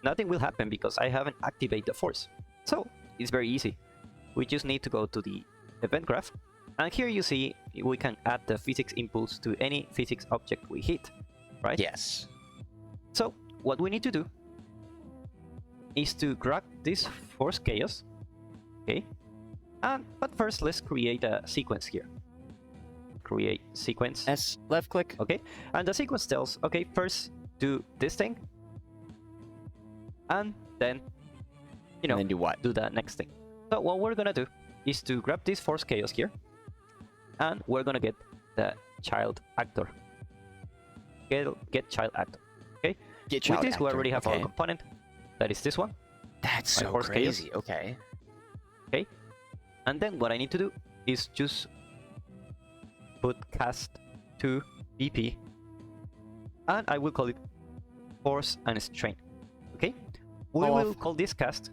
nothing will happen because I haven't activated the force. So it's very easy. We just need to go to the event graph, and here you see we can add the physics impulse to any physics object we hit, right? Yes. So what we need to do is to grab this force chaos, okay? But first let's create a sequence here. Create sequence. S, left click. Okay, and the sequence tells, okay, first do this thing, and then, you know, And then do what? do the next thing. So what we're gonna do is to grab this force chaos here, and we're gonna get the child actor. Get child actor. Okay. Get With child this, we actor. already have our Okay. component. That is this one. That's my so force chaos. crazy. Okay. Okay. And then what I need to do is just put cast to BP, and I will call it force and strength. Okay. We Oh, will call this cast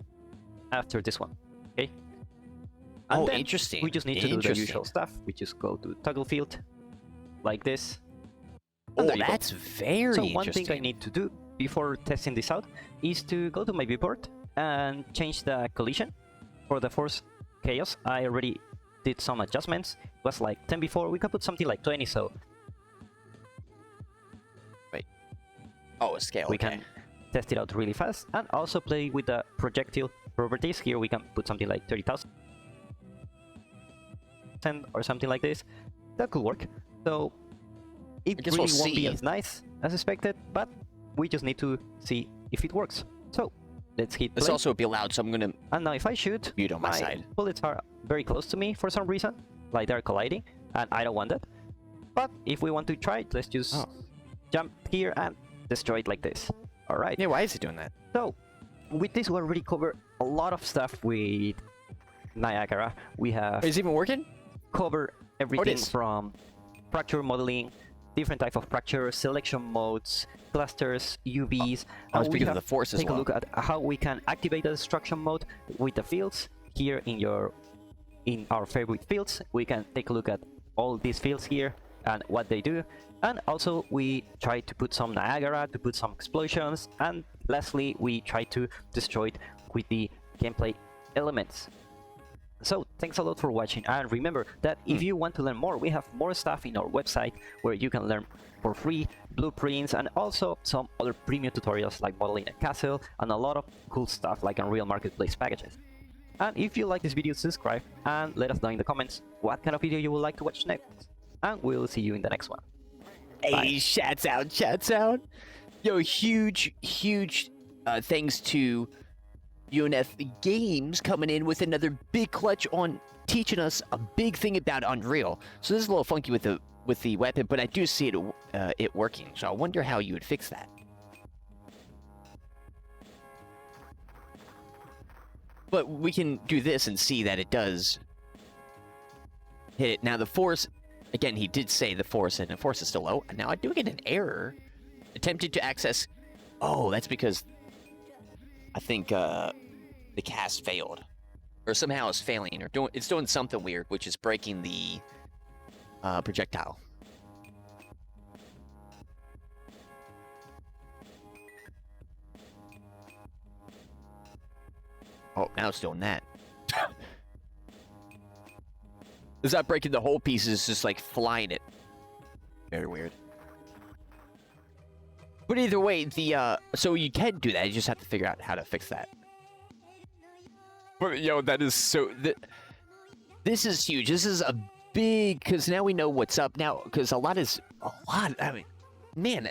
after this one. Okay. And Oh, then interesting. we just need to do the Interesting. usual stuff. We just go to toggle field like this. Oh, And there you go. that's very So interesting. one thing I need to do before testing this out is to go to my viewport and change the collision for the force chaos. I already did some adjustments. It was like 10 before. We can put something like 20, so Oh, a scale. we okay. can test it out really fast. And also play with the projectile properties. Here we can put something like 30,000 or something like this. That could work. So it I guess really we'll won't be see. as nice as expected, but we just need to see if it works. So let's hit This play. also would be loud, so I'm gonna And now if I shoot, mute on my my side. bullets are very close to me for some reason, like they're colliding, and I don't want that. But if we want to try it, let's just Oh. jump here and destroy it like this. All right. Yeah, why is it doing that? So with this, we already covered a lot of stuff with Niagara. We have Is it even working? covered everything is. from fracture modeling, different type of fracture, selection modes, clusters, UVs. I was and we speaking of have the force as take well. a look at how we can activate the destruction mode with the fields here in our favorite fields. We can take a look at all these fields here and what they do, and also we try to put some Niagara to put some explosions, and lastly we try to destroy it with the gameplay elements. So thanks a lot for watching, and remember that if you want to learn more, we have more stuff in our website where you can learn for free blueprints and also some other premium tutorials like modeling a castle and a lot of cool stuff like Unreal Marketplace packages. And if you like this video, subscribe and let us know in the comments what kind of video you would like to watch next. And we'll see you in the next one. Hey, shouts out, shouts out. Yo, huge thanks to UNF Games coming in with another big clutch on teaching us a big thing about Unreal. So this is a little funky with the weapon, but I do see it working. So I wonder how you would fix that. But we can do this and see that it does hit it. Now the force, again, he did say the force, and the force is still low. And now I do get an error. Attempted to access. Oh, that's because I think the cast failed, or somehow it's failing, or it's doing something weird, which is breaking the projectile. Oh, now it's doing that. It's not breaking the whole piece, it's just like flying it. Very weird. But either way, so you can do that, you just have to figure out how to fix that. But yo, that is so... This is huge. This is a big, because now we know what's up now, because a lot, I mean, man,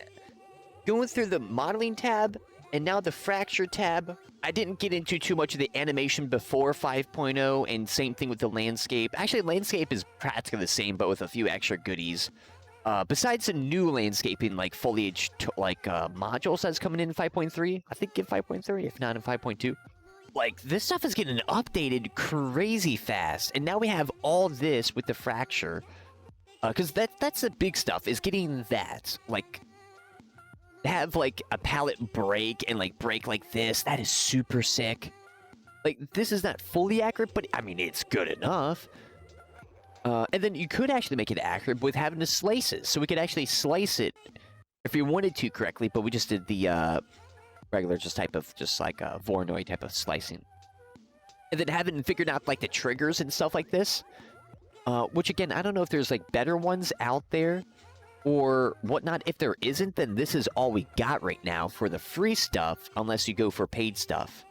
going through the modeling tab and now the fracture tab, I didn't get into too much of the animation before 5.0, and same thing with the landscape. Actually, landscape is practically the same, but with a few extra goodies. Besides the new landscaping, like foliage, modules that's coming in 5.3, I think in 5.3, if not in 5.2. Like, this stuff is getting updated crazy fast, and now we have all this with the fracture. Because that's the big stuff, is getting that. Like, have, like, a palette break and, like, break like this. That is super sick. Like, this is not fully accurate, but, I mean, it's good enough. And then you could actually make it accurate with having the slices. So we could actually slice it if we wanted to correctly, but we just did the, regular just like a Voronoi type of slicing. And then having figured out like the triggers and stuff like this, which again, I don't know if there's like better ones out there or whatnot. If there isn't, then this is all we got right now for the free stuff, unless you go for paid stuff.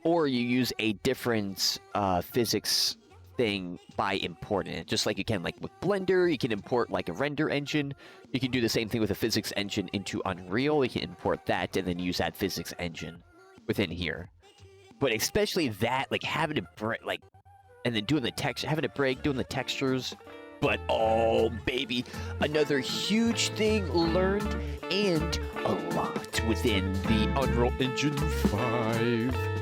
Or you use a different physics thing by importing it, just like you can like with Blender. You can import like a render engine. You can do the same thing with a physics engine into Unreal. You can import that and then use that physics engine within here. But especially that, like having it break, like, and then doing the text, having it break, doing the textures. But oh baby, another huge thing learned, and a lot within the Unreal Engine 5.